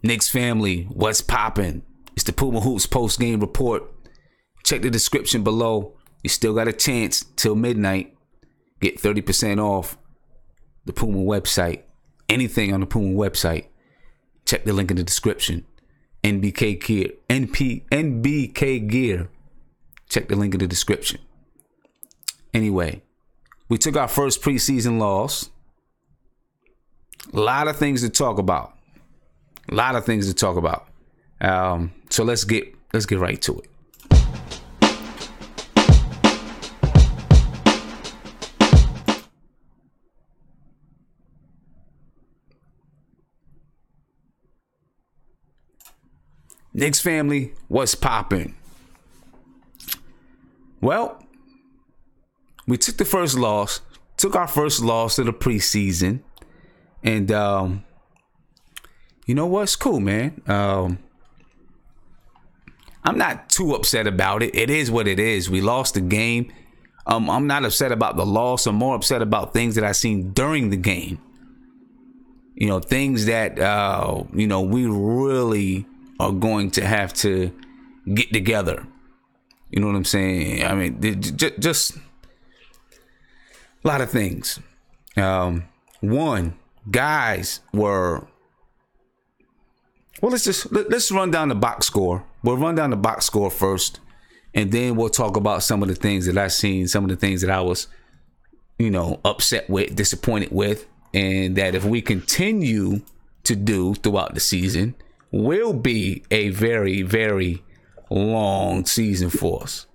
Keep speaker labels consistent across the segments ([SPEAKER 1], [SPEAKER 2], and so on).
[SPEAKER 1] Knicks family, what's poppin'? It's the Puma Hoops post-game report. Check the description below. You still got a chance till midnight. Get 30% off the Puma website. Anything on the Puma website. Check the link in the description. NBK Gear. NBK Gear. Check the link in the description. Anyway, we took our first preseason loss. A lot of things to talk about. So let's get right to it. Knicks family, what's poppin'? Well, we took our first loss of the preseason. And you know what? It's cool, man. I'm not too upset about it. It is what it is. We lost the game. I'm not upset about the loss. I'm more upset about things that I seen during the game. You know, things that we really are going to have to get together. You know what I'm saying? I mean, just a lot of things. One, guys were. Well, let's run down the box score. We'll run down the box score first, and then we'll talk about some of the things that I've seen, some of the things that I was, upset with, disappointed with, and that if we continue to do throughout the season, will be a very, very long season for us.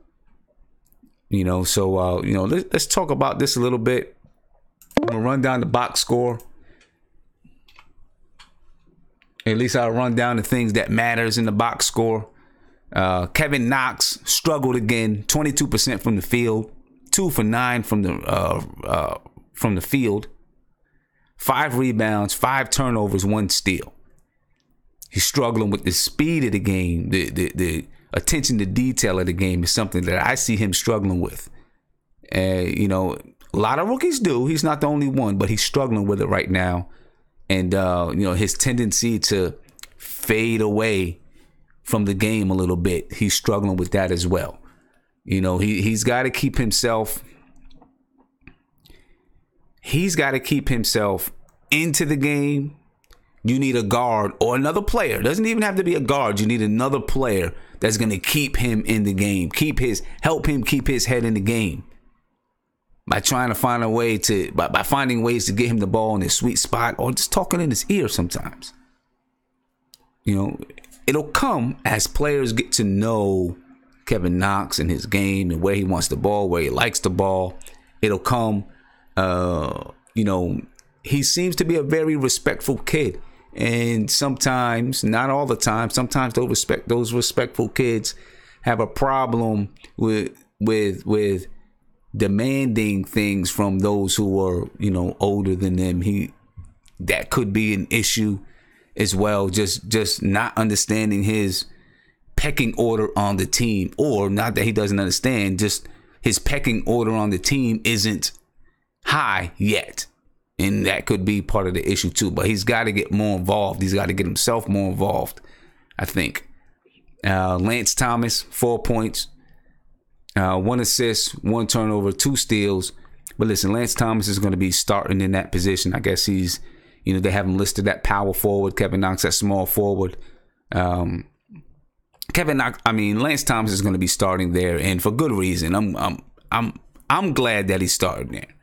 [SPEAKER 1] Let's talk about this a little bit. I'm gonna run down the box score. At least I'll run down the things that matters in the box score. Kevin Knox struggled again, 22% from the field, 2 for 9 from the field, 5 rebounds, 5 turnovers, 1 steal. He's struggling with the speed of the game. The attention to detail of the game is something that I see him struggling with. A lot of rookies do. He's not the only one, but he's struggling with it right now. And, his tendency to fade away from the game a little bit, he's struggling with that as well. He's got to keep himself. He's got to keep himself into the game. You need a guard or another player. It doesn't even have to be a guard. You need another player that's going to keep him in the game, help him keep his head in the game. By trying to find a way by finding ways to get him the ball in his sweet spot, or just talking in his ear sometimes. It'll come as players get to know Kevin Knox and his game and where he wants the ball, where he likes the ball. It'll come, he seems to be a very respectful kid. And sometimes, not all the time, sometimes those respectful kids have a problem with demanding things from those who are, older than them. That could be an issue as well. Just not understanding his pecking order on the team, or not that he doesn't understand, just his pecking order on the team isn't high yet. And that could be part of the issue too. But he's got to get more involved. He's got to get himself more involved, I think. Lance Thomas, 4 points. 1 assist, 1 turnover, 2 steals. But listen, Lance Thomas is going to be starting in that position. I guess he's, they have him listed at power forward. Kevin Knox at small forward. Lance Thomas is going to be starting there, and for good reason. I'm glad that he's starting there.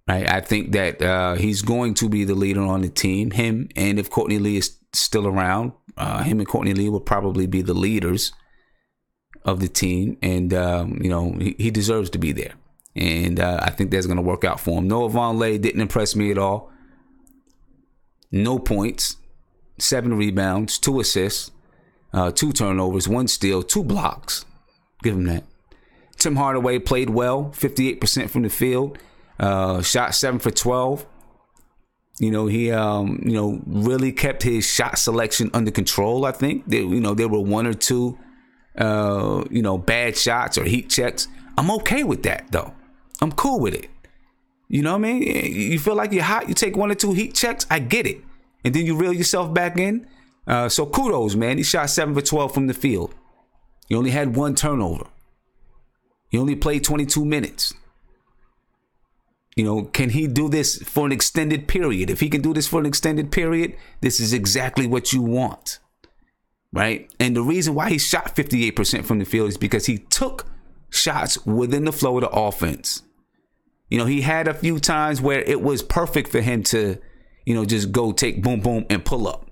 [SPEAKER 1] Right? I think that he's going to be the leader on the team. Him, and if Courtney Lee is still around, him and Courtney Lee will probably be the leaders of the team, and he deserves to be there, and I think that's going to work out for him. Noah Vonleh didn't impress me at all. No points, 7 rebounds, 2 assists, 2 turnovers, 1 steal, 2 blocks. Give him that. Tim Hardaway played well, 58% from the field, shot 7 for 12. He really kept his shot selection under control. I think there were 1 or 2 bad shots or heat checks. I'm okay with that though. I'm cool with it. You know what I mean? You feel like you're hot, you take 1 or 2 heat checks, I get it. And then you reel yourself back in. So kudos, man. He shot 7 for 12 from the field. He only had 1 turnover. He only played 22 minutes. Can he do this for an extended period? If he can do this for an extended period, this is exactly what you want, right? And the reason why he shot 58% from the field is because he took shots within the flow of the offense. He had a few times where it was perfect for him to, just go take boom, boom, and pull up.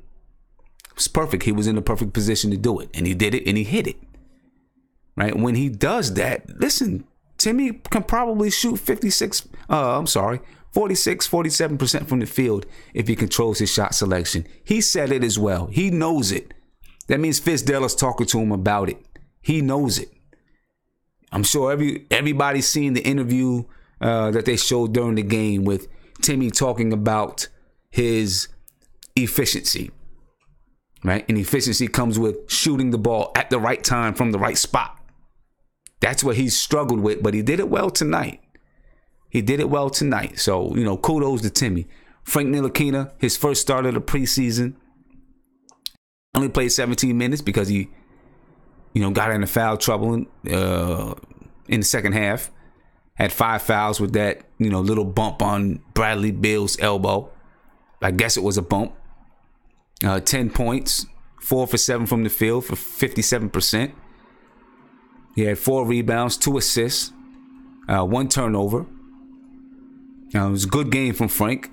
[SPEAKER 1] It was perfect. He was in the perfect position to do it, and he did it, and he hit it, right? When he does that, listen, Timmy can probably shoot 47% from the field if he controls his shot selection. He said it as well. He knows it. That means Fizdale is talking to him about it. He knows it. I'm sure everybody's seen the interview that they showed during the game with Timmy talking about his efficiency, right? And efficiency comes with shooting the ball at the right time from the right spot. That's what he's struggled with, but he did it well tonight. So, kudos to Timmy. Frank Ntilikina, his first start of the preseason, only played 17 minutes because he, got into foul trouble in the second half. Had 5 fouls with that, little bump on Bradley Beal's elbow. I guess it was a bump. 10 points, 4 for 7 from the field for 57%. He had 4 rebounds, 2 assists, 1 turnover. It was a good game from Frank.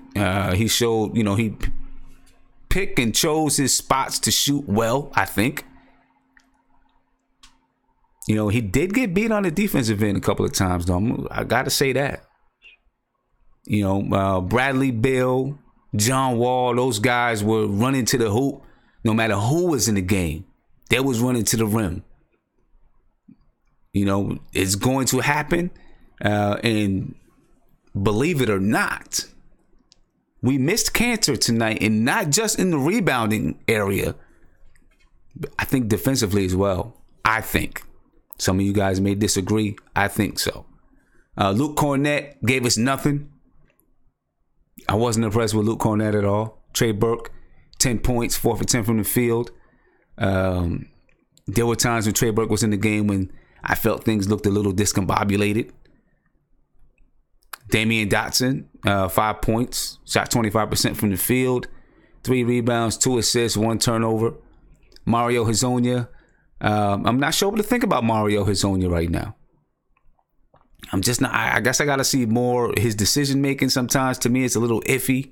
[SPEAKER 1] He showed, he picked and chose his spots to shoot well, I think. He did get beat on the defensive end a couple of times, though. I got to say that. Bradley Beal, John Wall, those guys were running to the hoop no matter who was in the game. They was running to the rim. It's going to happen. And believe it or not, we missed Kanter tonight, and not just in the rebounding area. I think defensively as well. I think. Some of you guys may disagree. I think so. Luke Cornett gave us nothing. I wasn't impressed with Luke Cornett at all. Trey Burke, 10 points, 4 for 10 from the field. There were times when Trey Burke was in the game when I felt things looked a little discombobulated. Damian Dotson, 5 points, shot 25% from the field, 3 rebounds, 2 assists, 1 turnover. Mario Hezonja, I'm not sure what to think about Mario Hezonja right now. I'm just not. I guess I got to see more his decision making. Sometimes to me, it's a little iffy.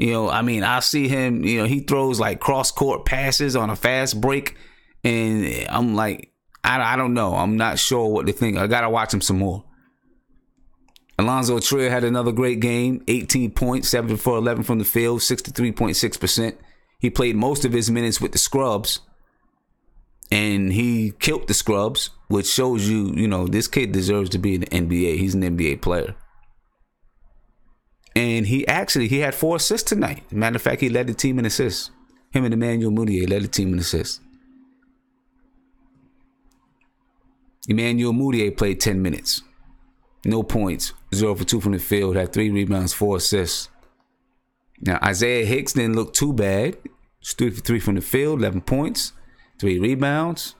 [SPEAKER 1] I see him. He throws like cross court passes on a fast break, and I'm like, I don't know. I'm not sure what to think. I got to watch him some more. Alonzo Trier had another great game. 18 points, 7 for 11 from the field, 63.6%. He played most of his minutes with the scrubs, and he killed the scrubs, which shows you, this kid deserves to be in the NBA. He's an NBA player. And he had 4 assists tonight. Matter of fact, he led the team in assists. Him and Emmanuel Mudiay led the team in assists. Emmanuel Mudiay played 10 minutes. No points. 0 for 2 from the field. Had 3 rebounds, 4 assists. Now, Isaiah Hicks didn't look too bad. 3 for 3 from the field. 11 points. 3 rebounds.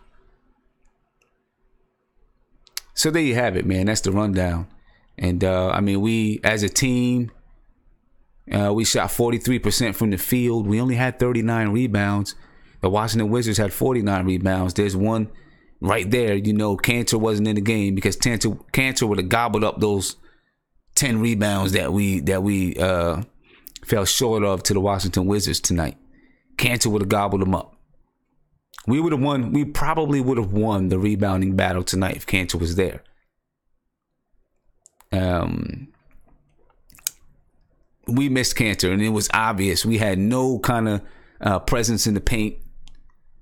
[SPEAKER 1] So there you have it, man. That's the rundown. And, we, as a team, we shot 43% from the field. We only had 39 rebounds. The Washington Wizards had 49 rebounds. There's one right there. Kanter wasn't in the game because Kanter would have gobbled up those 10 rebounds that we fell short of to the Washington Wizards tonight. Kanter would have gobbled them up. We would have won. We probably would have won the rebounding battle tonight if Kanter was there. We missed Kanter, and it was obvious. We had no kind of presence in the paint,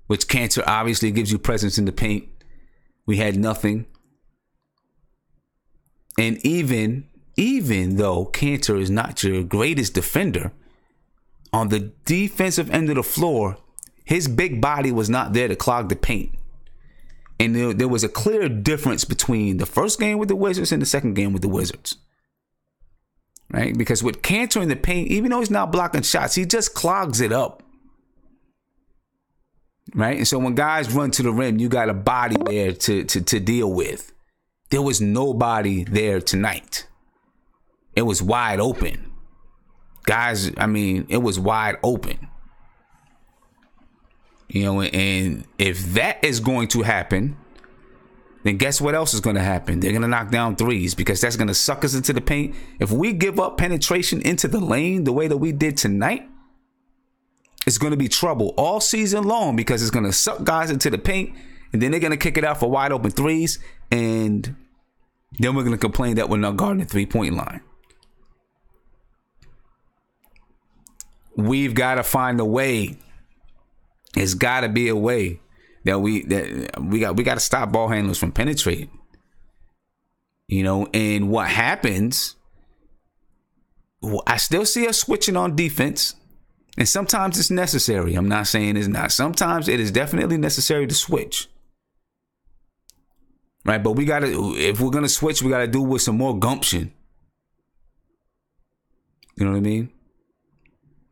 [SPEAKER 1] which Kanter obviously gives you presence in the paint. We had nothing. And even though Kanter is not your greatest defender, on the defensive end of the floor, his big body was not there to clog the paint. And there was a clear difference between the first game with the Wizards and the second game with the Wizards. Right? Because with Kanter in the paint, even though he's not blocking shots, he just clogs it up. right? And so when guys run to the rim, you got a body there to deal with. There was nobody there tonight. It was wide open. Guys, I mean, it was wide open. You know, and if that is going to happen, then guess what else is going to happen? They're going to knock down threes because that's going to suck us into the paint. If we give up penetration into the lane the way that we did tonight, it's going to be trouble all season long because it's going to suck guys into the paint, and then they're going to kick it out for wide open threes, and then we're going to complain that we're not guarding the 3-point line. We've got to find a way. There's got to be a way that we got to stop ball handlers from penetrating. You know, and what happens, I still see us switching on defense, and sometimes it's necessary. I'm not saying it's not. Sometimes it is definitely necessary to switch. Right, but we got to, if we're going to switch, we got to do it with some more gumption. You know what I mean?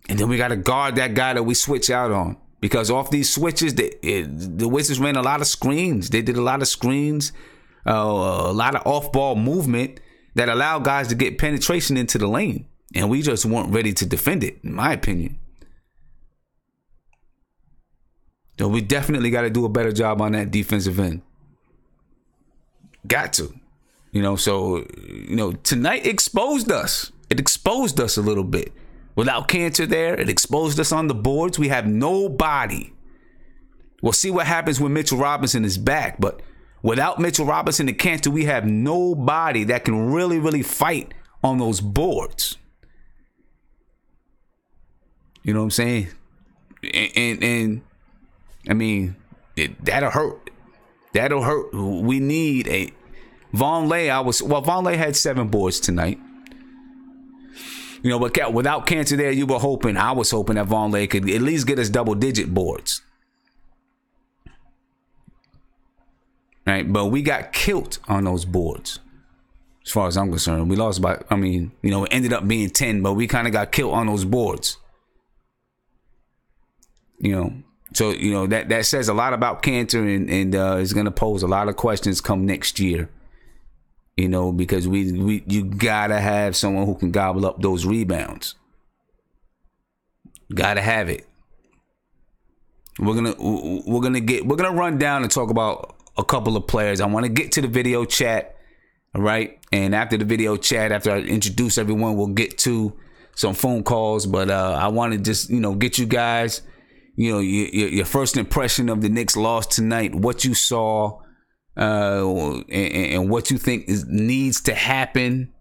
[SPEAKER 1] And then we got to guard that guy that we switch out on. Because off these switches, the Wizards ran a lot of screens. They did a lot of screens, a lot of off-ball movement that allowed guys to get penetration into the lane. And we just weren't ready to defend it, in my opinion. So we definitely got to do a better job on that defensive end. Got to. You know, so, you know, tonight exposed us. It exposed us a little bit. Without Cantor there, it exposed us on the boards. We have nobody. We'll see what happens when Mitchell Robinson is back. But without Mitchell Robinson and Cantor, we have nobody that can really, really fight on those boards. You know what I'm saying? And I mean, that'll hurt. That'll hurt. We need a Vonleh. Vonleh had 7 boards tonight. You know, but without Cantor there, I was hoping that Vonleh could at least get us double-digit boards. Right? But we got killed on those boards, as far as I'm concerned. We lost by, it ended up being 10, but we kind of got killed on those boards. You know, so, you know, that says a lot about Cantor and is going to pose a lot of questions come next year. You know, because you gotta have someone who can gobble up those rebounds. Gotta have it. We're gonna run down and talk about a couple of players. I want to get to the video chat, all right? And after the video chat, after I introduce everyone, we'll get to some phone calls. But I want to just, you know, get you guys, you know, your first impression of the Knicks loss tonight, what you saw. And what you think needs to happen,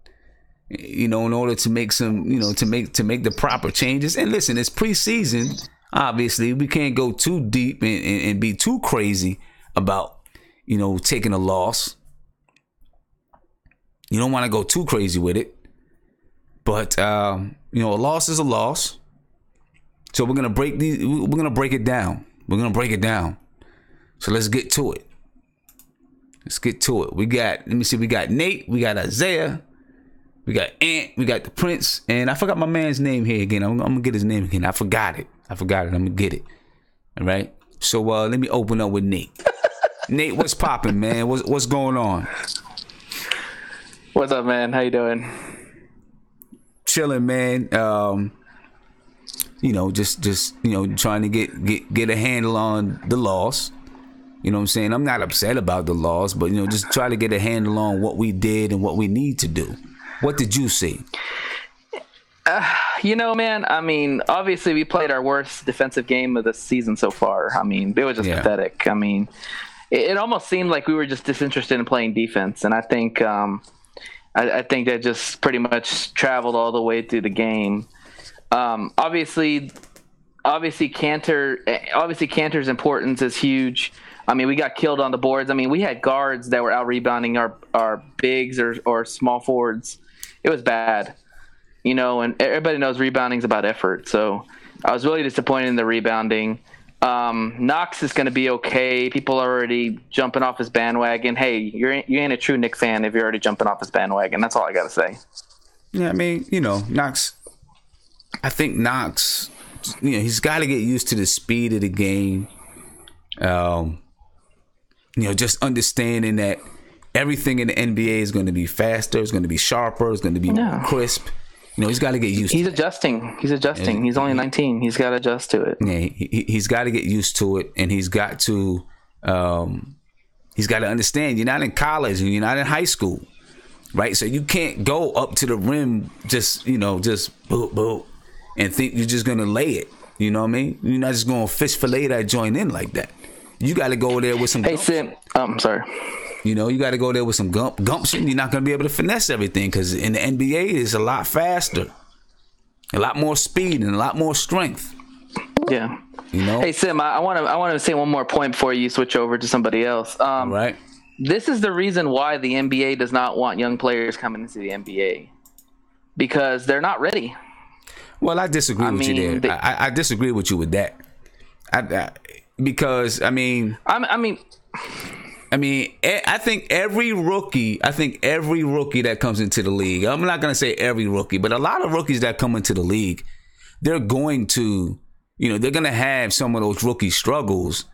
[SPEAKER 1] you know, in order to make some, you know, to make the proper changes. And listen, it's preseason. Obviously, we can't go too deep and be too crazy about, you know, taking a loss. You don't want to go too crazy with it. But you know, a loss is a loss. So we're gonna break it down. We're gonna break it down. So let's get to it. Let's get to it. We got Nate, we got Isaiah, we got Ant, we got the Prince, and I forgot my man's name here again. I'm gonna get his name again. I forgot it. I'm gonna get it. All right. So let me open up with Nate. Nate, what's popping, man? What's going on?
[SPEAKER 2] What's up, man? How you doing?
[SPEAKER 1] Chilling, man. You know, just you know, trying to get a handle on the loss. You know what I'm saying? I'm not upset about the loss, but, you know, just try to get a handle on what we did and what we need to do. What did you see?
[SPEAKER 2] You know, man, I mean, obviously we played our worst defensive game of the season so far. I mean, it was just pathetic. I mean, it almost seemed like we were just disinterested in playing defense. And I think I think that just pretty much traveled all the way through the game. Obviously Cantor's importance is huge. I mean, we got killed on the boards. I mean, we had guards that were out rebounding our bigs or small forwards. It was bad, you know, and everybody knows rebounding is about effort. So I was really disappointed in the rebounding. Knox is going to be okay. People are already jumping off his bandwagon. Hey, you ain't a true Knicks fan if you're already jumping off his bandwagon. That's all I got to say.
[SPEAKER 1] Yeah, I mean, you know, I think Knox, you know, he's got to get used to the speed of the game. Just understanding that everything in the NBA is going to be faster, it's going to be sharper, it's going to be more crisp. He's got to get used to it.
[SPEAKER 2] He's adjusting. He's only 19. He's got to adjust to it.
[SPEAKER 1] Yeah, he's got to get used to it, and he's got to understand you're not in college and you're not in high school, right? So you can't go up to the rim just boop, boop, and think you're just going to lay it. You know what I mean? You're not just going to fish fillet that joint in like that. You got to go there with some.
[SPEAKER 2] Hey, Sim. I'm sorry.
[SPEAKER 1] You got to go there with some gumption. You're not going to be able to finesse everything because in the NBA, it's a lot faster, a lot more speed, and a lot more strength.
[SPEAKER 2] Yeah. Hey, Sim, I want to say one more point before you switch over to somebody else.
[SPEAKER 1] Right.
[SPEAKER 2] This is the reason why the NBA does not want young players coming into the NBA because they're not ready. Well,
[SPEAKER 1] I disagree with you there. I disagree with you with that. Because I think every rookie that comes into the league, I'm not going to say every rookie, but a lot of rookies that come into the league, they're going to, they're going to have some of those rookie struggles,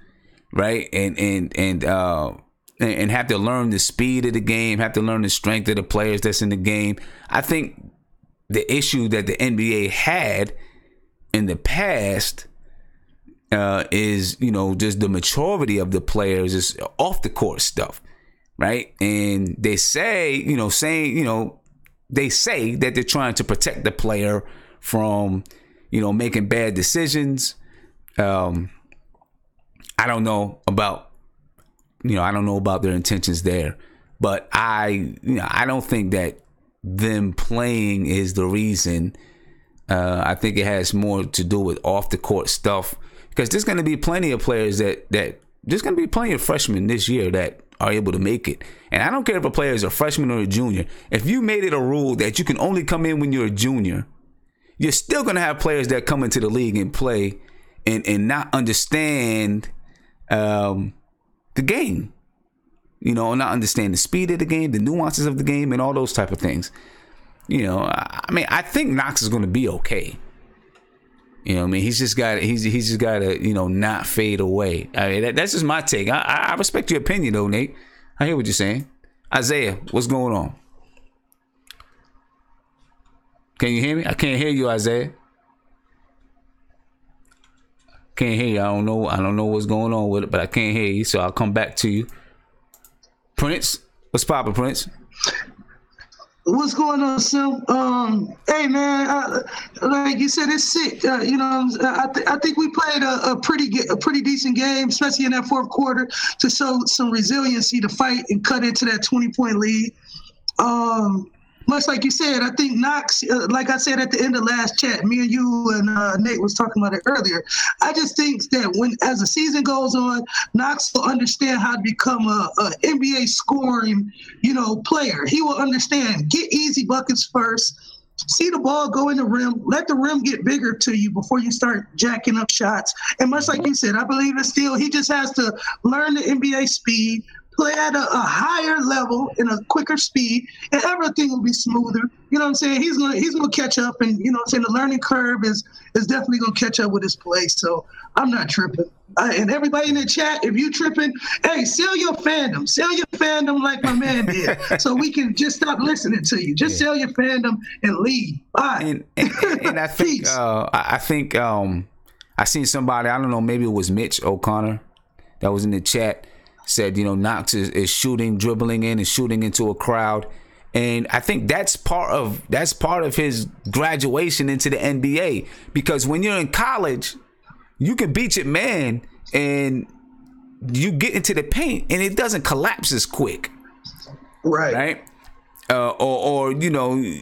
[SPEAKER 1] right? And have to learn the speed of the game, have to learn the strength of the players that's in the game. I think the issue that the NBA had in the past is just the maturity of the players is off the court stuff, right? And they say they say that they're trying to protect the player from making bad decisions. I don't know about their intentions there, but I don't think that them playing is the reason. I think it has more to do with off the court stuff. Because there's going to be plenty of players that there's going to be plenty of freshmen this year that are able to make it. And I don't care if a player is a freshman or a junior. If you made it a rule that you can only come in when you're a junior, you're still going to have players that come into the league and play and not understand the game. Not understand the speed of the game, the nuances of the game, and all those type of things. I think Knox is going to be okay. He's just got to not fade away. That's just my take. I respect your opinion though, Nate. I hear what you're saying. Isaiah, what's going on? Can you hear me? I can't hear you, Isaiah. Can't hear you. I don't know what's going on with it, but I can't hear you, so I'll come back to you. Prince, what's poppin', Prince?
[SPEAKER 3] What's going on, Sim? Hey, man, like you said, it's sick. I think we played a pretty decent game, especially in that fourth quarter, to show some resiliency to fight and cut into that 20-point lead. Much like you said, I think Knox, like I said at the end of last chat, me and you and Nate was talking about it earlier. I just think that as the season goes on, Knox will understand how to become a NBA scoring, player. He will understand, get easy buckets first, see the ball go in the rim, let the rim get bigger to you before you start jacking up shots. And much like you said, I believe he just has to learn the NBA speed, play at a higher level in a quicker speed, and everything will be smoother. You know what I'm saying? He's gonna catch up, and the learning curve is definitely gonna catch up with his play. So I'm not tripping. And everybody in the chat, if you tripping, hey, sell your fandom like my man did, so we can just stop listening to you. Just sell your fandom and leave. Bye.
[SPEAKER 1] And I think I seen somebody, I don't know, maybe it was Mitch O'Connor that was in the chat, said, Knox is shooting, dribbling in and shooting into a crowd. And I think that's part of his graduation into the NBA, because when you're in college, you can beat your man and you get into the paint and it doesn't collapse as quick. Right. Or you're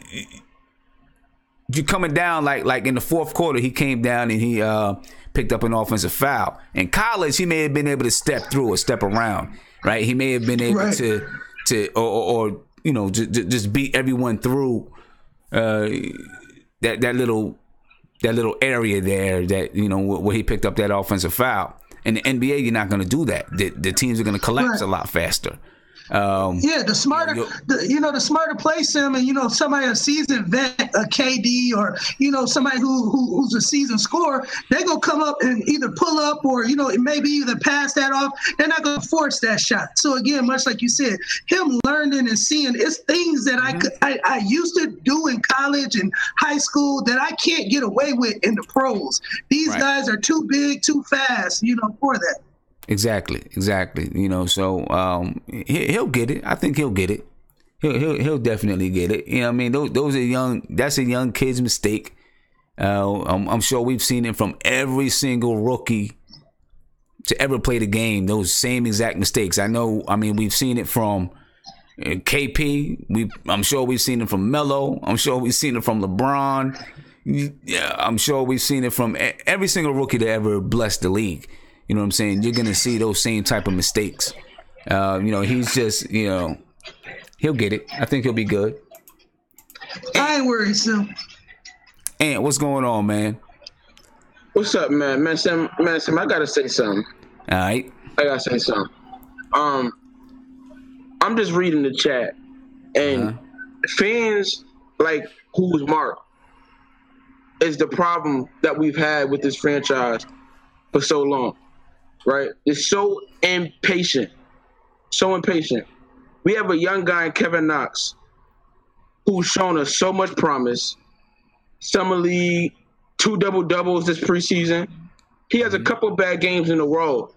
[SPEAKER 1] coming down like in the fourth quarter, he came down and he picked up an offensive foul. In college, he may have been able to step through or step around, right? He may have been able to just beat everyone through that little area there that where he picked up that offensive foul. In the NBA, you're not going to do that. The teams are going to collapse a lot faster.
[SPEAKER 3] The smarter play sim, and somebody a seasoned vet, a KD, or somebody who's a seasoned scorer, they gonna come up and either pull up or maybe either pass that off. They're not gonna force that shot. So again, much like you said, him learning and seeing, it's things that I used to do in college and high school that I can't get away with in the pros. These guys are too big, too fast, for that.
[SPEAKER 1] Exactly. So he'll get it. I think he'll get it. He'll definitely get it. I mean, those are young. That's a young kid's mistake. I'm sure we've seen it from every single rookie to ever play the game. Those same exact mistakes. I mean, we've seen it from KP. I'm sure we've seen it from Melo. I'm sure we've seen it from LeBron. Yeah, I'm sure we've seen it from every single rookie that ever blessed the league. You know what I'm saying? You're going to see those same type of mistakes. He's just, he'll get it. I think he'll be good.
[SPEAKER 3] I ain't worried, Sim.
[SPEAKER 1] Ant, what's going on, man?
[SPEAKER 4] What's up, man? Man, Sam, I got to say something.
[SPEAKER 1] All right.
[SPEAKER 4] I got to say something. I'm just reading the chat, and fans like who's Mark is the problem that we've had with this franchise for so long. Right? It's so impatient. We have a young guy, Kevin Knox, who's shown us so much promise. Summer League, 2 double-doubles this preseason. He has a couple bad games in a row.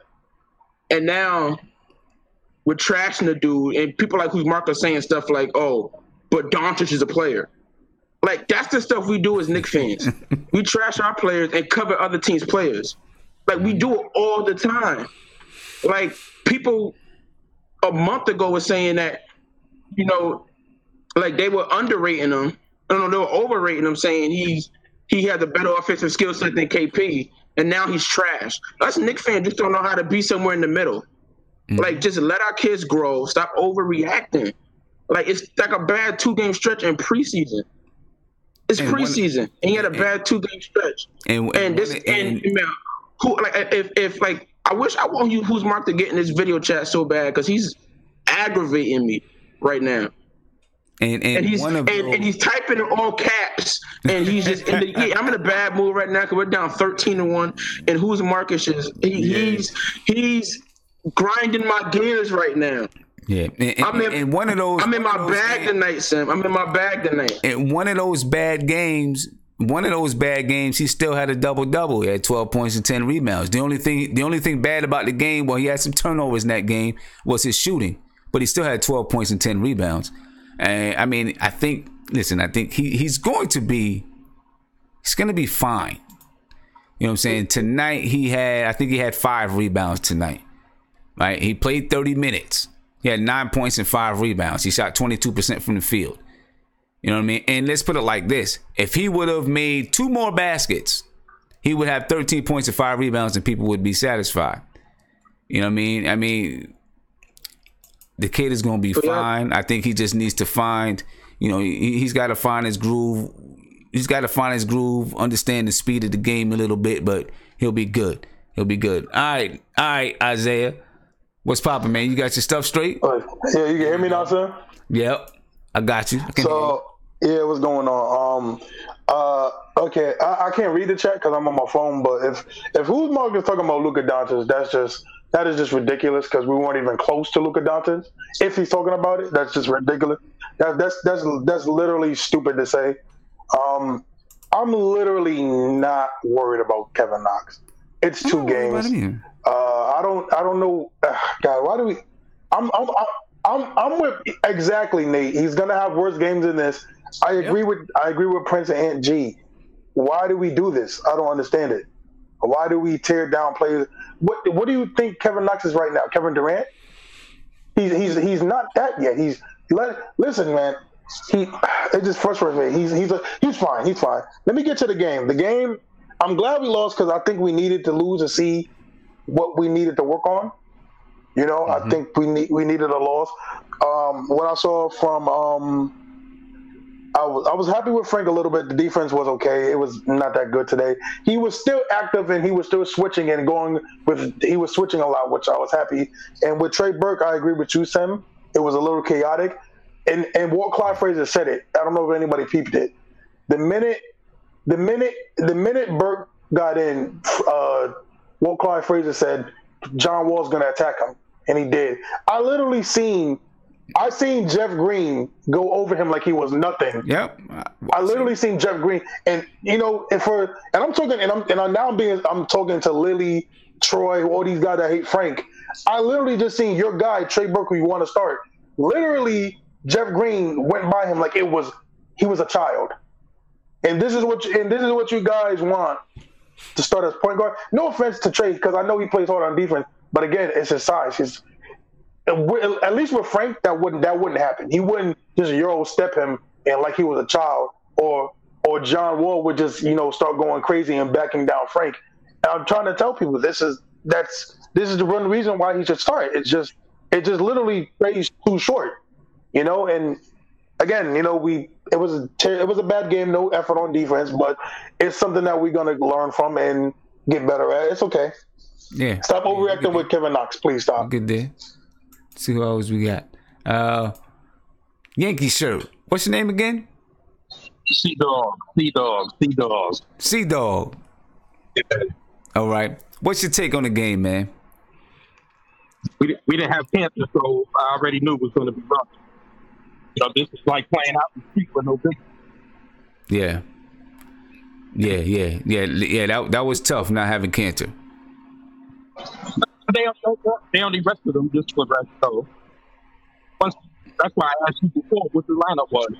[SPEAKER 4] And now we're trashing the dude, and people like who's Mark are saying stuff like, oh, but Doncic is a player. Like, that's the stuff we do as Knicks fans. We trash our players and cover other teams' players. Like, we do it all the time. Like, people a month ago were saying that, like they were underrating him. No, they were overrating him, saying he had a better offensive skill set than KP, and now he's trash. Us Knicks fans just don't know how to be somewhere in the middle. Like, just let our kids grow. Stop overreacting. Like, it's like a bad 2-game stretch in preseason. It's preseason, and he had a bad 2-game stretch. I wish I want you, who's Mark, to get in this video chat so bad because he's aggravating me right now. And he's typing in all caps, and he's just I'm in a bad mood right now because we're down 13-1, and who's Marcus is he's grinding my gears right now.
[SPEAKER 1] Yeah, I'm in
[SPEAKER 4] my bag tonight, Sam. I'm in my bag tonight.
[SPEAKER 1] And one of those bad games, he still had a double-double. He had 12 points and 10 rebounds. The only thing bad about the game, well, he had some turnovers in that game, was his shooting. But he still had 12 points and 10 rebounds. And I mean, I think he's going to be fine. You know what I'm saying? Tonight he had 5 rebounds tonight. Right? He played 30 minutes. He had 9 points and 5 rebounds. He shot 22% from the field. You know what I mean? And let's put it like this. If he would have made 2 more baskets, he would have 13 points and 5 rebounds and people would be satisfied. You know what I mean? I mean, the kid is going to be fine. I think he just needs to find, he's got to find his groove. He's got to find his groove, understand the speed of the game a little bit, but he'll be good. All right, Isaiah. What's poppin', man? You got your stuff straight?
[SPEAKER 5] Yeah, you can hear me now, sir?
[SPEAKER 1] Yep. I got you.
[SPEAKER 5] Yeah, what's going on? Okay, I can't read the chat because I'm on my phone, but if who's Mark is talking about Luka Doncic, that is just ridiculous because we weren't even close to Luka Doncic. If he's talking about it, that's just ridiculous. That's literally stupid to say. I'm literally not worried about Kevin Knox. It's 2 games. I don't know. God, why do we? I'm with exactly Nate. He's gonna have worse games than this. I agree with Prince and Aunt G. Why do we do this? I don't understand it. Why do we tear down players? What do you think Kevin Knox is right now? Kevin Durant? He's not that yet. Listen, man. It just frustrates me. He's fine. He's fine. Let me get to the game. The game. I'm glad we lost because I think we needed to lose to see what we needed to work on. I think we needed a loss. What I saw from I was happy with Frank a little bit. The defense was okay. It was not that good today. He was still active and he was still switching and he was switching a lot, which I was happy. And with Trey Burke, I agree with you, Sam. it was a little chaotic. And Walt Clyde Frazier said it. I don't know if anybody peeped it. The minute Burke got in, Walt Clyde Frazier said John Wall's going to attack him, and he did. I seen Jeff Green go over him like he was nothing.
[SPEAKER 1] Yep.
[SPEAKER 5] I literally seen Jeff Green, and I'm talking to Lily, Troy, all these guys that hate Frank. I literally just seen your guy Trey Burke, who you want to start. Literally, Jeff Green went by him like he was a child. And this is what you guys want to start as point guard. No offense to Trey, because I know he plays hard on defense, but again, it's his size. At least with Frank, that wouldn't happen. He wouldn't just Euro step him and like he was a child, or John Wall would just start going crazy and backing down Frank. And I'm trying to tell people this is the one reason why he should start. It just literally plays too short, And again, it was a bad game, no effort on defense, but it's something that we're gonna learn from and get better at. It's okay.
[SPEAKER 1] Yeah.
[SPEAKER 5] Stop overreacting with Kevin Knox. Please stop.
[SPEAKER 1] Good day. See who else we got. Yankee shirt. What's your name again?
[SPEAKER 6] Sea-Dog.
[SPEAKER 1] Sea-Dog.
[SPEAKER 6] Yeah.
[SPEAKER 1] All right. What's your take on the game, man?
[SPEAKER 6] We didn't have cancer, so I already knew it was going to be rough. This is like playing out in the street with no business.
[SPEAKER 1] Yeah. That was tough not having cancer.
[SPEAKER 6] They only rested them just for rest. So that's why I asked you before what the lineup was.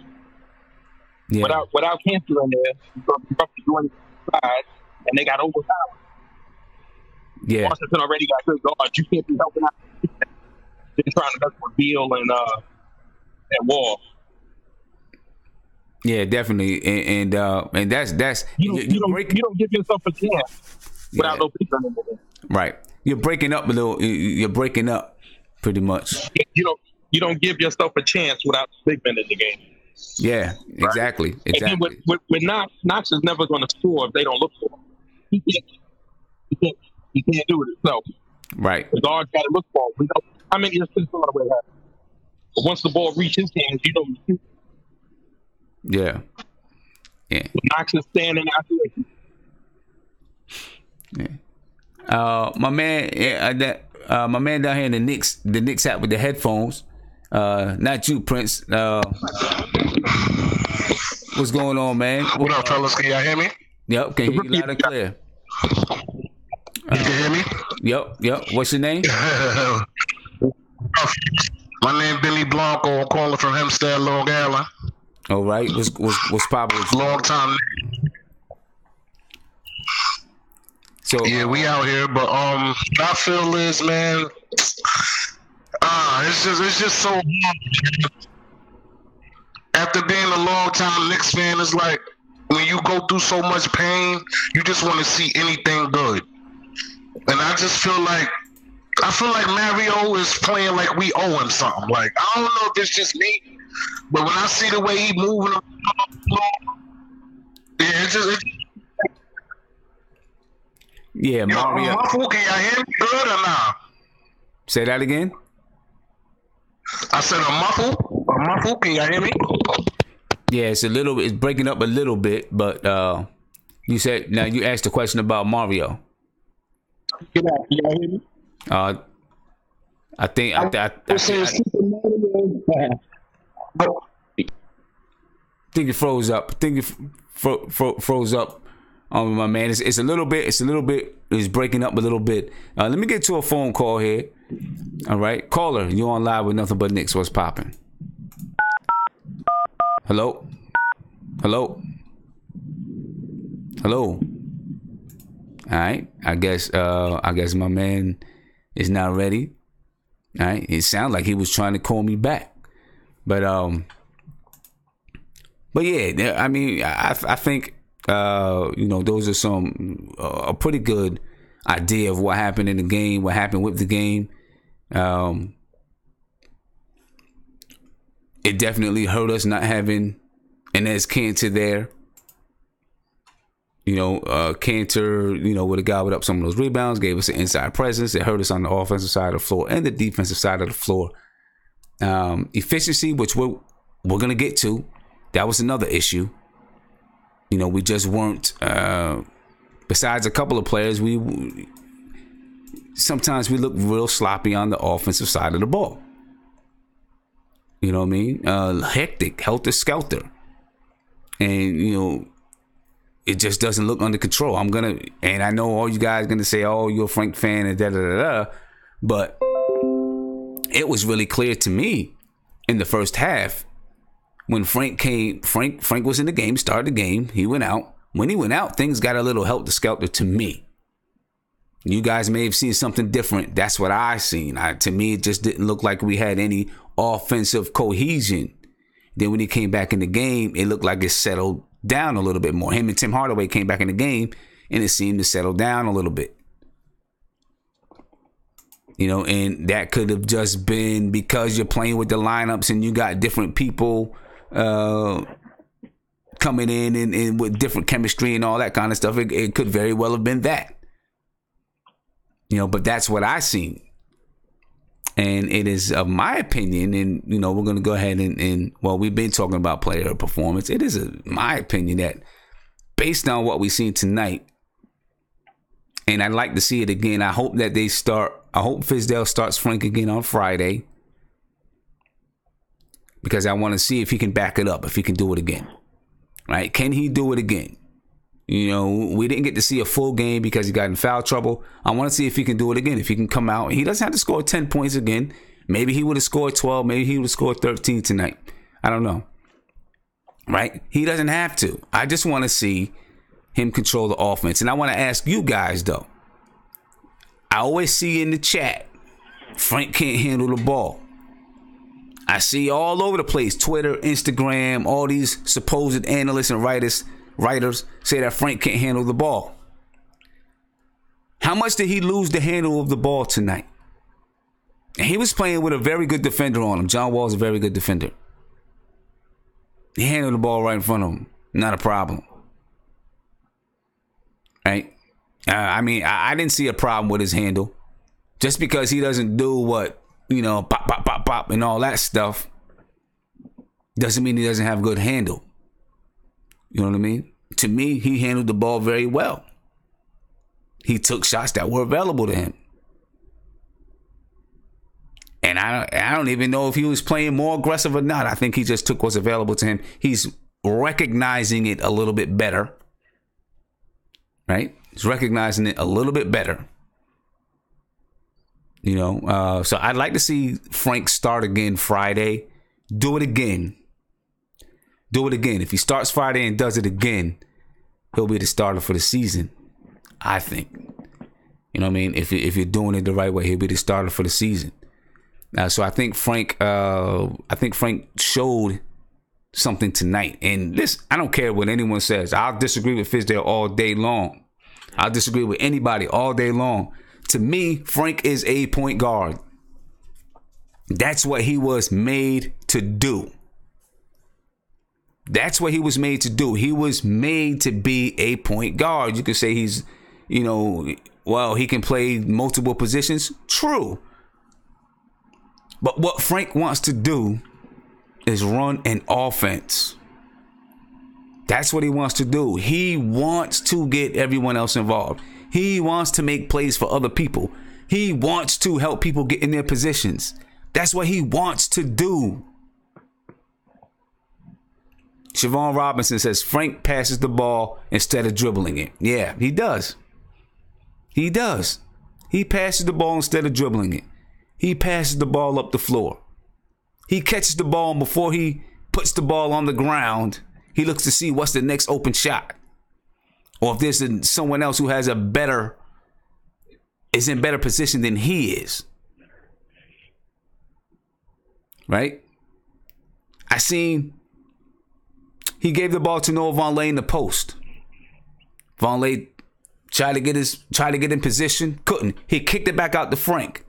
[SPEAKER 1] Yeah.
[SPEAKER 6] Without cancer in there, you're going to be roughly doing side, and they got overpowered.
[SPEAKER 1] Yeah.
[SPEAKER 6] Washington already got good guards. You can't be helping out. They're trying to mess with Beal and Wall.
[SPEAKER 1] Yeah, definitely, and that's
[SPEAKER 6] you don't give yourself a chance without no big men in there.
[SPEAKER 1] Right, you're breaking up a little. You're breaking up, pretty much.
[SPEAKER 6] You don't give yourself a chance without big men in the game.
[SPEAKER 1] Yeah, exactly.
[SPEAKER 6] Right? Exactly. And then with Knox is never going to score if they don't look for him. He can't do it himself.
[SPEAKER 1] Right.
[SPEAKER 6] The guard's got to look for him. We know how many assists on the way happen. But once the ball reaches his hands, you
[SPEAKER 1] Yeah.
[SPEAKER 6] Knox is standing out there.
[SPEAKER 1] Yeah. My man down here in the Knicks hat with the headphones. Not you, Prince. What's going on, man?
[SPEAKER 7] What up, fellas? Can y'all hear me?
[SPEAKER 1] Yep, can hear you loud and clear.
[SPEAKER 7] You can hear me?
[SPEAKER 1] Yep. What's your name?
[SPEAKER 7] My name Billy Blanco. I'm calling from Hempstead, Long Island.
[SPEAKER 1] All right. What's poppin'?
[SPEAKER 7] Long time.
[SPEAKER 1] So
[SPEAKER 7] yeah, we out here, but what I feel is, man, it's just so hard. After being a long time Knicks fan, it's like when you go through so much pain, you just want to see anything good. And I feel like Mario is playing like we owe him something. Like, I don't know if it's just me, but when I see the way he moving on the floor,
[SPEAKER 1] yeah, Mario.
[SPEAKER 7] Muffle, can y'all hear me good or not?
[SPEAKER 1] Say that again.
[SPEAKER 7] I said a muffle. Can y'all hear me?
[SPEAKER 1] Yeah, it's breaking up a little bit, but you said now you asked a question about Mario.
[SPEAKER 6] Can y'all hear me?
[SPEAKER 1] I think it froze up. I think it froze up on my man. It's a little bit. It's breaking up a little bit. Let me get to a phone call here. All right, caller, you on live with Nothing But Knicks. What's popping? Hello. All right. I guess my man is not ready. All right. It sounded like he was trying to call me back, but yeah. I mean, I think those are some a pretty good idea of what happened in the game, what happened with the game. It definitely hurt us not having Enes Kanter there. Kanter, would have gobbled up some of those rebounds, gave us an inside presence. It hurt us on the offensive side of the floor and the defensive side of the floor. Efficiency, which we're going to get to, that was another issue. You know, we just weren't, besides a couple of players, sometimes we look real sloppy on the offensive side of the ball. You know what I mean? Hectic, helter-skelter. And, you know, it just doesn't look under control. And I know all you guys are going to say, oh, you're a Frank fan and da-da-da-da. But it was really clear to me in the first half when Frank was in the game, started the game, he went out. When he went out, things got a little helter-skelter to me. You guys may have seen something different. That's what I seen. To me, it just didn't look like we had any offensive cohesion. Then when he came back in the game, it looked like it settled down a little bit more. Him and Tim Hardaway came back in the game, and it seemed to settle down a little bit. You know, and that could have just been because you're playing with the lineups and you got different people coming in and with different chemistry and all that kind of stuff. It could very well have been that. You know, but that's what I seen. And it is, of my opinion, and, you know, we're going to go ahead and we've been talking about player performance. It is my opinion that based on what we've seen tonight, and I'd like to see it again, I hope Fizdale starts Frank again on Friday, because I want to see if he can back it up, if he can do it again. Right? Can he do it again? You know, we didn't get to see a full game because he got in foul trouble. I want to see if he can do it again. If he can come out, he doesn't have to score 10 points again. Maybe he would have scored 12. Maybe he would have scored 13 tonight. I don't know. Right? He doesn't have to. I just want to see him control the offense. And I want to ask you guys, though. I always see in the chat, Frank can't handle the ball. I see all over the place, Twitter, Instagram, all these supposed analysts and writers say that Frank can't handle the ball. How much did he lose the handle of the ball tonight? And he was playing with a very good defender on him. John Wall's a very good defender. He handled the ball right in front of him. Not a problem. Right? I mean, I didn't see a problem with his handle. Just because he doesn't do what, you know, pop, pop, pop, pop, and all that stuff, doesn't mean he doesn't have a good handle. You know what I mean? To me, he handled the ball very well. He took shots that were available to him. And I don't even know if he was playing more aggressive or not. I think he just took what's available to him. He's recognizing it a little bit better. Right? He's recognizing it a little bit better. You know, so I'd like to see Frank start again Friday. Do it again. Do it again. If he starts Friday and does it again, he'll be the starter for the season, I think. You know what I mean? If you're doing it the right way, he'll be the starter for the season. So I think Frank showed something tonight. And this, I don't care what anyone says. I'll disagree with Fizdale all day long. I'll disagree with anybody all day long. To me, Frank is a point guard. That's what he was made to do. That's what he was made to do. He was made to be a point guard. You can say he's, you know, well, he can play multiple positions. True. But what Frank wants to do is run an offense. That's what he wants to do. He wants to get everyone else involved. He wants to make plays for other people. He wants to help people get in their positions. That's what he wants to do. Siobhan Robinson says Frank passes the ball instead of dribbling it. Yeah, he does. He does. He passes the ball instead of dribbling it. He passes the ball up the floor. He catches the ball, and before he puts the ball on the ground, he looks to see what's the next open shot. Or if there's someone else who is in better position than he is. Right? I seen he gave the ball to Noah Vonleh in the post. Vonleh tried to get in position, couldn't. He kicked it back out to Frank.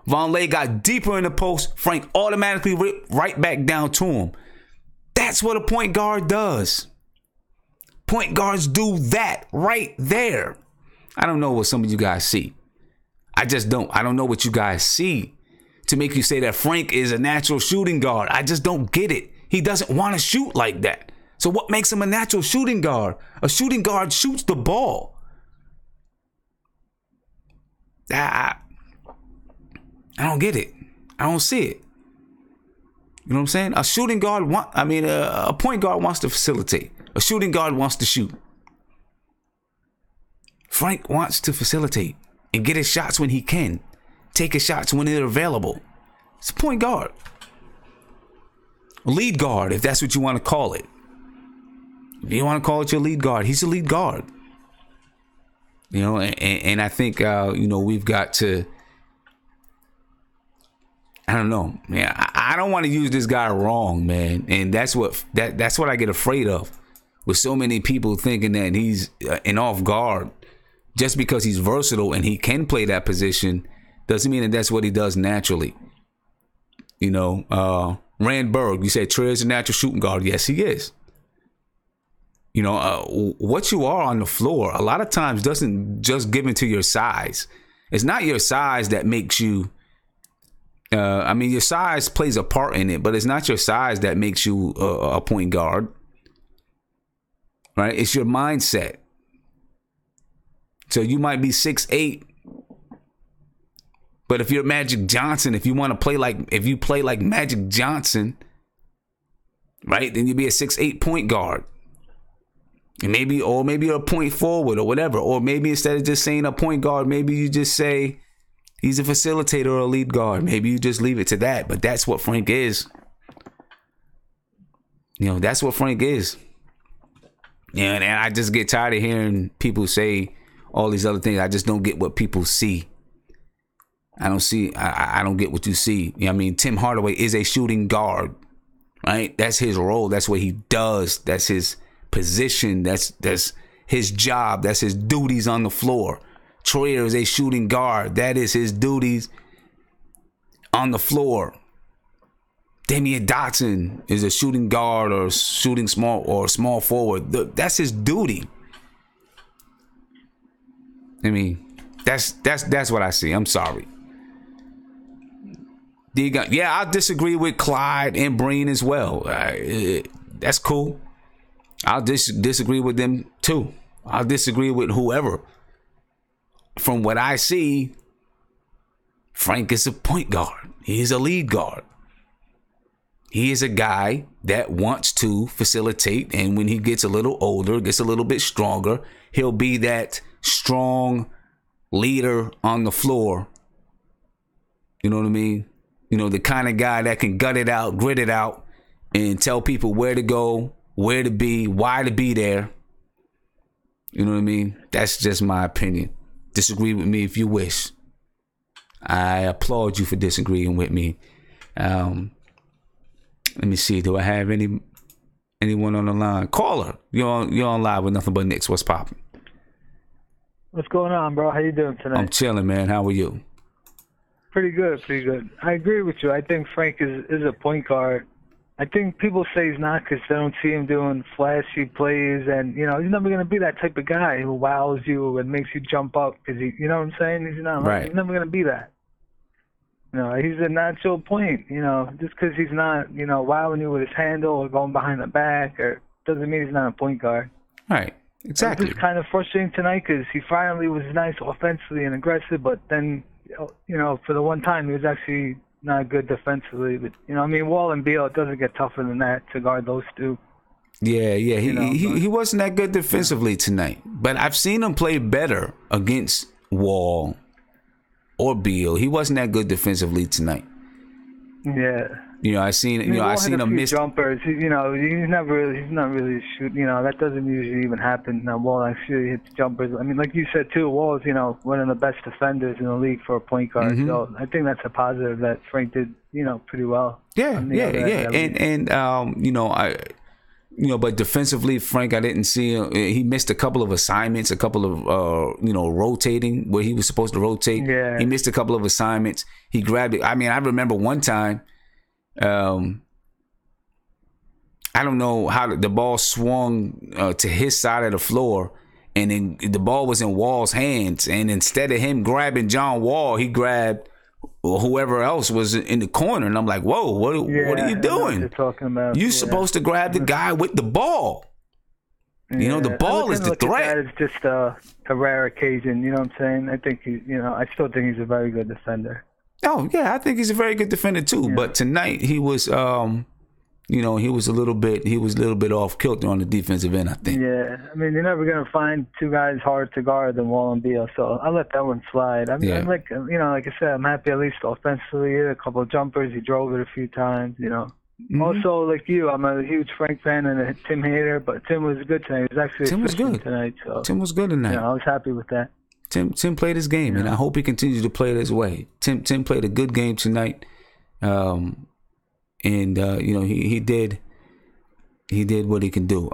[SPEAKER 1] Vonleh got deeper in the post. Frank automatically ripped right back down to him. That's what a point guard does. Point guards do that right there. I don't know what some of you guys see. I just don't. I don't know what you guys see. to make you say that Frank is a natural shooting guard. I just don't get it. He doesn't want to shoot like that. So what makes him a natural shooting guard? A shooting guard shoots the ball. I don't get it. I don't see it. You know what I'm saying? A shooting guard a point guard wants to facilitate. A shooting guard wants to shoot. Frank wants to facilitate and get his shots when he can. Take his shots when they're available. It's a point guard. Lead guard, if that's what you want to call it. If you want to call it your lead guard, he's a lead guard. You know, and I think, we've got to, I don't know. Man, I don't want to use this guy wrong, man. And that's what I get afraid of. With so many people thinking that he's an off guard. Just because he's versatile and he can play that position doesn't mean that that's what he does naturally. You know, Rand Berg, you said Trey's a natural shooting guard. Yes, he is. You know, what you are on the floor, a lot of times doesn't just give into your size. It's not your size that makes you, your size plays a part in it, but it's not your size that makes you a point guard. Right? It's your mindset. So you might be 6'8", but if you're Magic Johnson, if you play like Magic Johnson, right, then you'd be a 6'8" point guard. And maybe you're a point forward or whatever. Or maybe instead of just saying a point guard, maybe you just say he's a facilitator or a lead guard. Maybe you just leave it to that. But that's what Frank is. You know, that's what Frank is. Yeah, and I just get tired of hearing people say all these other things. I just don't get what people see. I don't get what you see. You know what I mean? Tim Hardaway is a shooting guard, right? That's his role. That's what he does. That's his position. That's his job. That's his duties on the floor. Troyer is a shooting guard. That is his duties on the floor. Damian Dotson is a shooting guard or shooting small forward. That's his duty. I mean, that's what I see. I'm sorry. I disagree with Clyde and Breen as well. That's cool. I'll disagree with them too. I'll disagree with whoever. From what I see, Frank is a point guard. He is a lead guard. He is a guy that wants to facilitate, and when he gets a little older, gets a little bit stronger, he'll be that strong leader on the floor. You know what I mean? You know, the kind of guy that can gut it out, grit it out, and tell people where to go, where to be, why to be there. You know what I mean? That's just my opinion. Disagree with me if you wish. I applaud you for disagreeing with me. Let me see. Do I have anyone on the line? Caller, you're on live with Nothing But Knicks. What's popping?
[SPEAKER 8] What's going on, bro? How you doing tonight?
[SPEAKER 1] I'm chilling, man. How are you?
[SPEAKER 8] Pretty good. I agree with you. I think Frank is a point guard. I think people say he's not because they don't see him doing flashy plays, and he's never going to be that type of guy who wows you and makes you jump up because you know what I'm saying? He's not.
[SPEAKER 1] Right.
[SPEAKER 8] He's never going to be that. He's a natural point. Just because he's not, wowing you with his handle or going behind the back, or doesn't mean he's not a point guard.
[SPEAKER 1] Right. Exactly.
[SPEAKER 8] It was kind of frustrating tonight because he finally was nice offensively and aggressive, but then, for the one time he was actually not good defensively. But Wall and Beal, it doesn't get tougher than that to guard those two.
[SPEAKER 1] Yeah. He wasn't that good defensively tonight, but I've seen him play better against Wall or Beal. He wasn't that good defensively tonight.
[SPEAKER 8] Yeah.
[SPEAKER 1] I seen him miss
[SPEAKER 8] jumpers. He's not really shooting. That doesn't usually even happen. Now Wall actually hits jumpers. I mean, like you said too, Wall is one of the best defenders in the league for a point guard. Mm-hmm. So I think that's a positive that Frank did pretty well.
[SPEAKER 1] Yeah. But defensively, Frank, I didn't see him. He missed a couple of assignments, a couple of rotating where he was supposed to rotate.
[SPEAKER 8] Yeah.
[SPEAKER 1] He missed a couple of assignments. He grabbed it. I mean, I remember one time. I don't know how the ball swung to his side of the floor, and then the ball was in Wall's hands. And instead of him grabbing John Wall, he grabbed or whoever else was in the corner, and I'm like, whoa, what are you
[SPEAKER 8] I know what
[SPEAKER 1] doing?
[SPEAKER 8] you're talking about.
[SPEAKER 1] You're supposed to grab the guy with the ball. You know, the ball is the threat.
[SPEAKER 8] It's just a rare occasion. You know what I'm saying? I think I still think he's a very good defender.
[SPEAKER 1] Oh yeah, I think he's a very good defender too. Yeah. But tonight he was, he was a little bit off kilter on the defensive end, I think.
[SPEAKER 8] Yeah, I mean, you're never gonna find two guys hard to guard than Wall and Beal, so I'll let that one slide. I mean, I'm like I said, I'm happy at least offensively. He had a couple of jumpers, he drove it a few times. Mm-hmm. Also, like you, I'm a huge Frank fan and a Tim hater, but Tim was good tonight. He was actually good tonight. So Tim was good tonight. I was happy with that.
[SPEAKER 1] Tim played his game, and I hope he continues to play it his way. Tim played a good game tonight, and he did what he can do.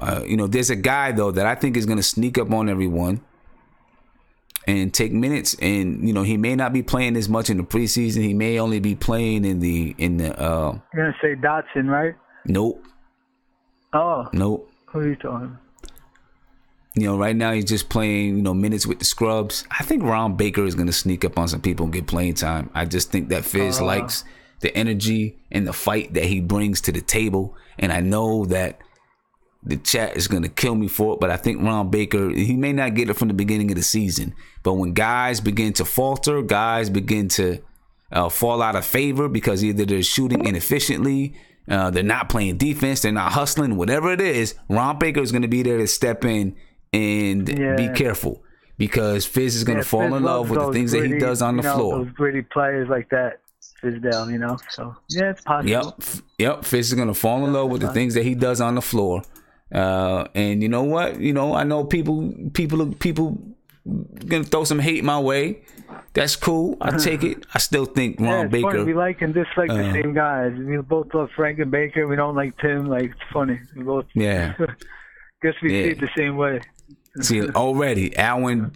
[SPEAKER 1] There's a guy though that I think is going to sneak up on everyone and take minutes, and he may not be playing as much in the preseason. He may only be playing in the. You're
[SPEAKER 8] gonna say Dotson, right?
[SPEAKER 1] Nope.
[SPEAKER 8] Oh.
[SPEAKER 1] Nope.
[SPEAKER 8] Who are you talking?
[SPEAKER 1] Right now he's just playing, minutes with the scrubs. I think Ron Baker is going to sneak up on some people and get playing time. I just think that Fizz likes the energy and the fight that he brings to the table. And I know that the chat is going to kill me for it, but I think Ron Baker, he may not get it from the beginning of the season. But when guys begin to falter, guys begin to fall out of favor because either they're shooting inefficiently, they're not playing defense, they're not hustling, whatever it is, Ron Baker is going to be there to step in and be careful, because Fizz is going to fall in love with the things that he does on the floor.
[SPEAKER 8] Those gritty players like that, Fizdale, so yeah, it's possible.
[SPEAKER 1] Yep. Fizz is going to fall in love with the things that he does on the floor. And you know what? I know people going to throw some hate my way. That's cool. I take it. I still think Ron Baker.
[SPEAKER 8] Funny. We like and dislike the same guys. We both love Frank and Baker. We don't like Tim. Like, it's funny. We both.
[SPEAKER 1] Yeah.
[SPEAKER 8] Guess we see it the same way.
[SPEAKER 1] See, already, Alwyn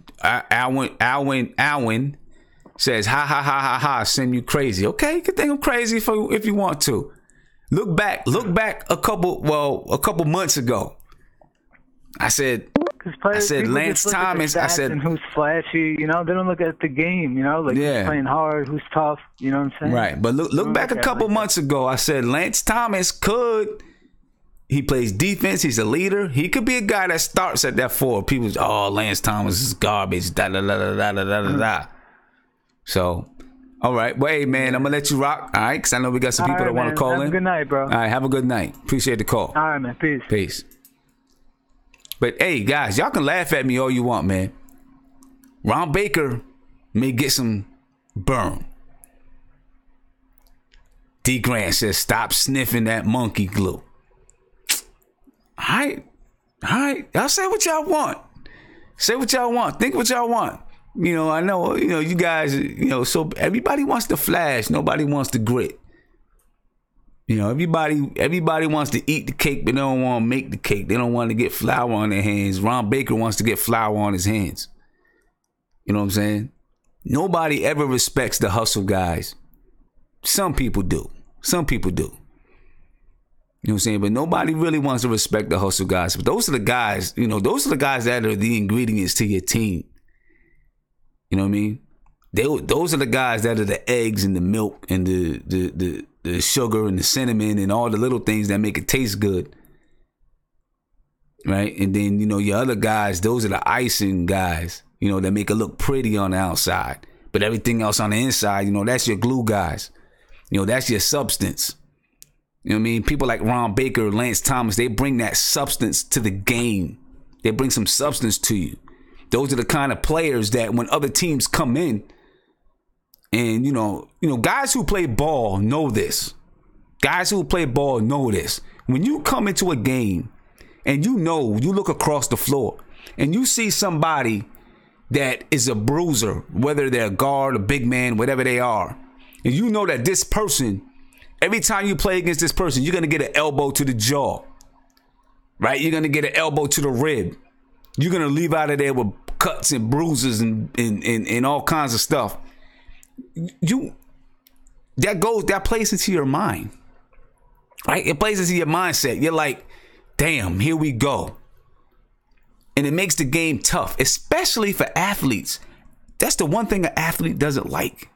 [SPEAKER 1] says, ha, ha, ha, ha, ha, send you crazy. Okay, you can think I'm crazy if you want to. Look back a couple months ago. I said Lance Thomas. I said,
[SPEAKER 8] who's flashy, they don't look at the game, who's playing hard, who's tough, you know what I'm saying?
[SPEAKER 1] Right, but look back a couple months ago. I said Lance Thomas he plays defense. He's a leader. He could be a guy that starts at that 4. People, Lance Thomas is garbage. Da da da da da da da da. So, all right. Well, hey, man, I'm going to let you rock. All right. Because I know we got some people that want to call in.
[SPEAKER 8] Have a good night, bro.
[SPEAKER 1] All right. Have a good night. Appreciate the call.
[SPEAKER 8] All right, man.
[SPEAKER 1] Peace. But, hey, guys, y'all can laugh at me all you want, man. Ron Baker may get some burn. D. Grant says, stop sniffing that monkey glue. All right. Y'all say what y'all want. Think what y'all want. I know, you guys, so everybody wants the flash. Nobody wants the grit. Everybody wants to eat the cake, but they don't want to make the cake. They don't want to get flour on their hands. Ron Baker wants to get flour on his hands. You know what I'm saying? Nobody ever respects the hustle guys. Some people do. You know what I'm saying? But nobody really wants to respect the hustle guys. But those are the guys, that are the ingredients to your team. You know what I mean? Those are the guys that are the eggs and the milk and the sugar and the cinnamon and all the little things that make it taste good. Right? And then, your other guys, those are the icing guys, that make it look pretty on the outside. But everything else on the inside, that's your glue guys. That's your substance. You know what I mean? People like Ron Baker, Lance Thomas, they bring that substance to the game. They bring some substance to you. Those are the kind of players that when other teams come in, and guys who play ball know this. When you come into a game and you look across the floor and you see somebody that is a bruiser, whether they're a guard, a big man, whatever they are, and you know that this person, every time you play against this person, you're going to get an elbow to the jaw, right? You're going to get an elbow to the rib. You're going to leave out of there with cuts and bruises and all kinds of stuff. That plays into your mind, right? It plays into your mindset. You're like, damn, here we go. And it makes the game tough, especially for athletes. That's the one thing an athlete doesn't like.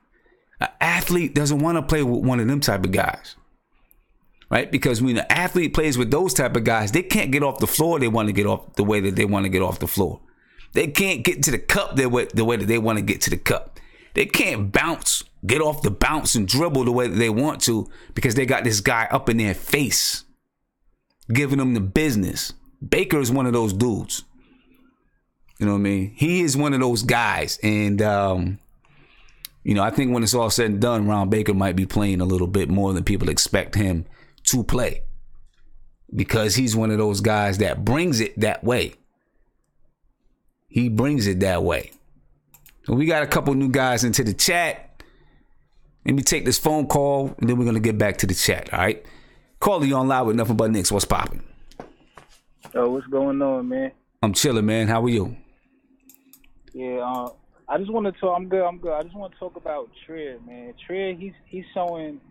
[SPEAKER 1] An athlete doesn't want to play with one of them type of guys, right? Because when an athlete plays with those type of guys, they can't get off the floor. They want to get off the way that they want to get off the floor. They can't get to the cup the way that they want to get to the cup. They can't get off the bounce and dribble the way that they want to because they got this guy up in their face giving them the business. Baker is one of those dudes. You know what I mean? He is one of those guys. And, I think when it's all said and done, Ron Baker might be playing a little bit more than people expect him to play. Because he's one of those guys that brings it that way. He brings it that way. So we got a couple new guys into the chat. Let me take this phone call, and then we're going to get back to the chat, all right? Caller, you on live with Nothing But Knicks. What's popping?
[SPEAKER 9] Yo, what's going on, man?
[SPEAKER 1] I'm chilling, man. How are you?
[SPEAKER 9] Yeah, I just want to talk. I'm good. I just want to talk about Trier, man. Trier, he's showing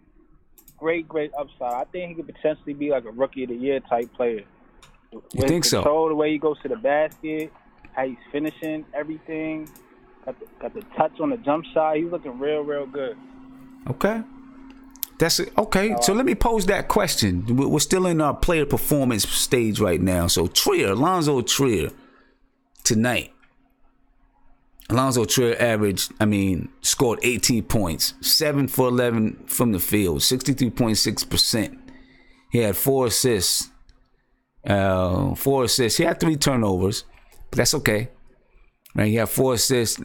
[SPEAKER 9] great upside. I think he could potentially be like a rookie of the year type player.
[SPEAKER 1] You think so?
[SPEAKER 9] The way he goes to the basket, how he's finishing everything, got the touch on the jump shot. He's looking real good.
[SPEAKER 1] Okay. That's it. Okay. So let me pose that question. We're still in our player performance stage right now. So Alonzo Trier, tonight. Alonzo Trier scored 18 points, 7 for 11 from the field, 63.6%. He had 4 assists. He had 3 turnovers, but that's okay. Right? He had 4 assists.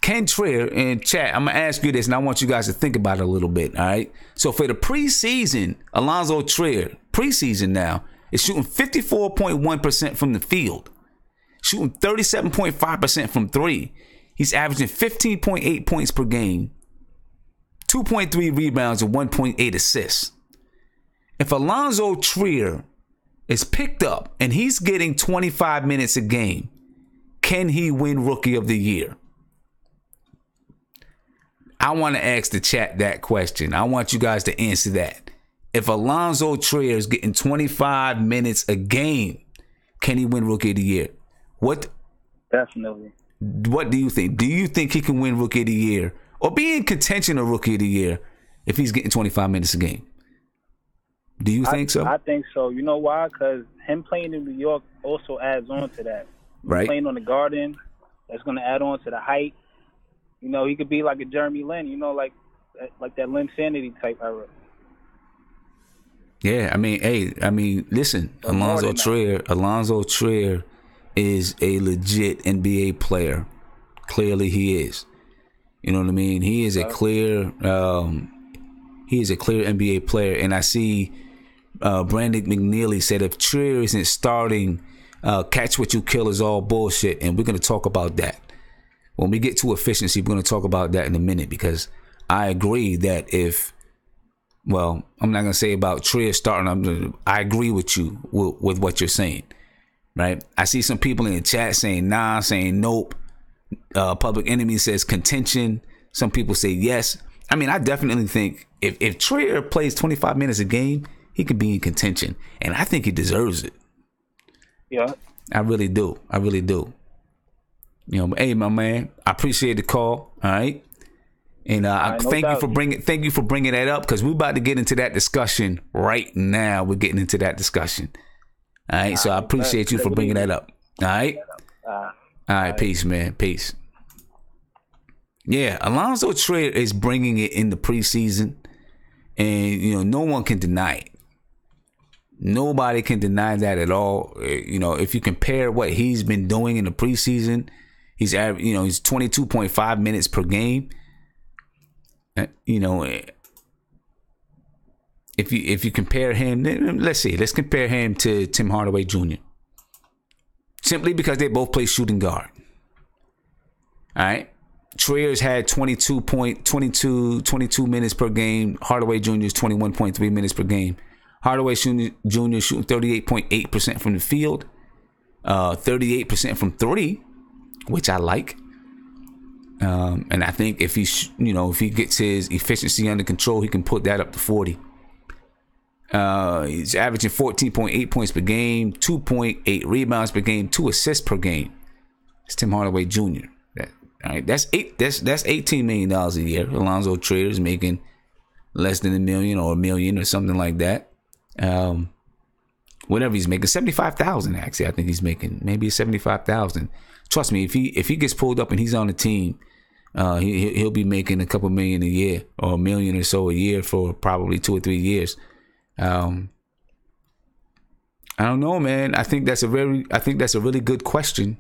[SPEAKER 1] Ken Trier in chat, I'm going to ask you this, and I want you guys to think about it a little bit, all right? So for the preseason, Alonzo Trier, preseason now, is shooting 54.1% from the field, shooting 37.5% from 3. He's averaging 15.8 points per game, 2.3 rebounds, and 1.8 assists. If Alonzo Trier is picked up and he's getting 25 minutes a game, can he win Rookie of the Year? I want to ask the chat that question. I want you guys to answer that. If Alonzo Trier is getting 25 minutes a game, can he win Rookie of the Year?
[SPEAKER 9] Definitely.
[SPEAKER 1] What do you think? Do you think he can win Rookie of the Year or be in contention of Rookie of the Year if he's getting 25 minutes a game? Do you think so?
[SPEAKER 9] I think so. You know why? Because him playing in New York also adds on to that.
[SPEAKER 1] Right.
[SPEAKER 9] Playing on the Garden, that's going to add on to the height. You know, he could be like a Jeremy Lin, like that Lin Sanity type era.
[SPEAKER 1] Yeah, listen, Alonzo Trier is a legit NBA player. Clearly he is. You know what I mean? He is a clear NBA player. And I see Brandon McNeely said if Trier isn't starting, catch what you kill is all bullshit. And we're going to talk about that. When we get to efficiency, we're going to talk about that in a minute because I agree that I'm not going to say about Trier starting. I agree with you with what you're saying, right? I see some people in the chat saying nah, saying nope. Public Enemy says contention. Some people say yes. I definitely think if Trier plays 25 minutes a game, he could be in contention, and I think he deserves it.
[SPEAKER 9] Yeah,
[SPEAKER 1] I really do. Hey, my man, I appreciate the call. All right, and thank you for bringing that up because we're about to get into that discussion right now. We're getting into that discussion. All right, so I appreciate you for bringing that up. All right, all right, peace, man, peace. Yeah, Alonzo Trier is bringing it in the preseason, and no one can deny it. Nobody can deny that at all. If you compare what he's been doing in the preseason. He's 22.5 minutes per game. If you compare him, let's compare him to Tim Hardaway Jr. Simply because they both play shooting guard. All right, Trier's had 22 minutes per game. Hardaway Jr.'s 21.3 minutes per game. Hardaway Jr. shooting 38.8% from the field, 38% from 3. Which I like, and I think if he gets his efficiency under control, he can put that up to 40. He's averaging 14.8 points per game, 2.8 rebounds per game, 2 assists per game. It's Tim Hardaway Jr. All right, that's $18 million a year. Alonzo Trier is making less than $1 million or $1 million or something like that. Whatever he's making, 75,000 actually. I think he's making maybe 75,000. Trust me, if he gets pulled up and he's on the team, he'll be making a couple million a year or $1 million or so a year for probably 2 or 3 years. I don't know, man. I think that's a really good question.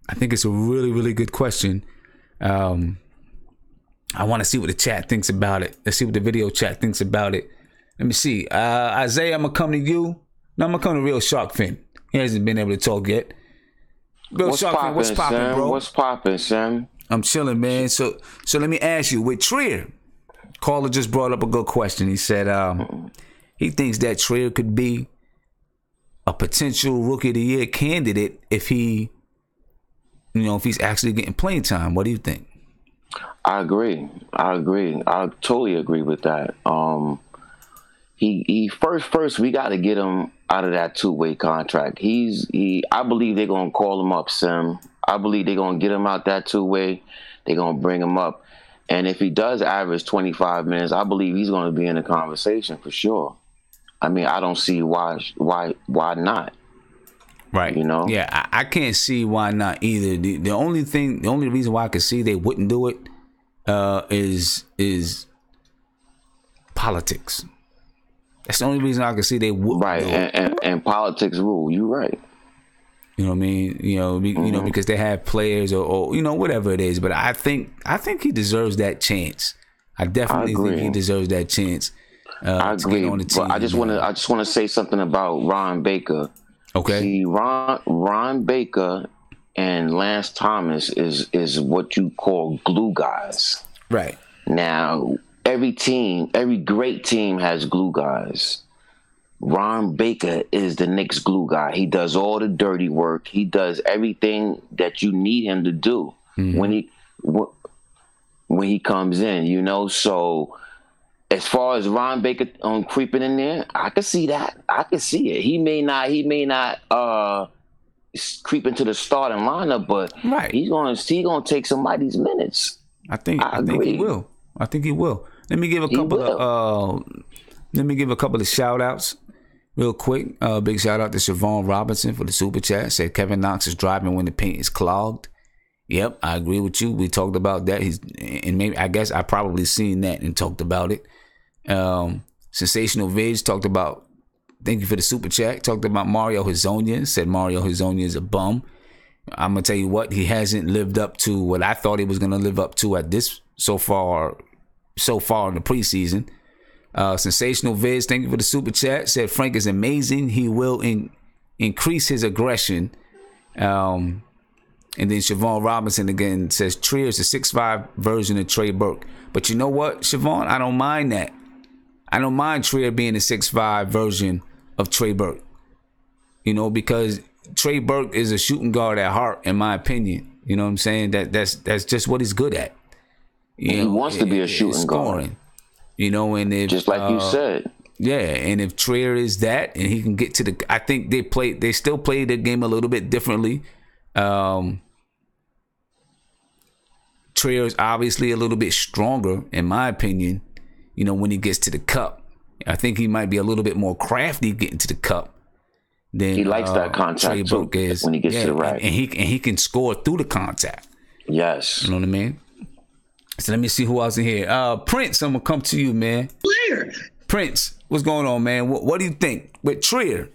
[SPEAKER 1] I think it's a really, really good question. I want to see what the chat thinks about it. Let's see what the video chat thinks about it. Let me see. Isaiah, I'm going to come to you. No, I'm going to come to Real Shark Fin. He hasn't been able to talk yet. Real Shark Fin, what's poppin', bro?
[SPEAKER 10] What's poppin', Sam?
[SPEAKER 1] I'm chilling, man. So let me ask you, with Trier, caller just brought up a good question. He said he thinks that Trier could be a potential Rookie of the Year candidate if he's actually getting playing time. What do you think?
[SPEAKER 10] I agree. I totally agree with that. He first we got to get him out of that 2-way contract. I believe they're gonna call him up, Sim. I believe they're gonna get him out that 2-way. They're gonna bring him up, and if he does average 25 minutes, I believe he's gonna be in the conversation for sure. I mean, I don't see why not.
[SPEAKER 1] Right.
[SPEAKER 10] You know?
[SPEAKER 1] Yeah, I can't see why not either. The only reason why I could see they wouldn't do it is politics. That's the only reason I can see they wouldn't.
[SPEAKER 10] Right, and politics rule. You're right.
[SPEAKER 1] You know what I mean? You know, because they have players or whatever it is. But I think he deserves that chance. I definitely think he deserves that chance.
[SPEAKER 10] I agree. On the team, but I just want to say something about Ron Baker.
[SPEAKER 1] Okay.
[SPEAKER 10] See, Ron Baker and Lance Thomas is what you call glue guys.
[SPEAKER 1] Right.
[SPEAKER 10] Now, every great team has glue guys. Ron Baker is the Knicks glue guy. He does all the dirty work. He does everything that you need him to do when he comes in, So as far as Ron Baker creeping in there, I can see that. I can see it. He may not creep into the starting lineup, but
[SPEAKER 1] right.
[SPEAKER 10] he's gonna take somebody's minutes.
[SPEAKER 1] I think he will. Let me give a couple of shout outs real quick. Big shout out to Siobhan Robinson for the super chat. Said Kevin Knox is driving when the paint is clogged. Yep, I agree with you. We talked about that. I guess I probably seen that and talked about it. Sensational Viz talked about, thank you for the super chat, talked about Mario Hezonja, said Mario Hezonja is a bum. I'm going to tell you what, he hasn't lived up to what I thought he was going to live up to at this so far in the preseason. Sensational Viz, thank you for the super chat, said Frank is amazing. He will increase his aggression. And then Siobhan Robinson again says Trier is a 6'5" version of Trey Burke. But you know what, Siobhan? I don't mind that. I don't mind Trier being a 6'5" version of Trey Burke. Because Trey Burke is a shooting guard at heart, in my opinion. You know what I'm saying? That's just what he's good at.
[SPEAKER 10] He wants to be a shooting guard.
[SPEAKER 1] And if
[SPEAKER 10] just like you said.
[SPEAKER 1] Yeah, and if Trier is that, and he can get to I think they still play the game a little bit differently. Trier is obviously a little bit stronger, in my opinion, when he gets to the cup. I think he might be a little bit more crafty getting to the cup than
[SPEAKER 10] he likes that contact too, when he gets to the rack.
[SPEAKER 1] And he can score through the contact.
[SPEAKER 10] Yes.
[SPEAKER 1] You know what I mean? So let me see who else in here. Prince, I'm going to come to you, man.
[SPEAKER 3] Player.
[SPEAKER 1] Prince, what's going on, man? What do you think with Trier?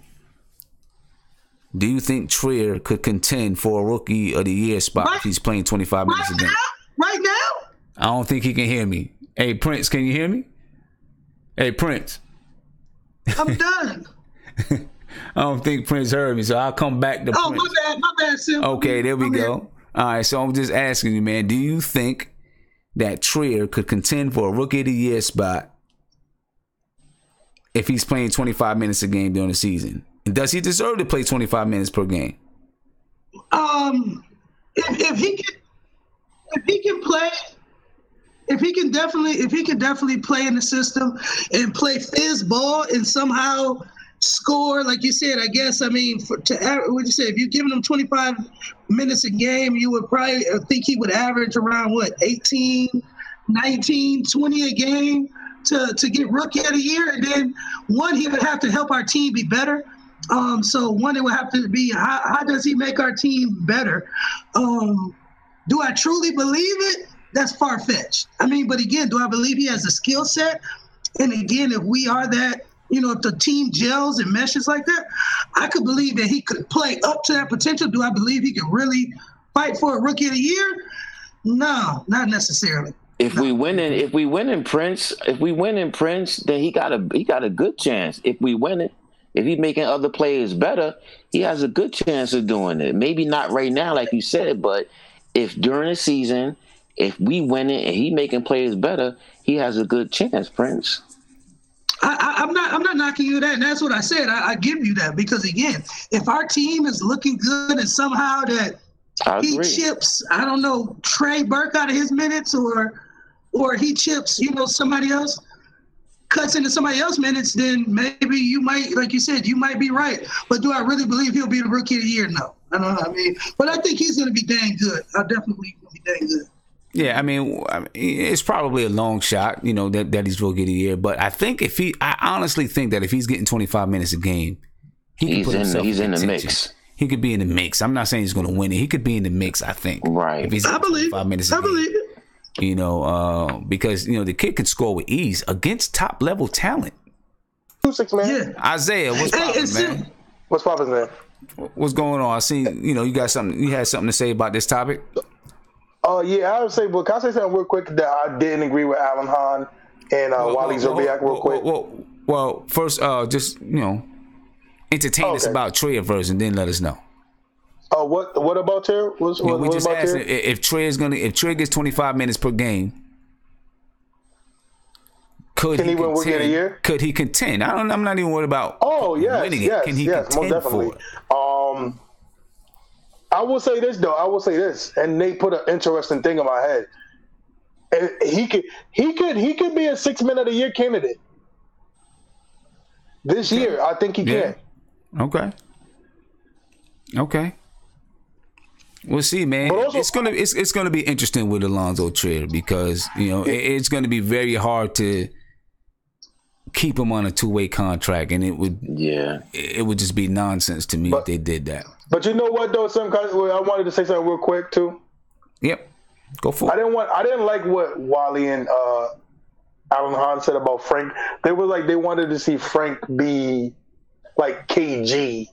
[SPEAKER 1] Do you think Trier could contend for a Rookie of the Year spot if he's playing 25 minutes a game?
[SPEAKER 3] Right now?
[SPEAKER 1] I don't think he can hear me. Hey, Prince, can you hear me? Hey, Prince.
[SPEAKER 3] I'm done.
[SPEAKER 1] I don't think Prince heard me, so I'll come back to Prince.
[SPEAKER 3] My bad, Sim.
[SPEAKER 1] Okay, there we go. All right, so I'm just asking you, man, do you think that Trier could contend for a Rookie of the Year spot if he's playing 25 minutes a game during the season? And does he deserve to play 25 minutes per game?
[SPEAKER 3] If he can definitely play in the system and play fizz ball and somehow score, like you said, I guess. I mean, what you say? If you're giving him 25 minutes a game, you would probably think he would average around 18, 19, 20 a game to get Rookie of the Year. And then one, he would have to help our team be better. So one, it would have to be how does he make our team better? Do I truly believe it? That's far-fetched. I mean, but again, do I believe he has the skill set? And again, if we are that, if the team gels and meshes like that, I could believe that he could play up to that potential. Do I believe he could really fight for a Rookie of the Year? No, not necessarily.
[SPEAKER 10] If we win in Prince, then he got a good chance. If we win it, if he's making other players better, he has a good chance of doing it. Maybe not right now, like you said, but if during the season, if we win it and he making players better, he has a good chance, Prince.
[SPEAKER 3] I'm not knocking you that, and that's what I said. I give you that because again, if our team is looking good and somehow that he chips, I don't know, Trey Burke out of his minutes, or he chips, somebody else cuts into somebody else's minutes, then maybe you might, like you said, you might be right. But do I really believe he'll be the Rookie of the Year? No, I don't know. I mean, but I think he's going to be dang good. I definitely believe he'll be dang good.
[SPEAKER 1] Yeah, I mean, it's probably a long shot, that he's Rookie of the Year. But I honestly think that if he's getting 25 minutes a game, he's in the mix. He could be in the mix. I'm not saying he's going to win it. He could be in the mix, I think.
[SPEAKER 10] Right.
[SPEAKER 1] If he's
[SPEAKER 3] I believe
[SPEAKER 1] 25 minutes
[SPEAKER 3] I believe it.
[SPEAKER 1] Because, the kid can score with ease against top-level talent.
[SPEAKER 5] 2-6, man.
[SPEAKER 3] Yeah.
[SPEAKER 1] Isaiah, what's poppin', man?
[SPEAKER 5] What's poppin', man?
[SPEAKER 1] What's going on? I seen, you had something to say about this topic?
[SPEAKER 5] Yeah, I would say, but can I say something real quick that I didn't agree with Alan Hahn and Wally Zerbiak real quick?
[SPEAKER 1] Well, first, just, entertain us about Trier first and then let us know.
[SPEAKER 5] What about Trier?
[SPEAKER 1] We just asked if Trier gets 25 minutes per game, can he win Rookie of the Year? Could he contend? I'm not even worried about winning it. Can he contend for it?
[SPEAKER 5] I will say this though. And Nate put an interesting thing in my head. And he could be a 6 Man of the Year candidate this year. I think he can.
[SPEAKER 1] Okay. We'll see, man. But also, it's gonna be interesting with Alonzo Trier because it's gonna be very hard to keep him on a 2-way contract, and it would just be nonsense to me if they did that.
[SPEAKER 5] But you know what though, I wanted to say something real quick too.
[SPEAKER 1] Yep, go for it.
[SPEAKER 5] I didn't like what Wally and Alan Hahn said about Frank. They were like they wanted to see Frank be like KG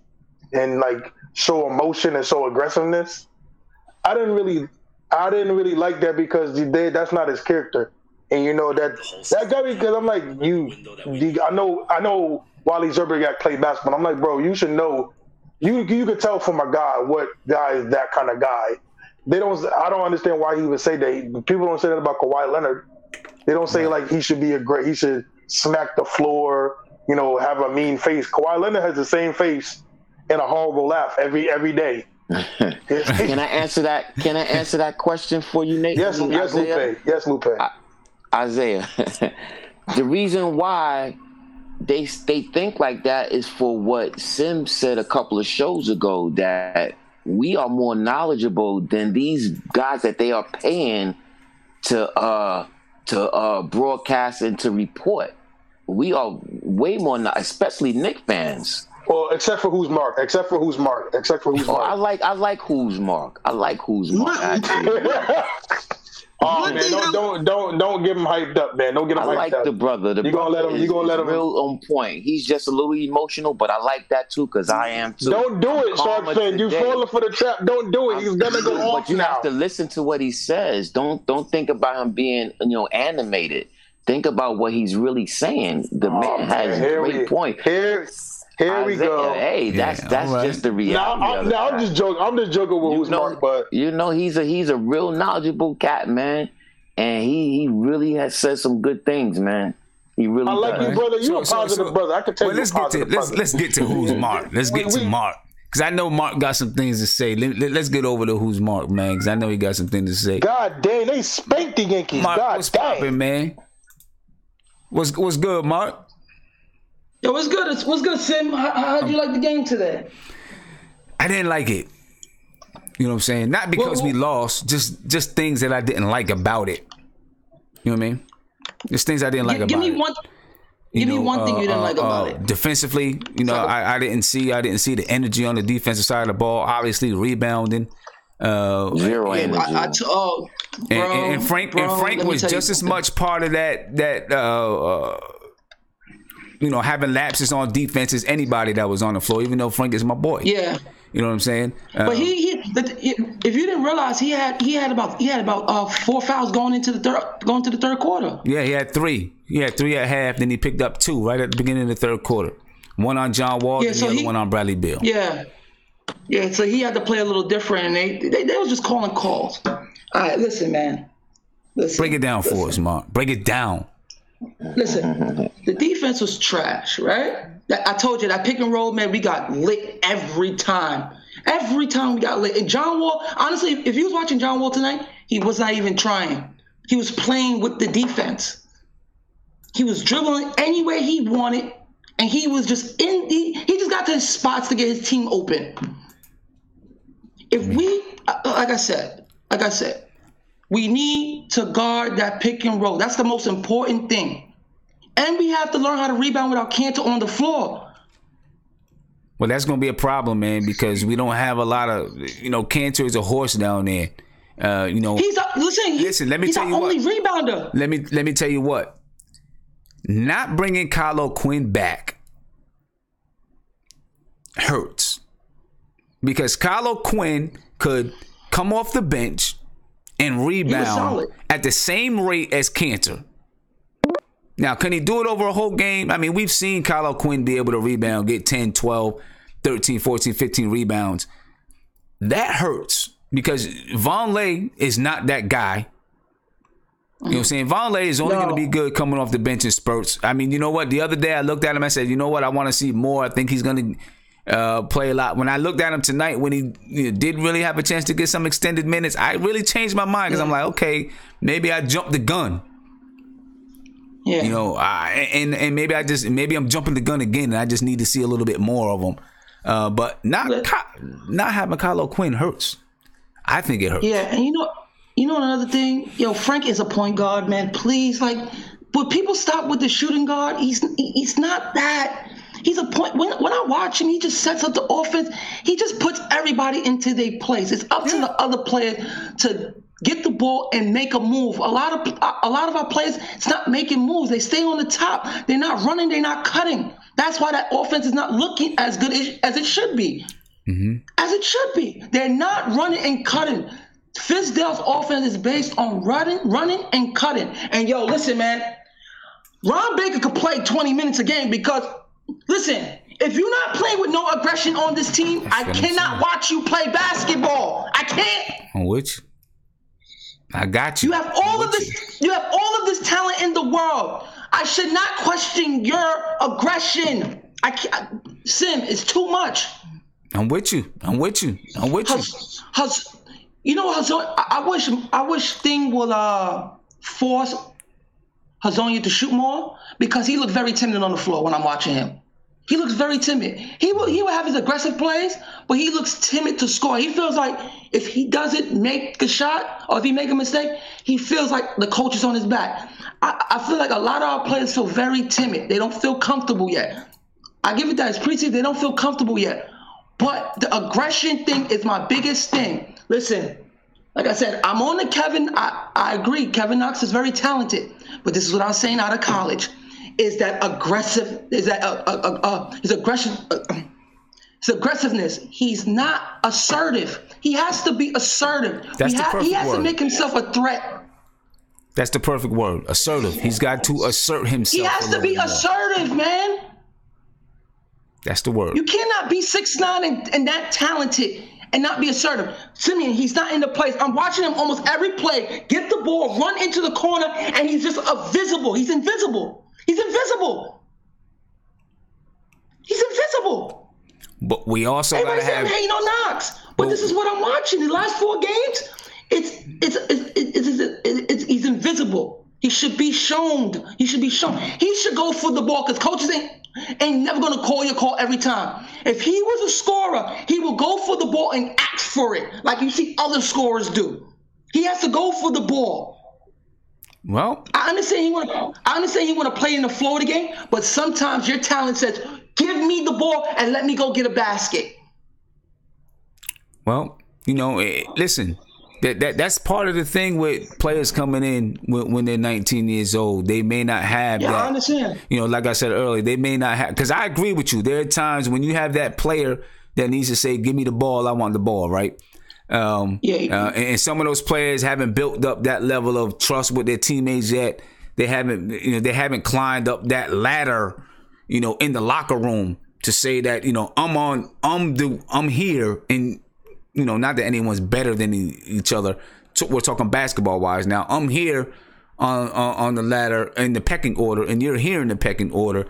[SPEAKER 5] and like show emotion and show aggressiveness. I didn't really like that because that's not his character. And that got me because I'm like I know Wally Zerbiak played basketball. I'm like, bro, you should know. You could tell from a guy what guy is that kind of guy. I don't understand why he would say that. People don't say that about Kawhi Leonard. They don't say like he should he should smack the floor, have a mean face. Kawhi Leonard has the same face and a horrible laugh every day.
[SPEAKER 10] Can I answer that? Can I answer that question for you, Nate?
[SPEAKER 5] Yes, Lupe. Yes, Lupe.
[SPEAKER 10] Isaiah, the reason why they think like that is for what Sim said a couple of shows ago, that we are more knowledgeable than these guys that they are paying to broadcast and to report. We are way more, especially Knicks fans.
[SPEAKER 5] Well, except for who's Mark.
[SPEAKER 10] I like who's Mark. Actually.
[SPEAKER 5] Oh man, don't get him hyped up, man. Don't get him hyped up.
[SPEAKER 10] I like the brother. You gonna let him real on point. He's just a little emotional, but I like that too because I am too.
[SPEAKER 5] Don't do it, Shark fan. You falling for the trap. Don't do it. He's gonna go off.
[SPEAKER 10] But you have to listen to what he says. Don't think about him being animated. Think about what he's really saying. The man has a great point.
[SPEAKER 5] Here we go.
[SPEAKER 10] Hey, that's right. Just the reality.
[SPEAKER 5] I'm just joking. I'm just joking with who's Mark, but
[SPEAKER 10] he's a real knowledgeable cat, man, and he really has said some good things, man. He really.
[SPEAKER 5] I like you, brother. You a positive brother. I can tell you.
[SPEAKER 1] Let's get to who's Mark. Let's get to Mark because I know Mark got some things to say. Let's get over to who's Mark, man, because I know he got some things to say.
[SPEAKER 5] God dang, they spanked the Yankees.
[SPEAKER 1] Mark,
[SPEAKER 5] God
[SPEAKER 1] what's
[SPEAKER 5] dang.
[SPEAKER 1] poppin', man? What's good, Mark?
[SPEAKER 3] Yo, what's good? What's good, Sim? How'd you like the game today?
[SPEAKER 1] I didn't like it. You know what I'm saying? Not because we lost, just things that I didn't like about it. You know what I mean? Just things I didn't like about it.
[SPEAKER 3] Give me one thing you didn't like about it.
[SPEAKER 1] Defensively, I didn't see the energy on the defensive side of the ball. Obviously, rebounding.
[SPEAKER 10] Zero energy.
[SPEAKER 1] And Frank was just as much part of that having lapses on defense as anybody that was on the floor, even though Frank is my boy.
[SPEAKER 3] Yeah.
[SPEAKER 1] You know what I'm saying?
[SPEAKER 3] But if you didn't realize, he had about 4 fouls going to the third quarter.
[SPEAKER 1] Yeah, he had 3. He had 3 at half, then he picked up 2 right at the beginning of the third quarter. One on John Wall, and the other one on Bradley Beal.
[SPEAKER 3] Yeah. Yeah, so he had to play a little different, and they was just calling calls. All right, listen, man.
[SPEAKER 1] Break it down for us, Mark. Break it down.
[SPEAKER 3] Listen, the defense was trash, right? I told you that pick and roll, man, we got lit every time. Every time we got lit. And John Wall, honestly, if you was watching John Wall tonight, he was not even trying. He was playing with the defense. He was dribbling any way he wanted, and he was just he just got to his spots to get his team open. If we, like I said, we need to guard that pick and roll. That's the most important thing. And we have to learn how to rebound without Kanter on the floor.
[SPEAKER 1] Well, that's going to be a problem, man, because we don't have a lot of, Kanter is a horse down there.
[SPEAKER 3] Listen,
[SPEAKER 1] let me tell you what.
[SPEAKER 3] He's our only rebounder.
[SPEAKER 1] Let me tell you what. Not bringing Kylo Quinn back hurts. Because Kylo Quinn could come off the bench and rebound at the same rate as Kanter. Now, can he do it over a whole game? I mean, we've seen Kylo Quinn be able to rebound, get 10, 12, 13, 14, 15 rebounds. That hurts because Vonleh is not that guy. You know what I'm saying? Vonleh is only going to be good coming off the bench in spurts. I mean, you know what? The other day I looked at him, I said, you know what? I want to see more. I think he's going to play a lot. When I looked at him tonight, when he did really have a chance to get some extended minutes, I really changed my mind because I'm like, okay, maybe I jumped the gun.
[SPEAKER 3] Yeah.
[SPEAKER 1] And maybe I'm jumping the gun again, and I just need to see a little bit more of them. But not having Kylo Quinn hurts. I think it hurts.
[SPEAKER 3] Yeah, and you know another thing, Frank is a point guard, man. Please, but people stop with the shooting guard. He's not that. He's a point. When I watch him, he just sets up the offense. He just puts everybody into their place. It's up to the other player to get the ball and make a move. A lot of our players, it's not making moves. They stay on the top. They're not running. They're not cutting. That's why that offense is not looking as good as it should be. Mm-hmm. As it should be. They're not running and cutting. Fizdale's offense is based on running and cutting. And listen, man. Ron Baker could play 20 minutes a game because, listen, if you're not playing with no aggression on this team, I cannot watch you play basketball. I can't.
[SPEAKER 1] On which? I got you.
[SPEAKER 3] You have all of this talent in the world. I should not question your aggression. Sim, it's too much.
[SPEAKER 1] I'm with you. I
[SPEAKER 3] wish Thing will force Hazonia to shoot more because he looked very timid on the floor when I'm watching him. He looks very timid. He will have his aggressive plays, but he looks timid to score. He feels like if he doesn't make a shot or if he make a mistake, he feels like the coach is on his back. I feel like a lot of our players feel very timid. They don't feel comfortable yet. I give it that. It's preseason. They don't feel comfortable yet. But the aggression thing is my biggest thing. Listen, like I said, I'm on the Kevin. I agree. Kevin Knox is very talented. But this is what I was saying out of college. Is that aggressive? Is that his aggression? His aggressiveness. He's not assertive. He has to be assertive.
[SPEAKER 1] That's the perfect
[SPEAKER 3] He has
[SPEAKER 1] word.
[SPEAKER 3] to make himself a threat.
[SPEAKER 1] That's the perfect word. Assertive. He's got to assert himself.
[SPEAKER 3] He has to be assertive, man.
[SPEAKER 1] That's the word.
[SPEAKER 3] You cannot be 6'9" and that talented and not be assertive. Simeon, he's not in the place. I'm watching him almost every play. Get the ball, run into the corner, and he's just invisible. He's invisible. He's invisible. He's invisible.
[SPEAKER 1] But we also gotta have.
[SPEAKER 3] Everybody's hating on Knox, but this is what I'm watching. The last 4 games, he's invisible. He should be shown. He should go for the ball because coaches ain't. Ain't never gonna call your call every time. If he was a scorer, he will go for the ball and ask for it, like you see other scorers do. He has to go for the ball.
[SPEAKER 1] Well,
[SPEAKER 3] I understand he want to play in the flow of the game, but sometimes your talent says, "Give me the ball and let me go get a basket."
[SPEAKER 1] Well, listen, that's part of the thing with players coming in when they're 19 years old. They may not have that.
[SPEAKER 3] I understand.
[SPEAKER 1] Like I said earlier, they may not have, because I agree with you. There are times when you have that player that needs to say, "Give me the ball, I want the ball," right? And some of those players haven't built up that level of trust with their teammates yet. They haven't climbed up that ladder, in the locker room to say that, I'm here, and not that anyone's better than each other. We're talking basketball wise now. I'm here on the ladder in the pecking order, and you're here in the pecking order.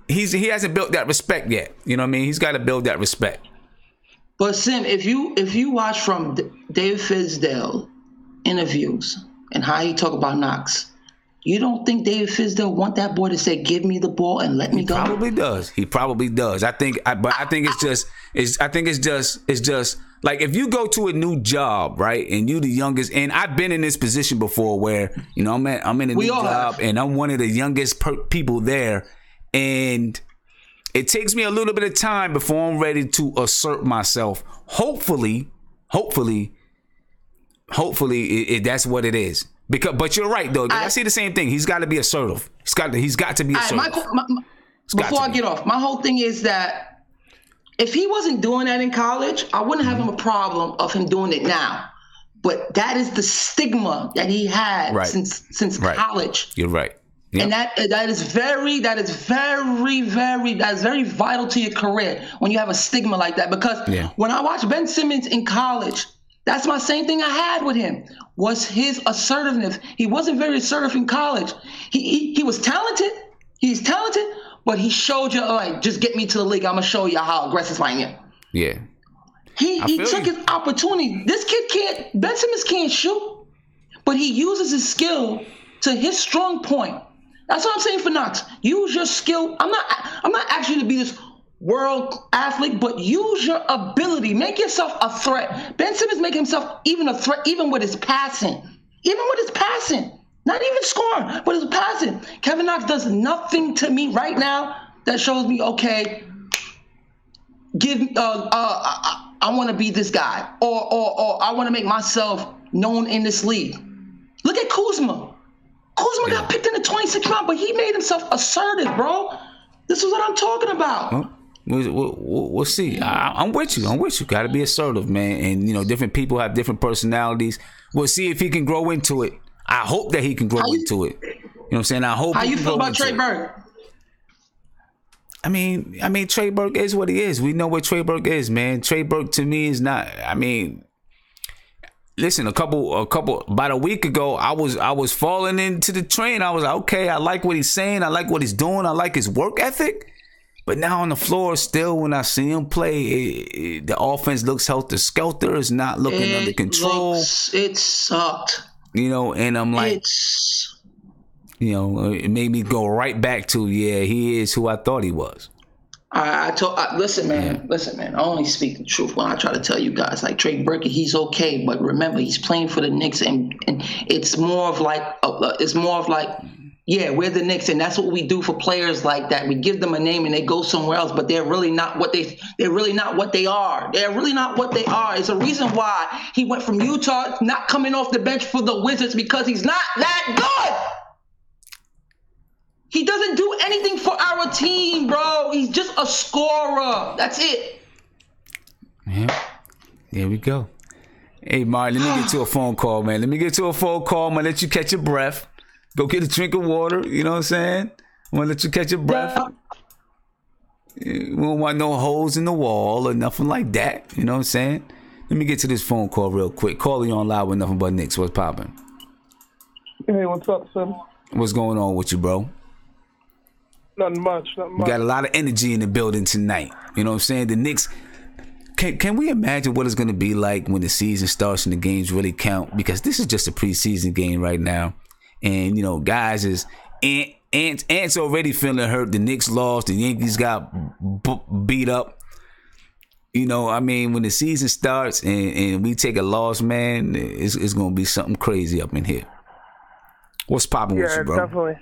[SPEAKER 1] He hasn't built that respect yet. You know what I mean? He's got to build that respect.
[SPEAKER 3] But Sim, if you watch from David Fizdale interviews and how he talk about Knox, you don't think David Fizdale want that boy to say, "Give me the ball and let me go"?
[SPEAKER 1] He probably does. I think it's just like, if you go to a new job, right, and you the youngest, and I've been in this position before where, I'm in a new job and I'm one of the youngest people there, and it takes me a little bit of time before I'm ready to assert myself. Hopefully, that's what it is. But you're right, though. I see the same thing. He's got to be assertive. He's got to be assertive.
[SPEAKER 3] Before I get off, my whole thing is that if he wasn't doing that in college, I wouldn't have a problem of him doing it now. But that is the stigma that he had since college.
[SPEAKER 1] You're right. Yep.
[SPEAKER 3] And that is very vital to your career when you have a stigma like that. Because when I watched Ben Simmons in college, that's my same thing I had with him, was his assertiveness. He wasn't very assertive in college. He was talented. He's talented, but he showed you, like, just get me to the league. I'm going to show you how aggressive I am.
[SPEAKER 1] Yeah.
[SPEAKER 3] He took his opportunity. Ben Simmons can't shoot, but he uses his skill to his strong point. That's what I'm saying for Knox. Use your skill. I'm not asking you to be this world athlete, but use your ability. Make yourself a threat. Ben Simmons making himself even a threat, even with his passing. Not even scoring, but his passing. Kevin Knox does nothing to me right now that shows me, okay, I want to be this guy, or I want to make myself known in this league. Look at Kuzma. Kuzma got picked in the 26th round, but he made himself assertive, bro. This is what I'm talking about.
[SPEAKER 1] We'll see. I'm with you. Got to be assertive, man. And, different people have different personalities. We'll see if he can grow into it. I hope that he can grow into it. You know what I'm saying? I hope.
[SPEAKER 3] How you feel about Trey Burke?
[SPEAKER 1] I mean, Trey Burke is what he is. We know what Trey Burke is, man. Trey Burke to me is not. Listen, about a week ago, I was falling into the train. I was like, okay, I like what he's saying. I like what he's doing. I like his work ethic. But now on the floor, still, when I see him play, the offense looks helter-skelter. It's not looking under control.
[SPEAKER 3] It sucked.
[SPEAKER 1] And I'm like, it made me go right back to, he is who I thought he was.
[SPEAKER 3] Listen, man. I only speak the truth when I try to tell you guys. Like Trey Burke, he's okay, but remember, he's playing for the Knicks, and it's more of like, we're the Knicks, and that's what we do for players like that. We give them a name, and they go somewhere else, but they're really not what they are. They're really not what they are. It's a reason why he went from Utah, not coming off the bench for the Wizards, because he's not that good. He doesn't do anything for our team, bro. He's just a scorer. That's it.
[SPEAKER 1] Yeah. There we go. Hey, Mark, let me get to a phone call, man. Let you catch your breath. Go get a drink of water. You know what I'm saying? I want to let you catch your breath. We don't want no holes in the wall or nothing like that. You know what I'm saying? Let me get to this phone call real quick. Calling you on live with Nothing But Knicks. What's popping?
[SPEAKER 11] Hey, what's up, son?
[SPEAKER 1] What's going on with you, bro?
[SPEAKER 11] Nothing much.
[SPEAKER 1] We got a lot of energy in the building tonight. You know what I'm saying? The Knicks. Can we imagine what it's going to be like when the season starts and the games really count? Because this is just a preseason game right now. And, guys is Ant's already feeling hurt. The Knicks lost. The Yankees got beat up. You know, I mean, when the season starts and we take a loss, man, it's going to be something crazy up in here. What's popping with you, bro?
[SPEAKER 11] Yeah, definitely.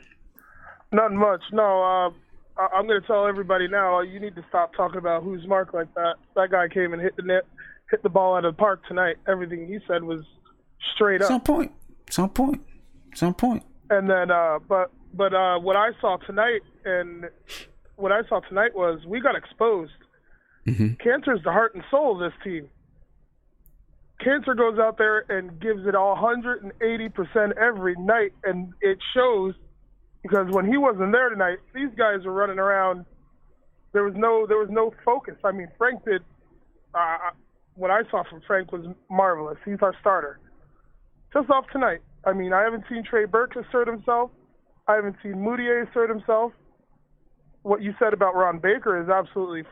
[SPEAKER 11] Nothing much. No, I'm going to tell everybody now, you need to stop talking about who's Mark like that. That guy came and hit the ball out of the park tonight. Everything he said was straight up.
[SPEAKER 1] Some point.
[SPEAKER 11] And then, but what I saw tonight was we got exposed.
[SPEAKER 1] Mm-hmm.
[SPEAKER 11] Cantor's the heart and soul of this team. Cantor goes out there and gives it 180% every night, and it shows because when he wasn't there tonight, these guys were running around. There was no focus. I mean, Frank did. What I saw from Frank was marvelous. He's our starter. Just off tonight. I mean, I haven't seen Trey Burke assert himself. I haven't seen Moutier assert himself. What you said about Ron Baker is absolutely is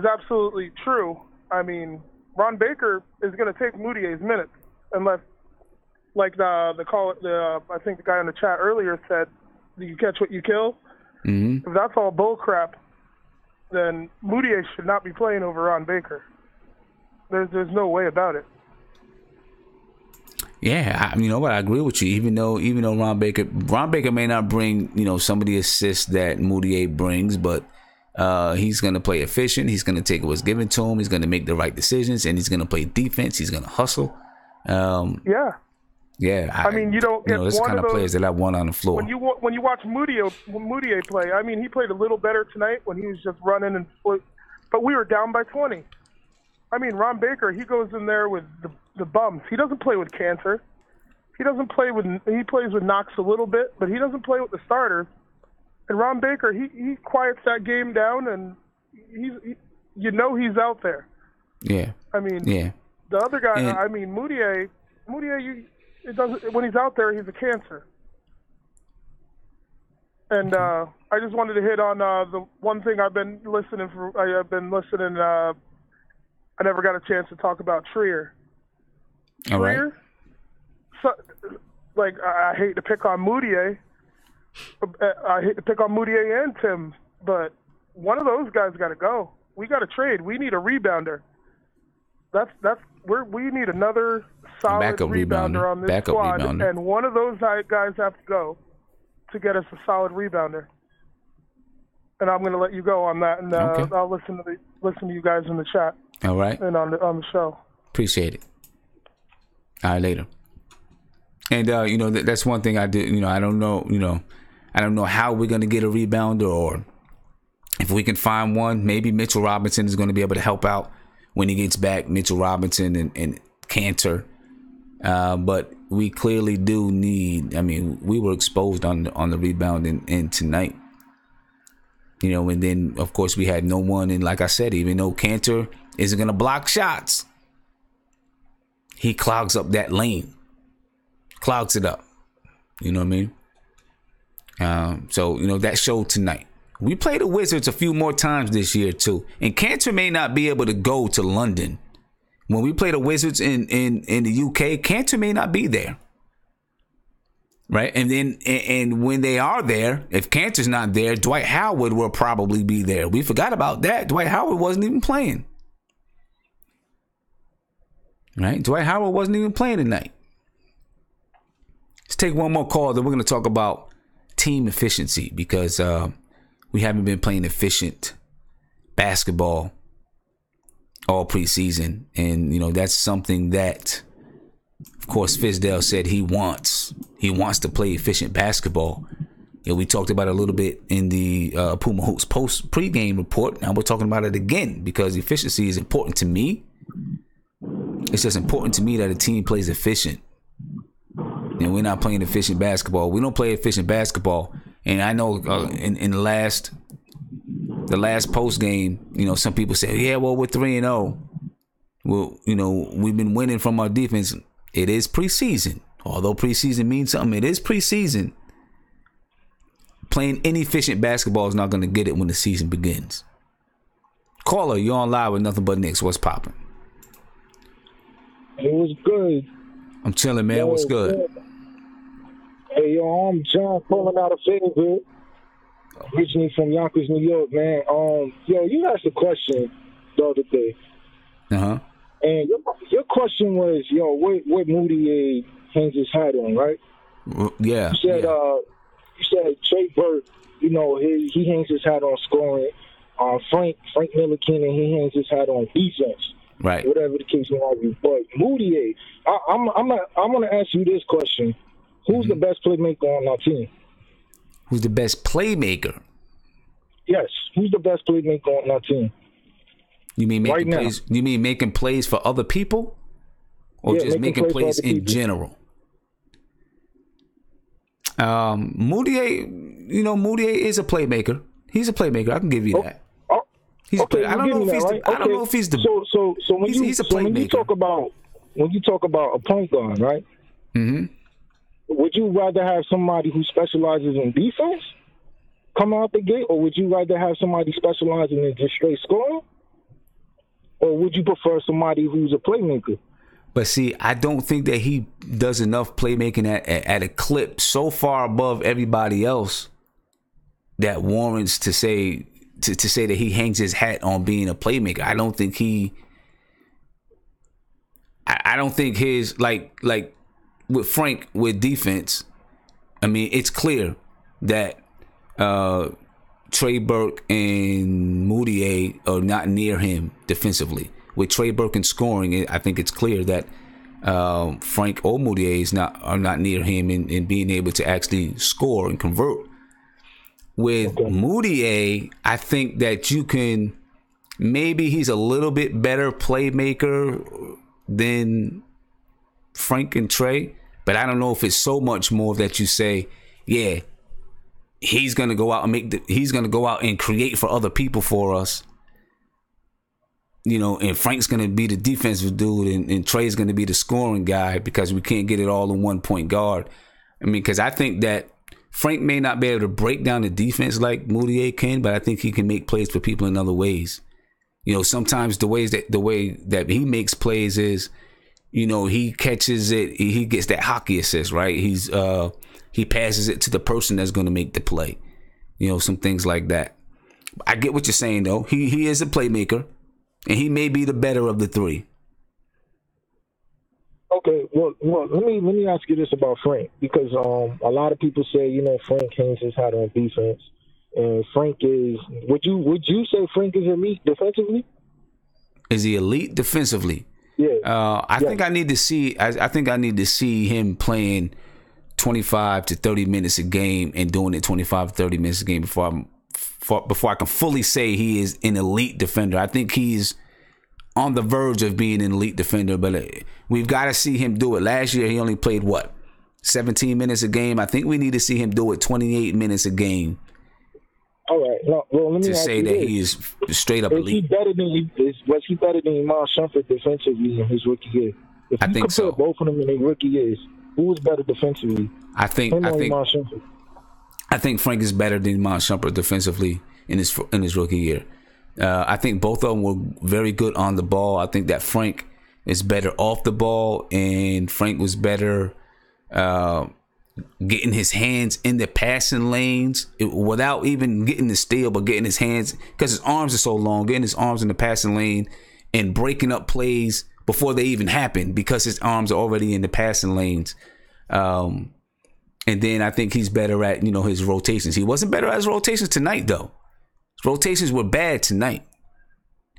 [SPEAKER 11] absolutely true. I mean, Ron Baker is going to take Moutier's minutes unless, like I think the guy in the chat earlier said, you catch what you kill.
[SPEAKER 1] Mm-hmm.
[SPEAKER 11] If that's all bull crap, then Moutier should not be playing over Ron Baker. There's no way about it.
[SPEAKER 1] Yeah, you know what? I agree with you. Even though Ron Baker may not bring some of the assists that Moutier brings, but he's going to play efficient. He's going to take what's given to him. He's going to make the right decisions, and he's going to play defense. He's going to hustle.
[SPEAKER 11] Yeah. I mean, you don't get
[SPEAKER 1] those
[SPEAKER 11] one
[SPEAKER 1] kind of players that I want on the floor.
[SPEAKER 11] When you watch Moutier play, I mean, he played a little better tonight when he was just running and but we were down by 20. I mean, Ron Baker, he goes in there with the bums. He doesn't play with Cantor. He plays with Knox a little bit, but he doesn't play with the starters. And Ron Baker, he quiets that game down, and he's out there.
[SPEAKER 1] Yeah.
[SPEAKER 11] I mean,
[SPEAKER 1] yeah.
[SPEAKER 11] The other guy, Moutier, when he's out there, he's a cancer. And I just wanted to hit on the one thing I've been listening. I never got a chance to talk about Trier.
[SPEAKER 1] All right.
[SPEAKER 11] Trier, I hate to pick on Moutier. I hate to pick on Moutier and Tim, but one of those guys got to go. We got to trade. We need a rebounder. We need another solid rebounder on this squad, and one of those guys have to go to get us a solid rebounder. And I'm going to let you go on that, and
[SPEAKER 1] okay.
[SPEAKER 11] I'll listen to you guys in the chat.
[SPEAKER 1] All right.
[SPEAKER 11] And on the show.
[SPEAKER 1] Appreciate it. All right, later. And that's one thing I do. I don't know how we're going to get a rebounder, or if we can find one. Maybe Mitchell Robinson is going to be able to help out when he gets back. Mitchell Robinson and Cantor. But we clearly do need. I mean, we were exposed on the rebound in tonight. And then of course we had no one. And like I said, even though Cantor isn't going to block shots, he clogs up that lane. Clogs it up. You know what I mean? So that showed tonight. We play the Wizards a few more times this year too. And Cantor may not be able to go to London. When we play the Wizards in the UK, Cantor may not be there. Right? And then and when they are there, if Cantor's not there, Dwight Howard will probably be there. We forgot about that. Dwight Howard wasn't even playing. Right? Dwight Howard wasn't even playing tonight. Let's take one more call, then we're going to talk about team efficiency, because we haven't been playing efficient basketball all preseason. And, that's something that, of course, Fizdale said he wants. He wants to play efficient basketball. We talked about it a little bit in the Puma Hoops pregame report. Now we're talking about it again because efficiency is important to me. It's just important to me that a team plays efficient. And we're not playing efficient basketball. We don't play efficient basketball. And I know in the last post game, some people say, yeah, well, we're 3-0. Well, we've been winning from our defense. It is preseason. Although preseason means something, it is preseason. Playing inefficient basketball is not going to get it when the season begins. Caller, you're on live with Nothing But Knicks. What's popping?
[SPEAKER 12] It was good.
[SPEAKER 1] I'm chilling, man. What's good?
[SPEAKER 12] Hey, yo, I'm John calling out of Fayetteville, originally from Yonkers, New York, man. Yo, you asked a question the other day.
[SPEAKER 1] Uh-huh.
[SPEAKER 12] And your question was, yo, what Moody hangs his hat on, right?
[SPEAKER 1] Yeah.
[SPEAKER 12] You said Trey Burke, you know, he hangs his hat on scoring. Frank Ntilikina, he hangs his hat on defense.
[SPEAKER 1] Right.
[SPEAKER 12] Whatever the case may be. But Moody, I'm gonna ask you this question: who's the best playmaker on our team?
[SPEAKER 1] Who's the best playmaker?
[SPEAKER 12] Yes, who's the best playmaker on our team?
[SPEAKER 1] You mean making plays? You mean making plays for other people, or just making plays in general? Moutier, you know, Moutier is a playmaker. He's a playmaker. I can give you that. He's
[SPEAKER 12] okay,
[SPEAKER 1] I don't know if he's the. I don't know if he's the.
[SPEAKER 12] So when
[SPEAKER 1] he's a playmaker.
[SPEAKER 12] When you talk about a point guard, right?
[SPEAKER 1] Mm-hmm.
[SPEAKER 12] Would you rather have somebody who specializes in defense come out the gate, or would you rather have somebody specializing in just straight scoring, or would you prefer somebody who's a playmaker?
[SPEAKER 1] But see, I don't think that he does enough playmaking at a clip so far above everybody else that warrants to say that he hangs his hat on being a playmaker. I don't think his like with Frank with defense. I mean, it's clear that Trey Burke and Moutier are not near him defensively. With Trey Burke and scoring, I think it's clear that Frank or Moutier are not near him in being able to actually score and convert. With Moutier, I think that you can maybe he's a little bit better playmaker than Frank and Trey, but I don't know if it's so much more that you say, yeah, he's gonna go out and create for other people for us. You know, and Frank's going to be the defensive dude and Trey's going to be the scoring guy because we can't get it all in one point guard. I mean, because I think that Frank may not be able to break down the defense like Moutier can, but I think he can make plays for people in other ways. You know, sometimes the way that he makes plays is, you know, he catches it, he gets that hockey assist, right? He passes it to the person that's going to make the play. You know, some things like that. I get what you're saying though. He is a playmaker. And he may be the better of the three.
[SPEAKER 12] Okay, well, let me ask you this about Frank, because a lot of people say, you know, Frank hangs his hat on defense, and Frank is. Would you say Frank is elite defensively?
[SPEAKER 1] Is he elite defensively?
[SPEAKER 12] Yeah.
[SPEAKER 1] I think I need to see. I think I need to see him playing 25 to 30 minutes a game and doing it 25 to 30 minutes a game before I can fully say he is an elite defender. I think he's on the verge of being an elite defender, but we've got to see him do it. Last year, he only played, 17 minutes a game? I think we need to see him do it 28 minutes a game.
[SPEAKER 12] All right. No, well, let me ask
[SPEAKER 1] say
[SPEAKER 12] you
[SPEAKER 1] that
[SPEAKER 12] this.
[SPEAKER 1] he is straight up elite.
[SPEAKER 12] Was he better than Iman Shumpert defensively in his rookie year? If you compare both of them in their rookie years, who was better defensively?
[SPEAKER 1] I think Frank is better than Iman Shumpert defensively in his rookie year. I think both of them were very good on the ball. I think that Frank is better off the ball, and Frank was better getting his hands in the passing lanes without even getting the steal, but getting his hands, because his arms are so long, getting his arms in the passing lane and breaking up plays before they even happen because his arms are already in the passing lanes. And then I think he's better at, his rotations. He wasn't better at his rotations tonight, though. His rotations were bad tonight.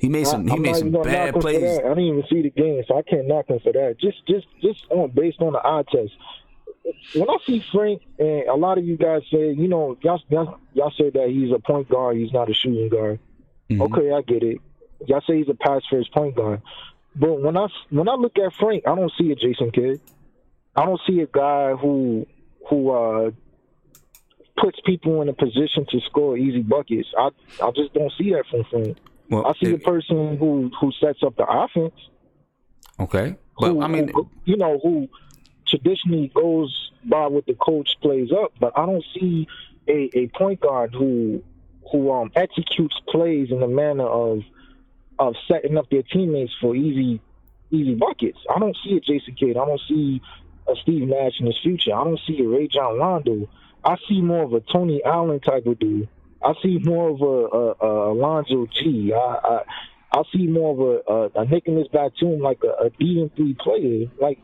[SPEAKER 1] He made some bad plays.
[SPEAKER 12] I didn't even see the game, so I can't knock him for that. Just based on the eye test. When I see Frank, and a lot of you guys say, y'all say that he's a point guard, he's not a shooting guard. Mm-hmm. Okay, I get it. Y'all say he's a pass-first point guard. But when I look at Frank, I don't see a Jason Kidd. I don't see a guy who puts people in a position to score easy buckets. I just don't see that from Frank. Well, I see a person who sets up the offense.
[SPEAKER 1] Okay,
[SPEAKER 12] but who traditionally goes by what the coach plays up. But I don't see a point guard who executes plays in the manner of setting up their teammates for easy buckets. I don't see a Jason Kidd. I don't see a Steve Nash in his future. I don't see a Ray John Rondo. I see more of a Tony Allen type of dude. I see more of a Alonzo G. I see more of a Nicholas Batum, like a D3 player. Like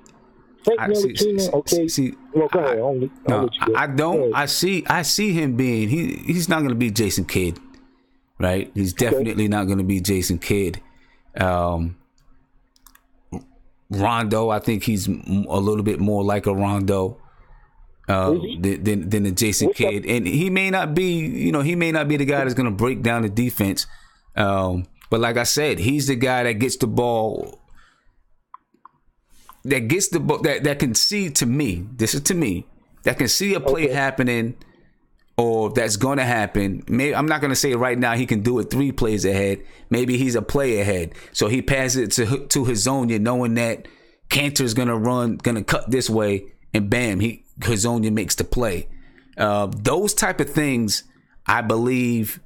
[SPEAKER 12] Frank Ntilikina, okay. Well, go ahead. I'll let you go.
[SPEAKER 1] I don't. I see him being. He's not going to be Jason Kidd, right? He's definitely not going to be Jason Kidd. Rondo, I think he's a little bit more like a Rondo than a Jason Kidd, and he may not be. He may not be the guy that's going to break down the defense. But like I said, he's the guy that gets the ball. That can see, to me, this is to me, that can see a play happening or that's going to happen. Maybe I'm not going to say right now he can do it 3 plays ahead. Maybe he's a play ahead. So he passes it to Hazonia knowing that Cantor's going to cut this way, and bam, Hazonia makes the play. Those type of things, I believe,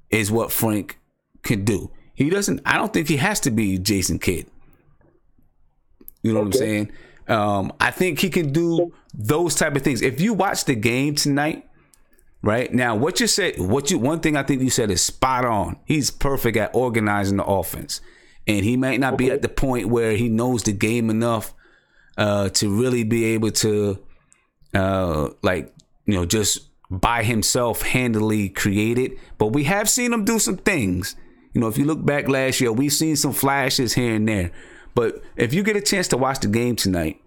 [SPEAKER 1] is what Frank can do. I don't think he has to be Jason Kidd. You know what I'm saying? I think he can do those type of things. If you watch the game tonight, right now, one thing I think you said is spot on. He's perfect at organizing the offense, and he might not be at the point where he knows the game enough to really be able to, just by himself handily create it. But we have seen him do some things. If you look back last year, we've seen some flashes here and there. But if you get a chance to watch the game tonight,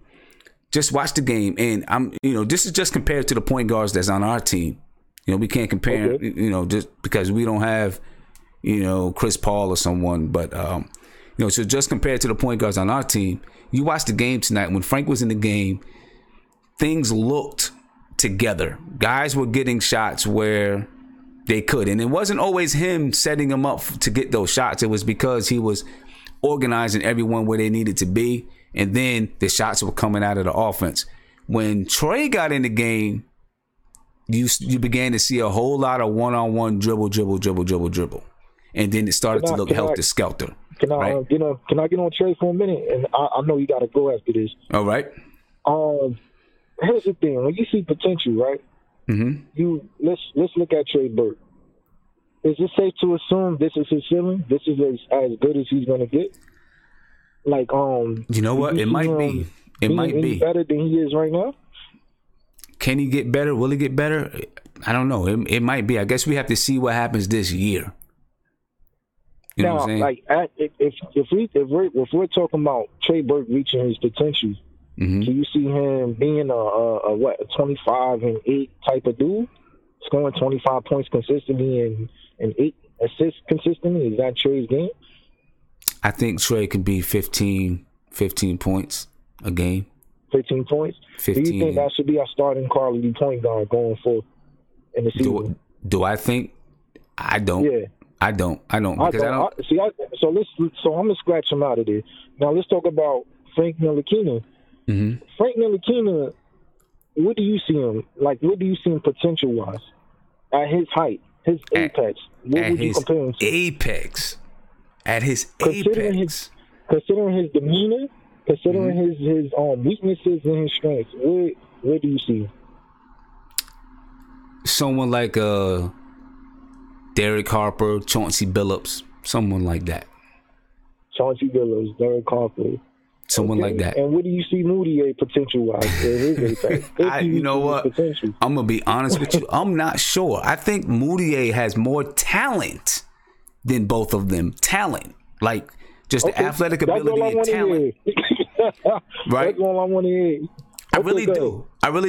[SPEAKER 1] just watch the game. And this is just compared to the point guards that's on our team. We can't compare, just because we don't have, Chris Paul or someone. But, so just compared to the point guards on our team, you watch the game tonight. When Frank was in the game, things looked together. Guys were getting shots where they could. And it wasn't always him setting them up to get those shots. It was because he was organizing everyone where they needed to be, and then the shots were coming out of the offense. When Trey got in the game, you began to see a whole lot of one-on-one dribble, and then it started to look helter-skelter.
[SPEAKER 12] Can I get on Trey for a minute? And I know you got to go after this.
[SPEAKER 1] All right.
[SPEAKER 12] Here's the thing: when you see potential, right? Mm-hmm. Let's look at Trey Burke. Is it safe to assume this is his ceiling? This is as good as he's gonna get? Like,
[SPEAKER 1] you know what? It might be. It might be
[SPEAKER 12] better than he is right now.
[SPEAKER 1] Can he get better? Will he get better? I don't know. It might be. I guess we have to see what happens this year. You know what I'm saying?
[SPEAKER 12] Like, if we're talking about Trey Burke reaching his potential, can you see him being a 25-8 type of dude, scoring 25 points consistently and 8 assists consistently? Is that Trey's game?
[SPEAKER 1] I think Trey can be 15 points a game.
[SPEAKER 12] 15 points?
[SPEAKER 1] 15.
[SPEAKER 12] Do you think that should be our starting quality point guard going forward in the season?
[SPEAKER 1] Do I think? I don't. Yeah. I don't. So I'm gonna scratch him out of there. Now let's talk about Frank Ntilikina. Mm-hmm. Frank Ntilikina, what do you see him like? What do you see him potential wise at his height, his apex? What would you compare him to? At his apex.
[SPEAKER 12] Considering his demeanor, considering his weaknesses and his strengths, where do you see him?
[SPEAKER 1] Someone like Derek Harper, Chauncey Billups, someone like that.
[SPEAKER 12] Chauncey Billups, Derek Harper.
[SPEAKER 1] Someone like that.
[SPEAKER 12] And what do you see Moutier potential-wise?
[SPEAKER 1] You know what? I'm going to be honest with you. I'm not sure. I think Moutier has more talent than both of them. Talent. Like, just the athletic ability and talent. Right?
[SPEAKER 12] That's all I want to hear.
[SPEAKER 1] I really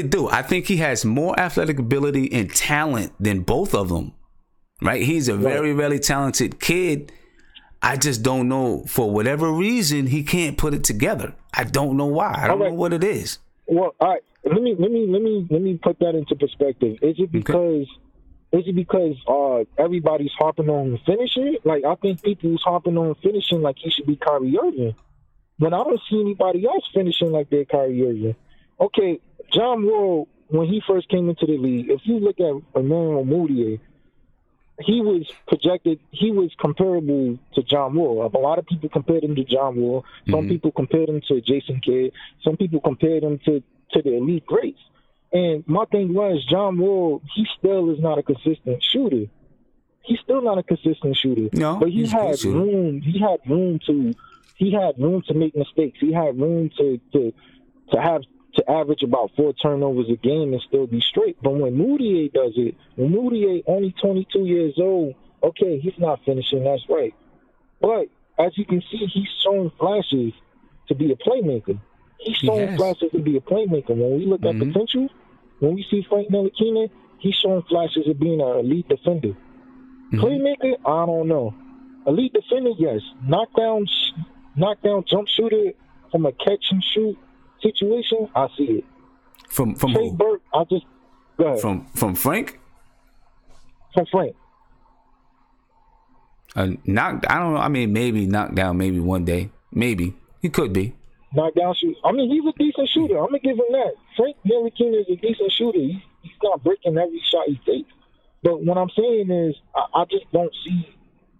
[SPEAKER 1] do. I think he has more athletic ability and talent than both of them. Right? He's a very, very talented kid. I just don't know, for whatever reason, he can't put it together. I don't know why. I don't know what it is.
[SPEAKER 12] Well, all right. Let me put that into perspective. Is it because everybody's harping on finishing? Like, I think people's harping on finishing like he should be Kyrie Irving. But I don't see anybody else finishing like they're Kyrie Irving. Okay, John Wall, when he first came into the league, if you look at Emmanuel Moutier, he was comparable to John Wall. A lot of people compared him to John Wall. Some people compared him to Jason Kidd. Some people compared him to to the elite greats. And my thing was, John Wall, he still is not a consistent shooter. He's still not a consistent shooter.
[SPEAKER 1] No,
[SPEAKER 12] but he had room. He had room to make mistakes. He had room to average about 4 turnovers a game and still be straight. But when Moutier does it, when Moutier only 22 years old, okay, he's not finishing. That's right. But as you can see, he's showing flashes to be a playmaker. He's showing flashes to be a playmaker. When we look at potential, when we see Frank Ntilikina, he's showing flashes of being an elite defender. Playmaker, I don't know. Elite defender, yes. Knockdown jump shooter from a catch and shoot situation, I see it.
[SPEAKER 1] From
[SPEAKER 12] Trey
[SPEAKER 1] who?
[SPEAKER 12] Burke, I just go ahead.
[SPEAKER 1] From Frank?
[SPEAKER 12] From Frank.
[SPEAKER 1] I don't know. I mean, maybe knockdown, maybe one day. Maybe. He could be.
[SPEAKER 12] Knockdown shoot. I mean, he's a decent shooter. I'm going to give him that. Frank Ntilikina is a decent shooter. He's not breaking every shot he takes. But what I'm saying is, I just don't see.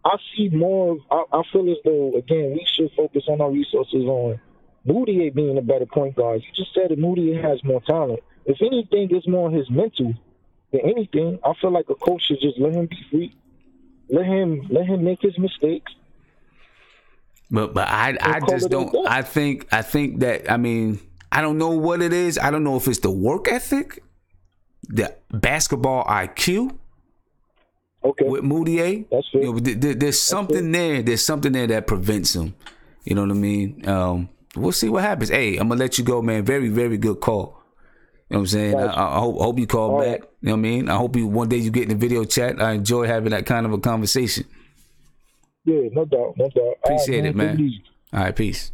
[SPEAKER 12] I see more. I feel as though, again, we should focus on our resources on Moutier being a better point guard. You just said that Moutier has more talent. If anything, it's more his mental than anything. I feel like a coach should just let him be free. Let him make his mistakes.
[SPEAKER 1] But I just don't. I think that, I mean, I don't know what it is. I don't know if it's the work ethic, the basketball IQ.
[SPEAKER 12] Okay.
[SPEAKER 1] With Moutier,
[SPEAKER 12] that's fair.
[SPEAKER 1] You know, there's something there. There's something there that prevents him. You know what I mean? We'll see what happens. Hey, I'm gonna let you go, man. Very, very good call. You know what I'm saying? I hope you call back. Right. You know what I mean? I hope one day you get in the video chat. I enjoy having that kind of a conversation.
[SPEAKER 12] Yeah, no doubt.
[SPEAKER 1] Appreciate it, man. All right, peace.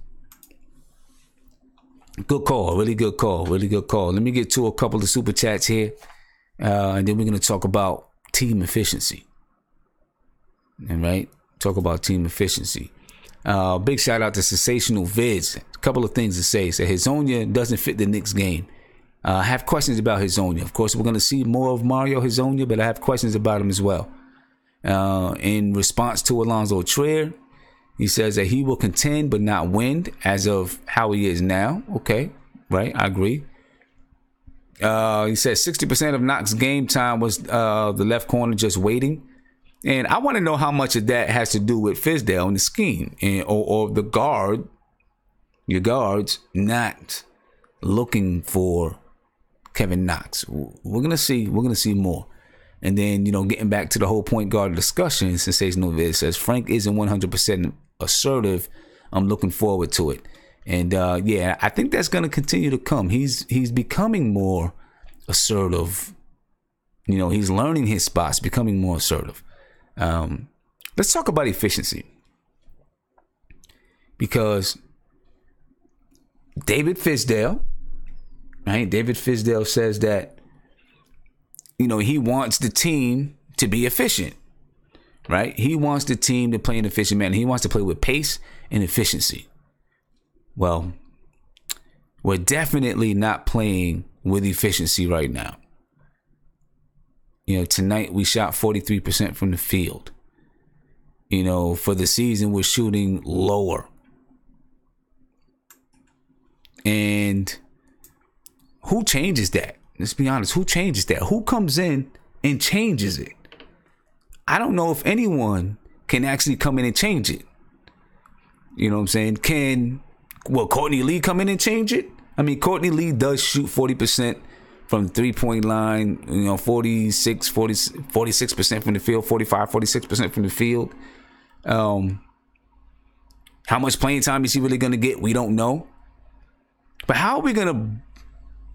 [SPEAKER 1] Good call. Really good call. Let me get to a couple of super chats here, and then we're gonna talk about team efficiency. All right, talk about team efficiency. Big shout out to Sensational Vids. A couple of things to say. So Hezonja doesn't fit the Knicks game. I have questions about Hezonja. Of course, we're going to see more of Mario Hezonja, but I have questions about him as well. In response to Alonzo Trier, he says that he will contend but not win as of how he is now. Okay, right, I agree. He says 60% of Knox game time was the left corner just waiting. And I want to know how much of that has to do with Fizdale and the scheme, or the your guards not looking for Kevin Knox. We're gonna see more. And then, you know, getting back to the whole point guard discussion, Sensational Viz says Frank isn't 100% assertive. I'm looking forward to it. And yeah, I think that's gonna continue to come. He's becoming more assertive. You know, he's learning his spots, becoming more assertive. Let's talk about efficiency, because David Fizdale, right? David Fizdale says that, you know, he wants the team to be efficient, right? He wants the team to play an efficient manner. He wants to play with pace and efficiency. Well, we're definitely not playing with efficiency right now. You know, tonight we shot 43% from the field. You know, for the season, we're shooting lower. And who changes that? Let's be honest. Who changes that? Who comes in and changes it? I don't know if anyone can actually come in and change it. You know what I'm saying? Will Courtney Lee come in and change it? I mean, Courtney Lee does shoot 40% from the 3-point line, you know, 46% from the field, 46% from the field. How much playing time is he really going to get? We don't know. But how are we going to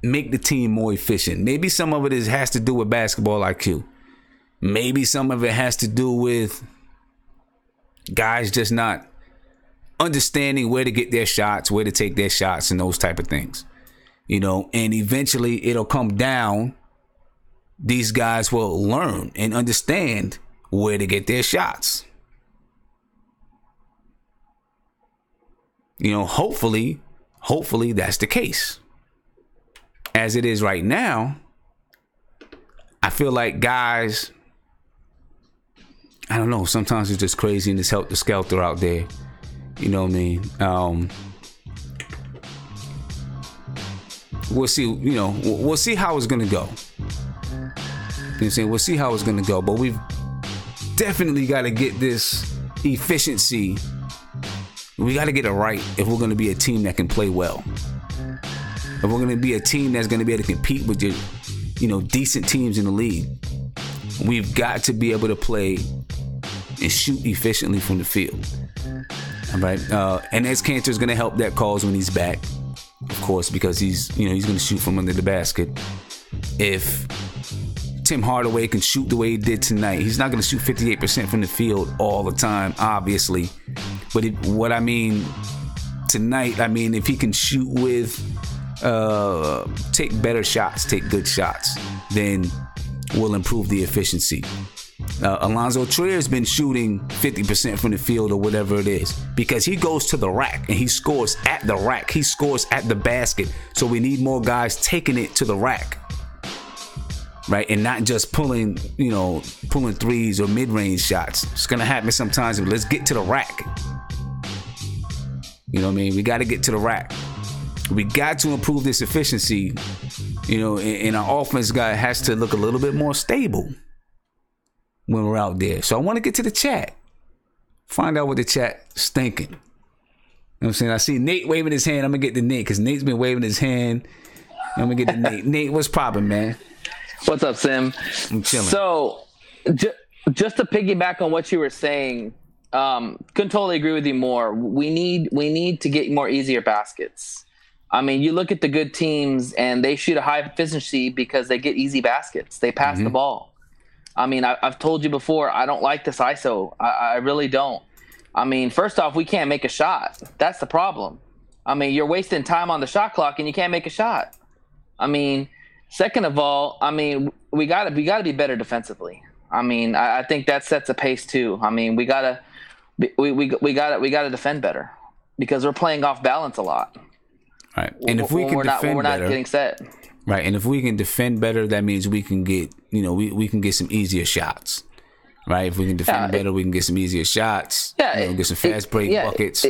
[SPEAKER 1] make the team more efficient? Maybe some of it has to do with basketball IQ. Maybe some of it has to do with guys just not understanding where to get their shots, where to take their shots, and those type of things. You know, and eventually it'll come down. These guys will learn and understand where to get their shots. You know, hopefully that's the case. As it is right now, I feel like guys, I don't know, sometimes it's just crazy and it's helter-skelter out there. You know what I mean? we'll see. We'll see how it's gonna go. You know what I'm saying? We'll see how it's gonna go, but we've definitely got to get this efficiency. We got to get it right if we're gonna be a team that can play well. If we're gonna be a team that's gonna be able to compete with your, decent teams in the league, we've got to be able to play and shoot efficiently from the field. All right, and Enes Kanter is gonna help that cause when he's back, of course, because he's gonna shoot from under the basket. If Tim Hardaway can shoot the way he did tonight, he's not gonna shoot 58% from the field all the time, obviously. But what I mean tonight, if he can shoot with, take better shots, take good shots, then we'll improve the efficiency. Alonzo Trier has been shooting 50% from the field or whatever it is because he goes to the rack and he scores at the rack. He scores at the basket. So we need more guys taking it to the rack, right? And not just pulling threes or mid-range shots. It's going to happen sometimes, but let's get to the rack. You know what I mean? We got to get to the rack. We got to improve this efficiency, and our offense has to look a little bit more stable when we're out there. So I want to get to the chat. Find out what the chat's thinking. You know what I'm saying? I see Nate waving his hand. I'm going to get to Nate because Nate's been waving his hand. I'm going to get to Nate. Nate, what's poppin', man?
[SPEAKER 2] What's up, Sim?
[SPEAKER 1] I'm chilling.
[SPEAKER 2] So just to piggyback on what you were saying, couldn't totally agree with you more. We need to get more easier baskets. You look at the good teams and they shoot a high efficiency because they get easy baskets. They pass the ball. I've told you before, I don't like this ISO. I really don't. First off, we can't make a shot. That's the problem. You're wasting time on the shot clock and you can't make a shot. Second of all, we gotta be better defensively. I think that sets a pace too. We gotta defend better because we're playing off balance a lot.
[SPEAKER 1] Right, and if we can defend better,
[SPEAKER 2] we're not getting set.
[SPEAKER 1] Right, and if we can defend better, that means we can get, we can get some easier shots. Right, if we can defend better, we can get some easier shots. Yeah, get some fast break buckets.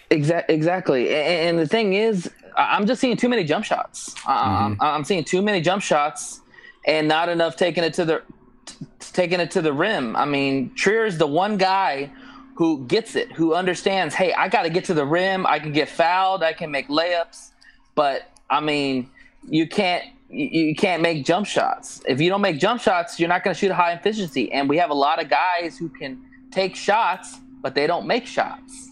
[SPEAKER 2] Exactly, and the thing is, I'm just seeing too many jump shots. I'm seeing too many jump shots, and not enough taking it to the rim. Trier is the one guy who gets it, who understands, hey, I got to get to the rim. I can get fouled. I can make layups. But, you can't make jump shots. If you don't make jump shots, you're not going to shoot a high efficiency. And we have a lot of guys who can take shots, but they don't make shots.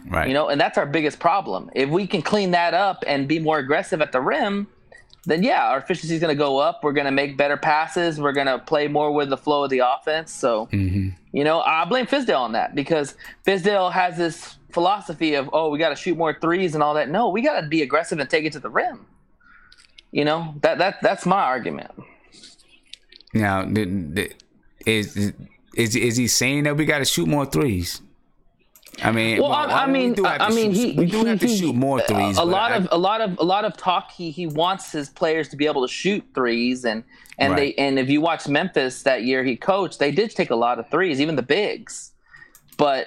[SPEAKER 1] Right.
[SPEAKER 2] And that's our biggest problem. If we can clean that up and be more aggressive at the rim, then our efficiency is going to go up. We're going to make better passes. We're going to play more with the flow of the offense. So, I blame Fizdale on that because Fizdale has this philosophy of, we got to shoot more threes and all that. No, we got to be aggressive and take it to the rim. That's my argument.
[SPEAKER 1] Now, is he saying that we got to shoot more threes? We do have to shoot more threes.
[SPEAKER 2] A lot of talk. He wants his players to be able to shoot threes, and right. If you watch Memphis that year he coached, they did take a lot of threes, even the bigs. But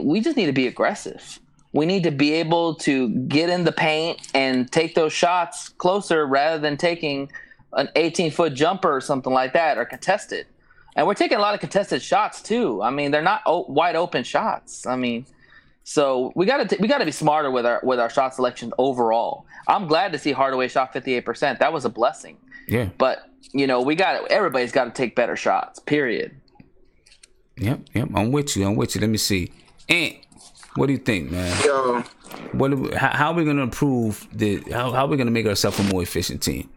[SPEAKER 2] we just need to be aggressive. We need to be able to get in the paint and take those shots closer rather than taking an 18-foot jumper or something like that or contested. And we're taking a lot of contested shots too. They're not wide open shots. So we got to be smarter with our shot selection overall. I'm glad to see Hardaway shot 58%. That was a blessing.
[SPEAKER 1] Yeah.
[SPEAKER 2] But everybody's got to take better shots. Period.
[SPEAKER 1] Yep. I'm with you. Let me see. Ant, what do you think, man?
[SPEAKER 4] Yo.
[SPEAKER 1] How are we going to improve how are we going to make ourselves a more efficient team?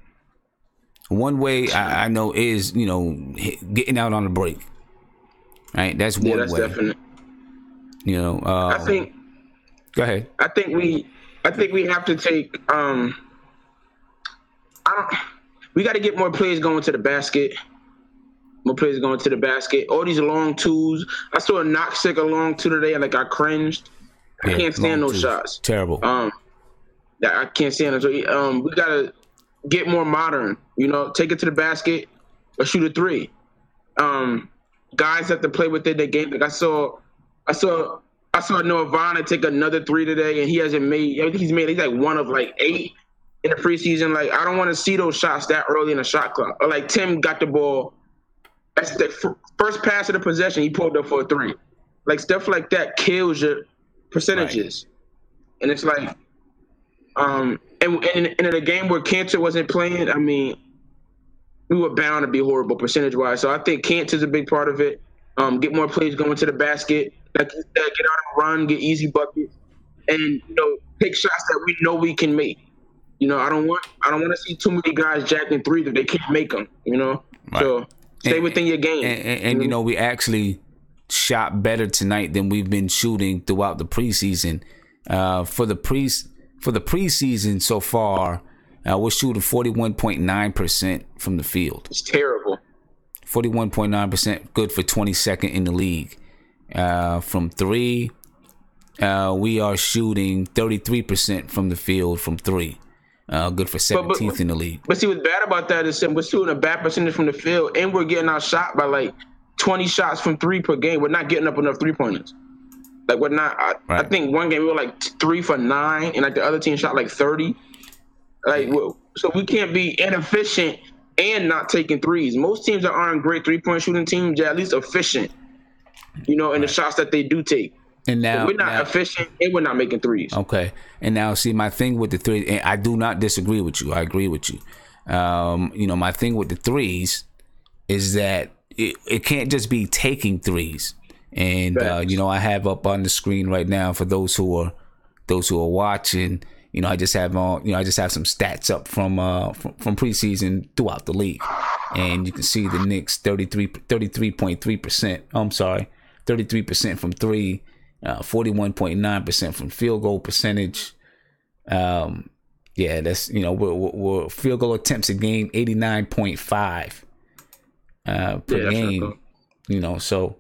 [SPEAKER 1] One way I know is, getting out on the break. Right? That's one way.
[SPEAKER 4] That's definite.
[SPEAKER 1] I think. Go ahead.
[SPEAKER 4] I think we have to take. We got to get more players going to the basket. More players going to the basket. All these long twos. I saw a Knox stick a long two today. I cringed. I can't stand those shots.
[SPEAKER 1] Terrible.
[SPEAKER 4] I can't stand them. So we got to get more modern. Take it to the basket or shoot a three. Guys have to play within their game. I saw Noah Vaughn take another three today, and he hasn't made. I think he's like one of 8. in the preseason. Like, I don't want to see those shots that early in the shot clock. Or like Tim got the ball. That's the first pass of the possession. He pulled up for a 3. Like, stuff like that kills your percentages. Right. And it's like, and in a game where Cantor wasn't playing, I mean, we were bound to be horrible percentage-wise. So I think Cantor's a big part of it. Get more plays going to the basket. Like you said, get out and run, get easy buckets, and take shots that we know we can make. I don't want to see too many guys jacking threes if they can't make them. Right. So stay within your game.
[SPEAKER 1] And we actually shot better tonight than we've been shooting throughout the preseason. For the preseason so far, we're shooting 41.9% from the field.
[SPEAKER 4] It's terrible.
[SPEAKER 1] 41.9%, good for 22nd in the league. From 3, we are shooting 33% from the field from 3. Good for 17th in the league.
[SPEAKER 4] But see, what's bad about that is we're shooting a bad percentage from the field, and we're getting outshot by like 20 shots from 3 per game. We're not getting up enough 3-pointers. Like, we're not. I think one game we were like 3 for 9, and like the other team shot like 30. Like, so we can't be inefficient and not taking threes. Most teams that aren't great 3-point shooting teams, they're at least efficient, in the shots that they do take.
[SPEAKER 1] And now
[SPEAKER 4] we're not efficient, and we're not making threes.
[SPEAKER 1] Okay. And now, see, my thing with the threes, and I do not disagree with you. I agree with you. My thing with the threes is that it can't just be taking threes. And I have up on the screen right now for those who are watching. I just have some stats up from preseason throughout the league, and you can see the Knicks 33.3%. I'm sorry, 33% from 3, 41.9% from field goal percentage. That's we're field goal attempts a game 89.5 per game. So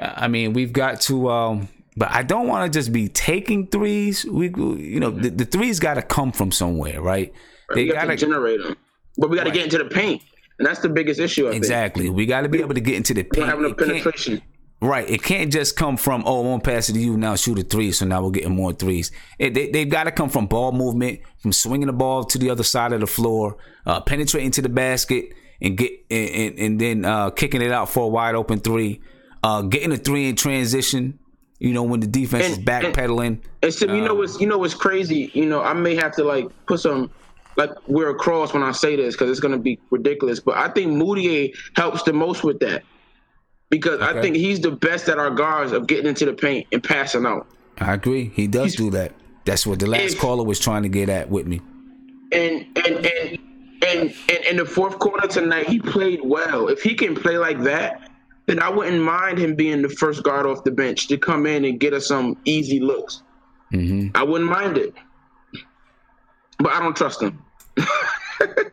[SPEAKER 1] I mean, we've got to. But I don't want to just be taking threes. The threes got to come from somewhere, right?
[SPEAKER 4] They got to generate them. But we got to get into the paint, and that's the biggest issue.
[SPEAKER 1] Exactly. We got to be able to get into the paint.
[SPEAKER 4] We don't have enough penetration.
[SPEAKER 1] Right. It can't just come from, I won't pass it to you, now shoot a 3, so now we're getting more threes. They've got to come from ball movement, from swinging the ball to the other side of the floor, penetrating to the basket, and then kicking it out for a wide open 3, getting a 3 in transition. When the defense is backpedaling.
[SPEAKER 4] And so what's crazy? I may have to like put some we're across when I say this because it's gonna be ridiculous. But I think Moutier helps the most with that because I think he's the best at our guards of getting into the paint and passing out.
[SPEAKER 1] I agree. He does do that. That's what the last caller was trying to get at with me.
[SPEAKER 4] And in the fourth quarter tonight, he played well. If he can play like that, then I wouldn't mind him being the first guard off the bench to come in and get us some easy looks. Mm-hmm. I wouldn't mind it. But I don't trust him.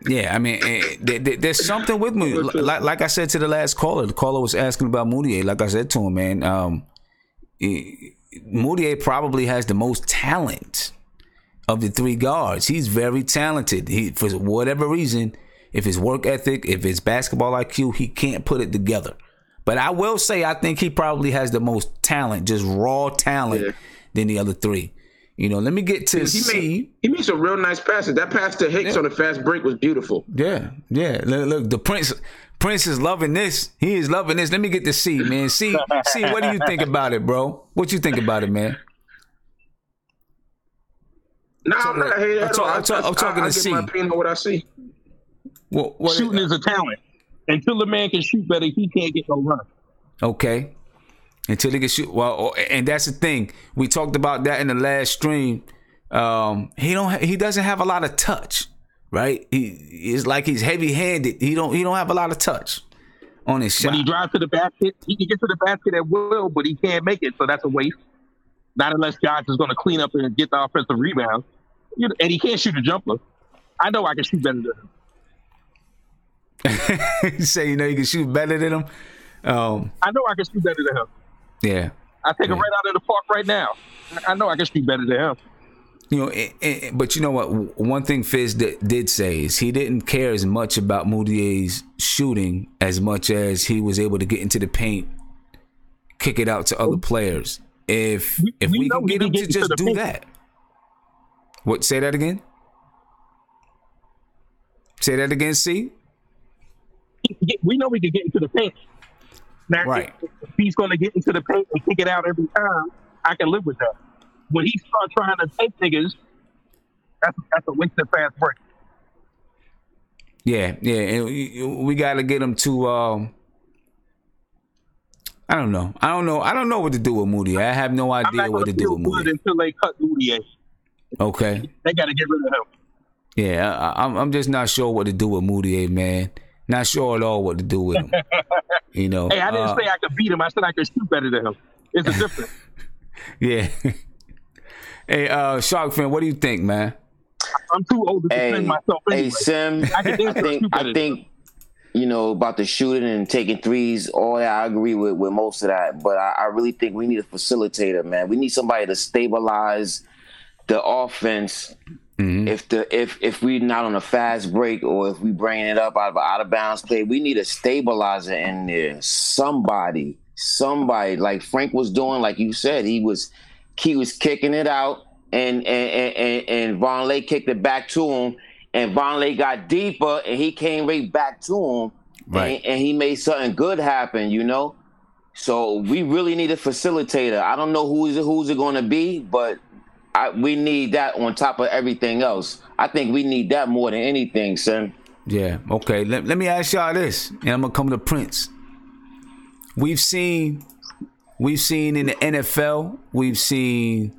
[SPEAKER 1] Yeah, I mean, there's something with me. Like I said to the last caller, the caller was asking about Moutier. Like I said to him, man, Moutier probably has the most talent of the 3 guards. He's very talented. For whatever reason, if his work ethic, if his basketball IQ, he can't put it together. But I will say I think he probably has the most talent, just raw talent, than the other 3. Let me get to C.
[SPEAKER 4] He made some real nice passes. That pass to Hicks on the fast break was beautiful.
[SPEAKER 1] Yeah. Look, the Prince is loving this. He is loving this. Let me get to C, man. C, what do you think about it, bro? What you think about it, man?
[SPEAKER 4] I'm not hating at all.
[SPEAKER 1] I'm talking to C.
[SPEAKER 4] I give my opinion on what I see.
[SPEAKER 6] Shooting is a talent. Until the man can shoot better, he can't get no run.
[SPEAKER 1] Okay. Until he can shoot. Well, and that's the thing. We talked about that in the last stream. He doesn't have a lot of touch, right? It's like he's heavy-handed. He don't have a lot of touch on his shot.
[SPEAKER 6] When he drives to the basket, he can get to the basket at will, but he can't make it, so that's a waste. Not unless Josh is going to clean up and get the offensive rebound. And he can't shoot a jumper. I know I can shoot better than him.
[SPEAKER 1] You say you can shoot better than him.
[SPEAKER 6] I know I can shoot better than him.
[SPEAKER 1] Yeah,
[SPEAKER 6] I take him right out of the park right now. I know I can shoot better than
[SPEAKER 1] him. But you know what? One thing Fizz did say is he didn't care as much about Moutier's shooting as much as he was able to get into the paint, kick it out to other players. If we can get him to just do that. What? Say that again. Say that again, C?
[SPEAKER 6] We know we can get into the paint. Now,
[SPEAKER 1] right.
[SPEAKER 6] If he's going to get into the paint and kick it out every time, I can live with that. When he starts trying to take niggas, that's a waste of fast break.
[SPEAKER 1] Yeah. And we got to get him to. I don't know what to do with Moody. I have no idea what to do with Moody
[SPEAKER 6] until they cut Moody.
[SPEAKER 1] Okay.
[SPEAKER 6] They got to get rid of him.
[SPEAKER 1] Yeah, I'm just not sure what to do with Moody, man. Not sure at all what to do with him. You know.
[SPEAKER 6] Hey, I didn't say I could beat him. I said I could shoot better than him. It's a difference.
[SPEAKER 1] Yeah. Hey, Shark fan, what do you think, man?
[SPEAKER 6] I'm too old to defend myself anyway.
[SPEAKER 10] Hey, Sim, I think about the shooting and taking threes, all that, I agree with most of that. But I really think we need a facilitator, man. We need somebody to stabilize the offense. Mm-hmm. If we're not on a fast break or if we bringing it up out of bounds play, we need a stabilizer in there. Somebody like Frank was doing, like you said, he was kicking it out and Vonleh kicked it back to him, and Vonleh got deeper and he came right back to him, right, and he made something good happen, So we really need a facilitator. I don't know who's it going to be, but we need that on top of everything else. I think we need that more than anything, son.
[SPEAKER 1] Yeah, okay. Let me ask y'all this, and I'm going to come to Prince. We've seen in the NFL, we've seen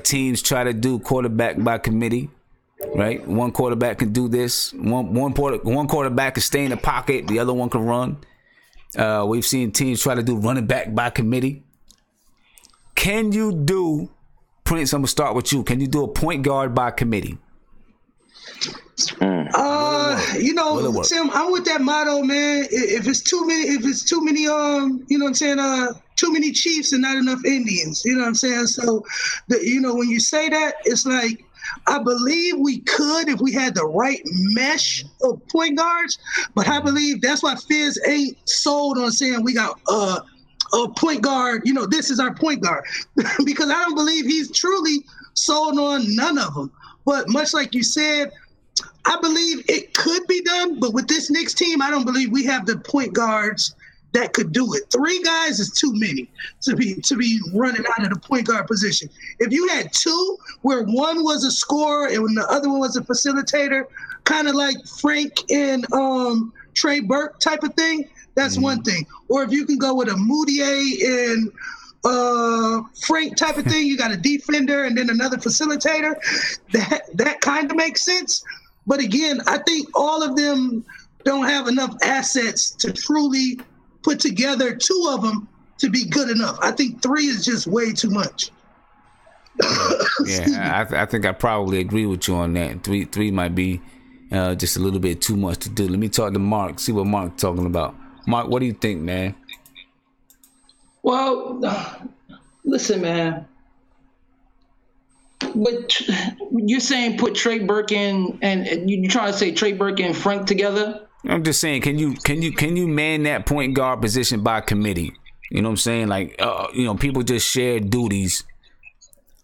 [SPEAKER 1] teams try to do quarterback by committee, right? One quarterback can do this. One quarterback can stay in the pocket. The other one can run. We've seen teams try to do running back by committee. Can you do, Prince, I'm going to start with you. Can you do a point guard by committee?
[SPEAKER 3] Tim, I'm with that motto, man. If it's too many, too many Chiefs and not enough Indians, you know what I'm saying? So, when you say that, it's like, I believe we could if we had the right mesh of point guards, but I believe that's why Fizz ain't sold on saying we got a point guard, this is our point guard, because I don't believe he's truly sold on none of them. But much like you said, I believe it could be done, but with this Knicks team, I don't believe we have the point guards that could do it. 3 guys is too many to be running out of the point guard position. If you had 2 where one was a scorer and the other one was a facilitator, kind of like Frank and Trey Burke type of thing, that's one thing. Or if you can go with a Moutier and Frank type of thing, you got a defender and then another facilitator, that kind of makes sense. But again, I think all of them don't have enough assets to truly put together 2 of them to be good enough. I think 3 is just way too much.
[SPEAKER 1] Yeah, I think I probably agree with you on that. Three might be just a little bit too much to do. Let me talk to Mark, see what Mark's talking about. Mark, what do you think, man?
[SPEAKER 3] Well, listen, man. But you're saying put Trey Burke in, and you trying to say Trey Burke and Frank together?
[SPEAKER 1] I'm just saying, can you man that point guard position by committee? You know what I'm saying? Like, people just share duties.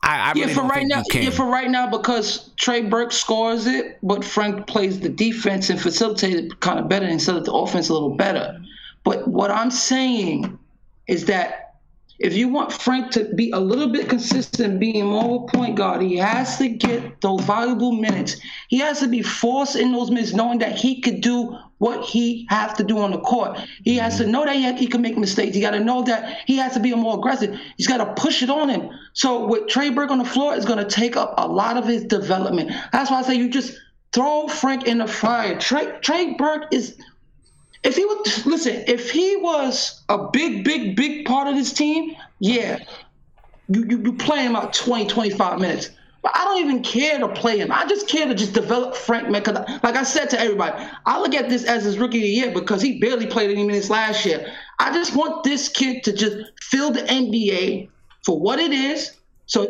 [SPEAKER 1] I really don't think you can.
[SPEAKER 3] Yeah, for right now, because Trey Burke scores it, but Frank plays the defense and facilitates it kind of better instead of the offense a little better. But what I'm saying is that if you want Frank to be a little bit consistent, being more of a point guard, he has to get those valuable minutes. He has to be forced in those minutes, knowing that he could do what he has to do on the court. He has to know that he can make mistakes. He got to know that he has to be more aggressive. He's got to push it on him. So with Trey Burke on the floor, it's going to take up a lot of his development. That's why I say you just throw Frank in the fire. Trey Burke is... If he was a big part of this team, yeah, you play him out 20, 25 minutes. But I don't even care to play him. I just care to just develop Frank, man. Because like I said to everybody, I look at this as his rookie of the year because he barely played any minutes last year. I just want this kid to just feel the NBA for what it is, so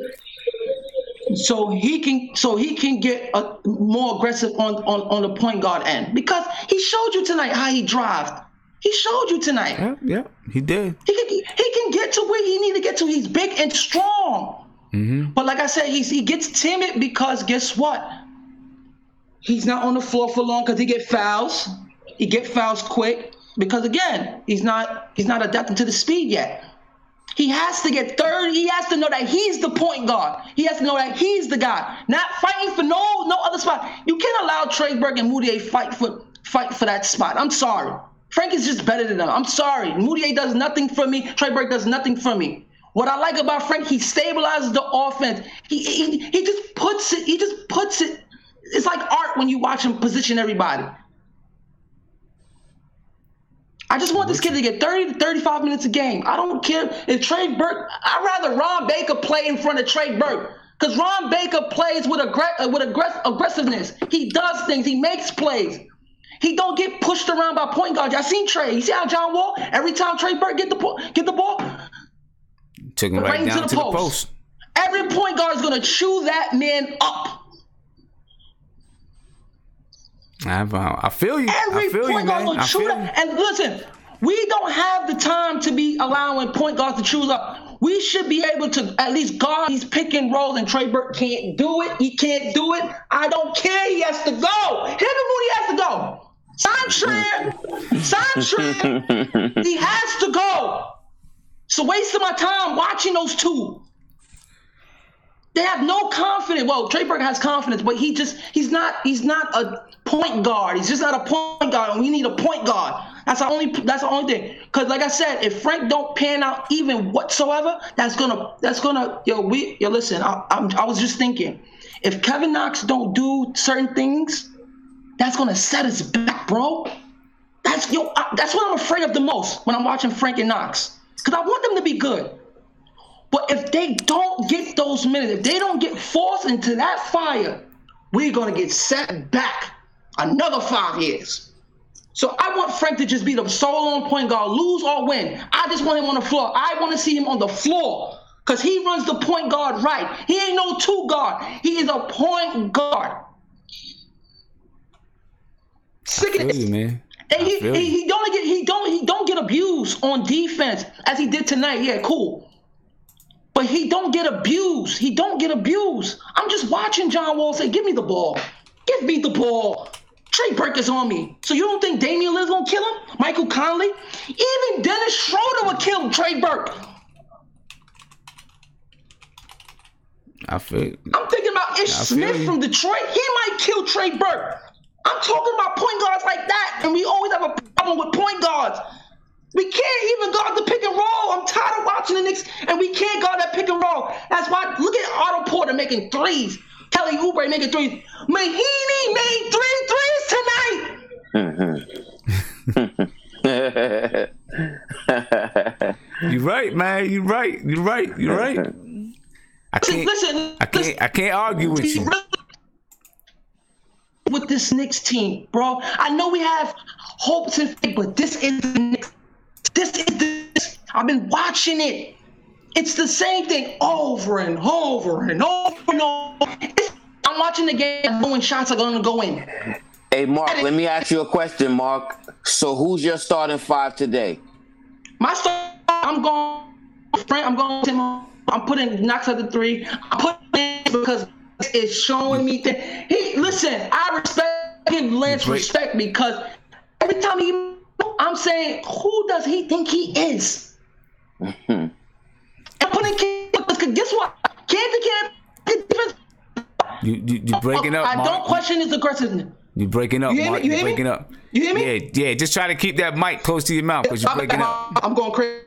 [SPEAKER 3] he can get more aggressive on the point guard end, because he showed you tonight how he drives. He showed you tonight.
[SPEAKER 1] Yeah, he did.
[SPEAKER 3] He can get to where he need to get to. He's big and strong. Mm-hmm. But like I said, he gets timid because guess what? he's not on the floor for long because he get fouls. He get fouls quick because again, he's not adapting to the speed yet. He has to get 30. He has to know that he's the point guard. He has to know that he's the guy, not fighting for no other spot. You can't allow Trey Burke and Moutier fight for that spot. I'm sorry. Frank is just better than them. I'm sorry. Moutier does nothing for me. Trey Burke does nothing for me. What I like about Frank, he stabilizes the offense. He just puts it. He just puts it. It's like art when you watch him position everybody. I just want this kid to get 30 to 35 minutes a game. I don't care if Trey Burke. I'd rather Ron Baker play in front of Trey Burke because Ron Baker plays with aggressiveness. He does things. He makes plays. He don't get pushed around by point guards. I seen Trey. You see how John Wall every time Trey Burke get the ball,
[SPEAKER 1] took him right down to the post.
[SPEAKER 3] Every point guard is gonna chew that man up.
[SPEAKER 1] I feel you.
[SPEAKER 3] Every
[SPEAKER 1] I feel
[SPEAKER 3] point
[SPEAKER 1] you,
[SPEAKER 3] guard
[SPEAKER 1] man.
[SPEAKER 3] gonna chew that. And listen, we don't have the time to be allowing point guards to chew up. We should be able to at least guard these pick and rolls, and Trey Burke can't do it. He can't do it. I don't care. He has to go. Him and Moody has to go. Sign Trey. He has to go. It's a waste of my time watching those two. They have no confidence. Well, Trey Burke has confidence, but he's not a point guard. He's just not a point guard, and we need a point guard. That's the only thing. Because like I said, if Frank don't pan out even whatsoever, that's gonna listen. I was just thinking, if Kevin Knox don't do certain things, that's gonna set us back, bro. That's what I'm afraid of the most when I'm watching Frank and Knox, because I want them to be good. But if they don't get those minutes, if they don't get forced into that fire, we're going to get set back another 5 years. So I want Frank to just be the solo point guard, lose or win. I just want him on the floor. I want to see him on the floor because he runs the point guard right. He ain't no two guard. He is a point guard. Sick of this,
[SPEAKER 1] man.
[SPEAKER 3] And he don't get abused on defense as he did tonight. Yeah, cool. But he don't get abused. He don't get abused. I'm just watching John Wall say, give me the ball. Give me the ball. Trey Burke is on me. So you don't think Damian Lillard's going to kill him? Michael Conley? Even Dennis Schroeder would kill Trey Burke.
[SPEAKER 1] I'm thinking
[SPEAKER 3] about Ish Smith from Detroit. He might kill Trey Burke. I'm talking about point guards like that, and we always have a problem with point guards. We can't even guard the pick and roll. I'm tired of watching the Knicks, and we can't guard that pick and roll. That's why, look at Otto Porter making threes. Kelly Oubre making threes. Mahinmi made 3 threes tonight.
[SPEAKER 1] You're right, man. You're right. I can't argue with you.
[SPEAKER 3] With this Knicks team, bro. I know we have hopes and faith, but this is the Knicks. This. I've been watching it. It's the same thing over and over and over and over. I'm watching the game knowing shots are going to go in.
[SPEAKER 10] Hey, Mark, let me ask you a question, Mark. So who's your starting 5 today?
[SPEAKER 3] My starting, I'm putting Knox at the 3. I'm putting in because it's showing me that I give Lance respect because every time I'm saying, who does he think he is? I'm putting because guess what?
[SPEAKER 1] You breaking up,
[SPEAKER 3] I
[SPEAKER 1] Mark.
[SPEAKER 3] don't question his aggressiveness.
[SPEAKER 1] You breaking up, Mark. You breaking up.
[SPEAKER 3] You hear me?
[SPEAKER 1] Yeah. Just try to keep that mic close to your mouth because you're breaking up.
[SPEAKER 3] I'm going crazy.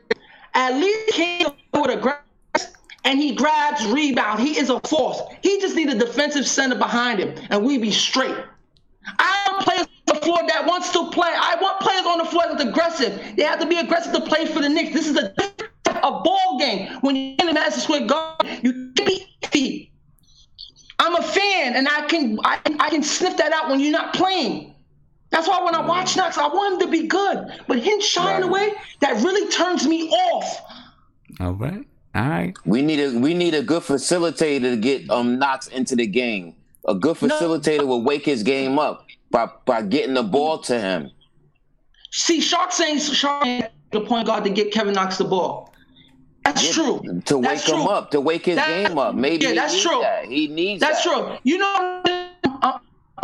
[SPEAKER 3] At least he with aggressiveness and he grabs rebound. He is a force. He just needs a defensive center behind him, and we be straight. I want players on the floor that wants to play. I want players on the floor that's aggressive. They have to be aggressive to play for the Knicks. This is a ball game. When you're in the Madison Square Garden, you can be iffy. I'm a fan, and I can sniff that out when you're not playing. That's why when I watch Knox, I want him to be good. But him shying away, that really turns me off.
[SPEAKER 1] All right.
[SPEAKER 10] We need a good facilitator to get Knox into the game. A good facilitator will wake his game up by getting the ball to him.
[SPEAKER 3] See, Shark saying the point guard to get Kevin Knox the ball. That's true.
[SPEAKER 10] To wake him up, to wake his game up. Maybe
[SPEAKER 3] that's true.
[SPEAKER 10] He needs
[SPEAKER 3] That's
[SPEAKER 10] that.
[SPEAKER 3] true. You know,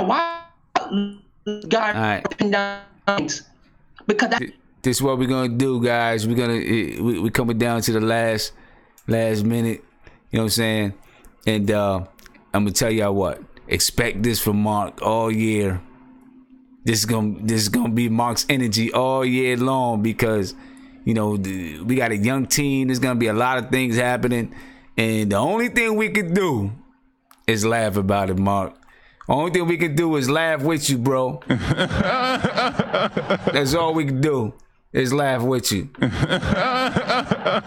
[SPEAKER 3] why guys
[SPEAKER 1] All right.
[SPEAKER 3] putting down things? Because that,
[SPEAKER 1] This is what we're gonna do, guys. We're coming down to the last minute. You know what I'm saying? And I'm gonna tell y'all what. Expect this from Mark all year. This is gonna be Mark's energy all year long because, you know, we got a young team. There's gonna be a lot of things happening, and the only thing we can do is laugh about it, Mark. Only thing we can do is laugh with you, bro. That's all we can do is laugh with you. I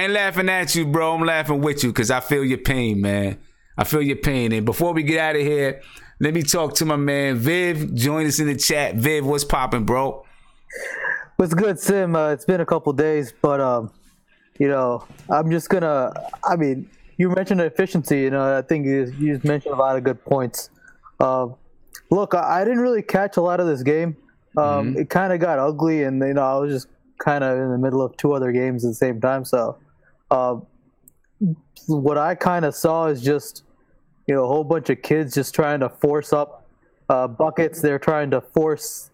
[SPEAKER 1] ain't laughing at you, bro. I'm laughing with you because I feel your pain, man. I feel your pain. And before we get out of here, let me talk to my man Viv. Join us in the chat. Viv, what's popping, bro?
[SPEAKER 13] What's good, Sim? It's been a couple days, but you know, I'm just gonna. I mean, you mentioned efficiency. You know, I think you just mentioned a lot of good points. Look, I didn't really catch a lot of this game. It kind of got ugly, and you know, I was just kind of in the middle of two other games at the same time. So, what I kind of saw is just, you know, a whole bunch of kids just trying to force up buckets. They're trying to force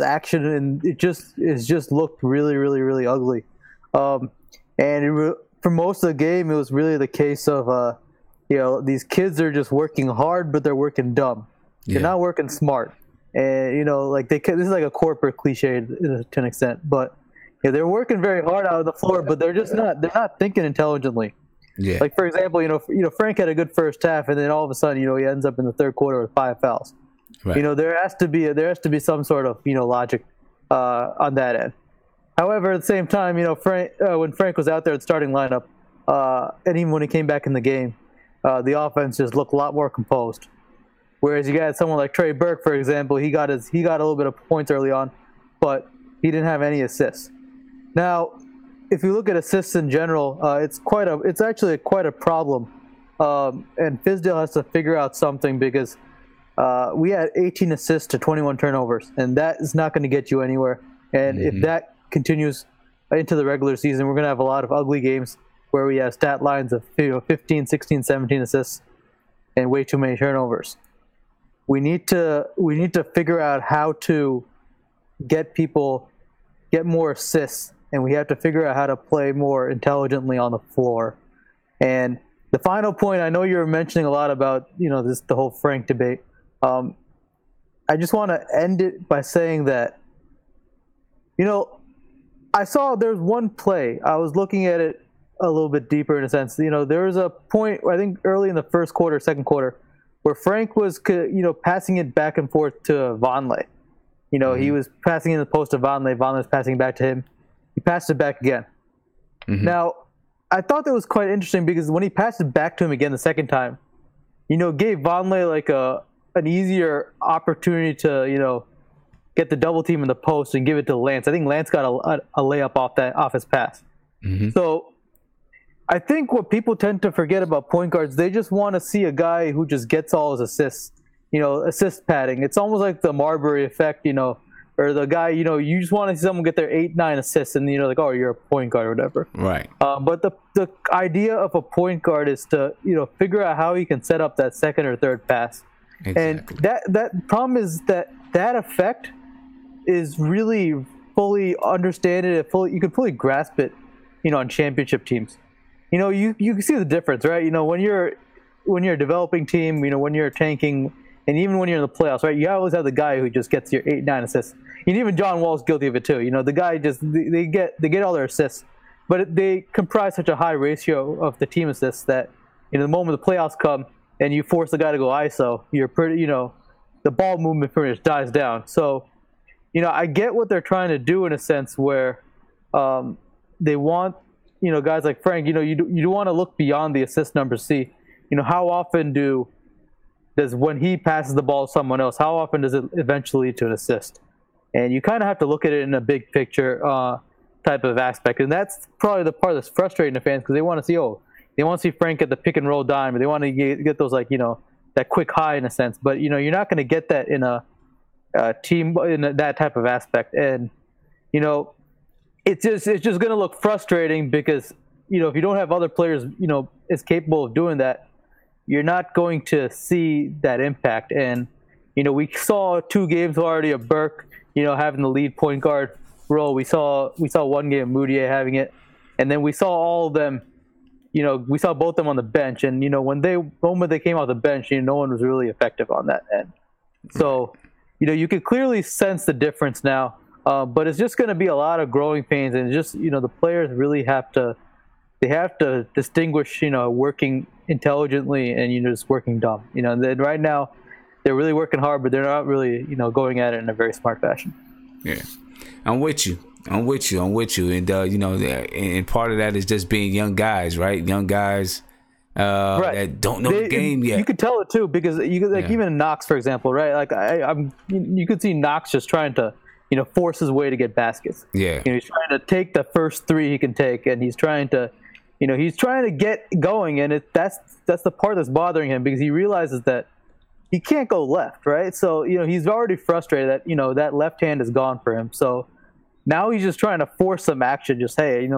[SPEAKER 13] action, and it just looked really, really, really ugly. For most of the game, it was really the case of, you know, these kids are just working hard, but they're working dumb. Yeah. They're not working smart. And, you know, like this is like a corporate cliche to an extent, but yeah, they're working very hard out of the floor, but they're not thinking intelligently.
[SPEAKER 1] Yeah.
[SPEAKER 13] Like, for example, you know, Frank had a good first half, and then all of a sudden, you know, he ends up in the third quarter with 5 fouls. Right. You know, there has to be some sort of, you know, logic on that end. However, at the same time, you know, when Frank was out there at the starting lineup, and even when he came back in the game, the offense just looked a lot more composed. Whereas you got someone like Trey Burke, for example, he got a little bit of points early on, but he didn't have any assists. Now, if you look at assists in general, it's actually quite a problem, and Fizdale has to figure out something because we had 18 assists to 21 turnovers, and that is not going to get you anywhere. And if that continues into the regular season, we're going to have a lot of ugly games where we have stat lines of 15, 16, 17 assists and way too many turnovers. We need to figure out how to get more assists, and we have to figure out how to play more intelligently on the floor. And the final point, I know you were mentioning a lot about, you know, the whole Frank debate. I just want to end it by saying that, you know, I saw there's one play. I was looking at it a little bit deeper in a sense. You know, there was a point, I think early in the first quarter, second quarter, where Frank was, you know, passing it back and forth to Vonleh. You know, he was passing in the post to Vonleh. Vonleh was passing back to him. He passed it back again. Now, I thought that was quite interesting because when he passed it back to him again the second time, you know, gave Vonleh like an easier opportunity to, you know, get the double team in the post and give it to Lance. I think Lance got a layup off his pass. So I think what people tend to forget about point guards, they just want to see a guy who just gets all his assists, you know, assist padding. It's almost like the Marbury effect, you know, or the guy, you know, you just want to see someone get their 8-9 assists and, you know, like, oh, you're a point guard or whatever. Right. But the idea of a point guard is to, you know, figure out how he can set up that second or third pass. Exactly. And that problem is that effect is really fully understood. You can fully grasp it, you know, on championship teams. You know, you can see the difference, right? You know, when you're a developing team, you know, when you're tanking, and even when you're in the playoffs, right? You always have the guy who just gets your 8-9 assists. And even John Wall's guilty of it too. You know, the guy just they get all their assists, but they comprise such a high ratio of the team assists that, you know, the moment the playoffs come and you force the guy to go ISO, you're pretty, you know, the ball movement pretty much dies down. So, you know, I get what they're trying to do in a sense where they want, you know, guys like Frank, you know, you do want to look beyond the assist numbers. See, you know, how often does when he passes the ball to someone else, how often does it eventually lead to an assist? And you kind of have to look at it in a big picture type of aspect. And that's probably the part that's frustrating to fans because they want to see Frank get the pick and roll dime, or they want to get those, like, you know, that quick high in a sense. But, you know, you're not going to get that in a team in that type of aspect. And, you know, it's just going to look frustrating because, you know, if you don't have other players, you know, as capable of doing that, you're not going to see that impact. And, we saw 2 games already of Burke, having the lead point guard role. We saw one game of Moutier having it. And then we saw all of them, we saw both of them on the bench. And, when they came off the bench, no one was really effective on that end. So, you could clearly sense the difference now. But it's just going to be a lot of growing pains. And just, the players really have to distinguish, working intelligently and, just working dumb. And then right now they're really working hard, but they're not really, going at it in a very smart fashion.
[SPEAKER 1] Yeah, I'm with you. And, and part of that is just being young guys, right? Young guys that don't know the game yet.
[SPEAKER 13] You could tell it too, because even Knox, for example, right? Like you could see Knox just trying to, force his way to get baskets.
[SPEAKER 1] Yeah.
[SPEAKER 13] He's trying to take the first 3 he can take, and he's trying to get going, and that's the part that's bothering him, because he realizes that he can't go left, right? So, he's already frustrated that, that left hand is gone for him. So now he's just trying to force some action. Just, hey,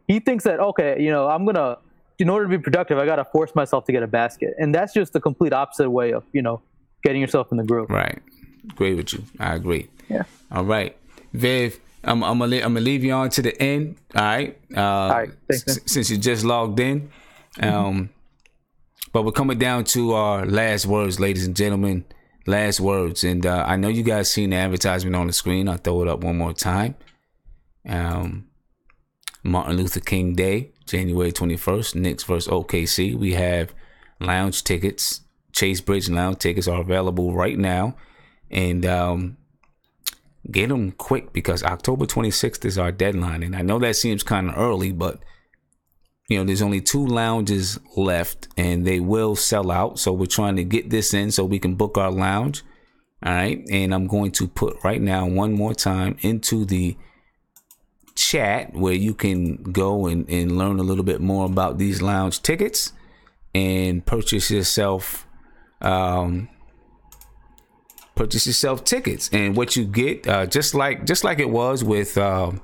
[SPEAKER 13] he thinks that, okay, I'm going to, in order to be productive, I got to force myself to get a basket. And that's just the complete opposite way of, getting yourself in the groove.
[SPEAKER 1] Right. Agree with you. I agree.
[SPEAKER 13] Yeah.
[SPEAKER 1] All right. Viv, I'm gonna leave you on to the end. All right.
[SPEAKER 13] All right. Thanks,
[SPEAKER 1] since you just logged in. But we're coming down to our last words, ladies and gentlemen. Last words. And I know you guys seen the advertisement on the screen. I'll throw it up one more time. Martin Luther King Day, January 21st, Knicks versus OKC. We have lounge tickets. Chase Bridge lounge tickets are available right now. And get them quick, because October 26th is our deadline. And I know that seems kind of early, but there's only 2 lounges left and they will sell out. So we're trying to get this in so we can book our lounge. All right. And I'm going to put right now one more time into the chat where you can go and learn a little bit more about these lounge tickets and purchase yourself tickets. And what you get, just like it was with the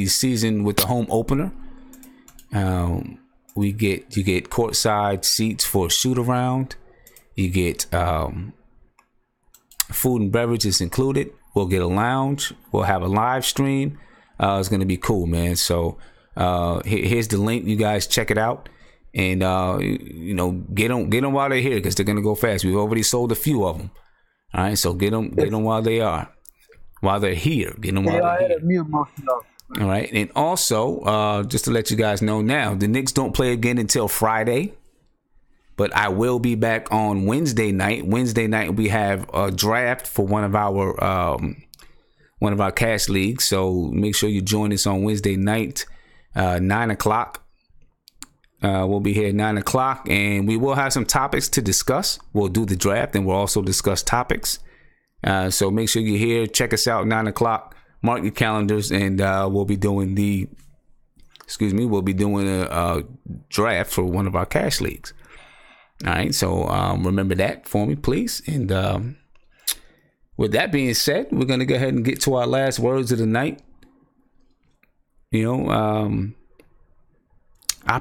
[SPEAKER 1] season, with the home opener, you get courtside seats for a shoot around. You get food and beverages included. We'll get a lounge. We'll have a live stream. It's gonna be cool, man. So here's the link. You guys check it out, and get them while they're here, because they're gonna go fast. We've already sold a few of them. All right, so get them while they're here. Get them while they're here. All right, and also just to let you guys know now, the Knicks don't play again until Friday. But I will be back on Wednesday night. Wednesday night we have a draft for one of our cash leagues. So make sure you join us on Wednesday night, 9:00. We'll be here at 9:00, and we will have some topics to discuss. We'll do the draft, and we'll also discuss topics. So make sure you're here. Check us out, 9:00. Mark your calendars, and we'll be doing a draft for one of our cash leagues. All right, so remember that for me, please. And with that being said, we're going to go ahead and get to our last words of the night. I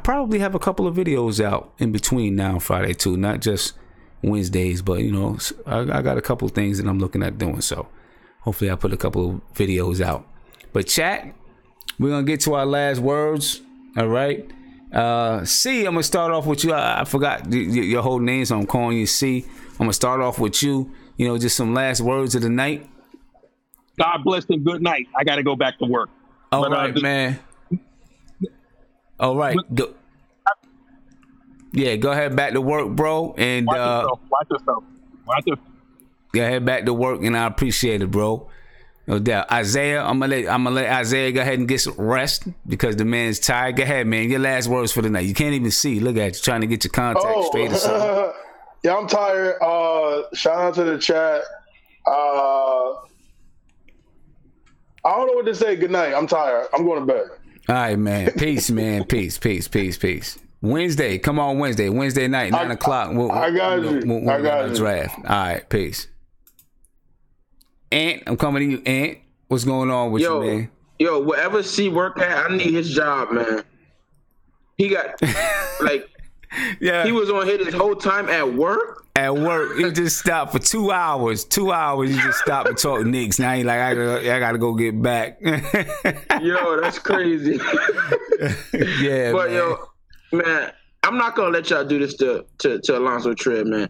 [SPEAKER 1] probably have a couple of videos out in between now and Friday too, not just Wednesdays, but I got a couple of things that I'm looking at doing. So hopefully I'll put a couple of videos out. But chat, we're going to get to our last words. All right. C, I'm gonna start off with you. I forgot your whole name, so I'm calling you C. I'm gonna start off with you. Just some last words of the night.
[SPEAKER 6] God bless and good night. I got to go back to work.
[SPEAKER 1] All right, man. All right. Go ahead back to work, bro. And
[SPEAKER 6] watch yourself.
[SPEAKER 1] Go ahead back to work, and I appreciate it, bro. No doubt. Isaiah, I'm gonna let Isaiah go ahead and get some rest, because the man's tired. Go ahead, man. Your last words for the night. You can't even see. Look at you trying to get your contact straight or something.
[SPEAKER 5] Yeah, I'm tired. Shout out to the chat. I don't know what to say. Good night. I'm tired. I'm going to bed.
[SPEAKER 1] All right, man. Peace, man. Peace. Wednesday. Come on, Wednesday. Wednesday night, 9:00.
[SPEAKER 5] I got you.
[SPEAKER 1] I got you. Draft. All right. Peace. Ant, I'm coming to you, Ant. What's going on with you, man?
[SPEAKER 4] Yo, wherever C work at, I need his job, man. He got like he was on hit his whole time at work.
[SPEAKER 1] At work, he just stopped for 2 hours. 2 hours, he just stopped and talked Knicks. Now he like, I gotta go get back.
[SPEAKER 4] Yo, that's crazy.
[SPEAKER 1] Yeah,
[SPEAKER 4] but
[SPEAKER 1] man.
[SPEAKER 4] yo, man, I'm not gonna let y'all do this to Alonzo Trier, man.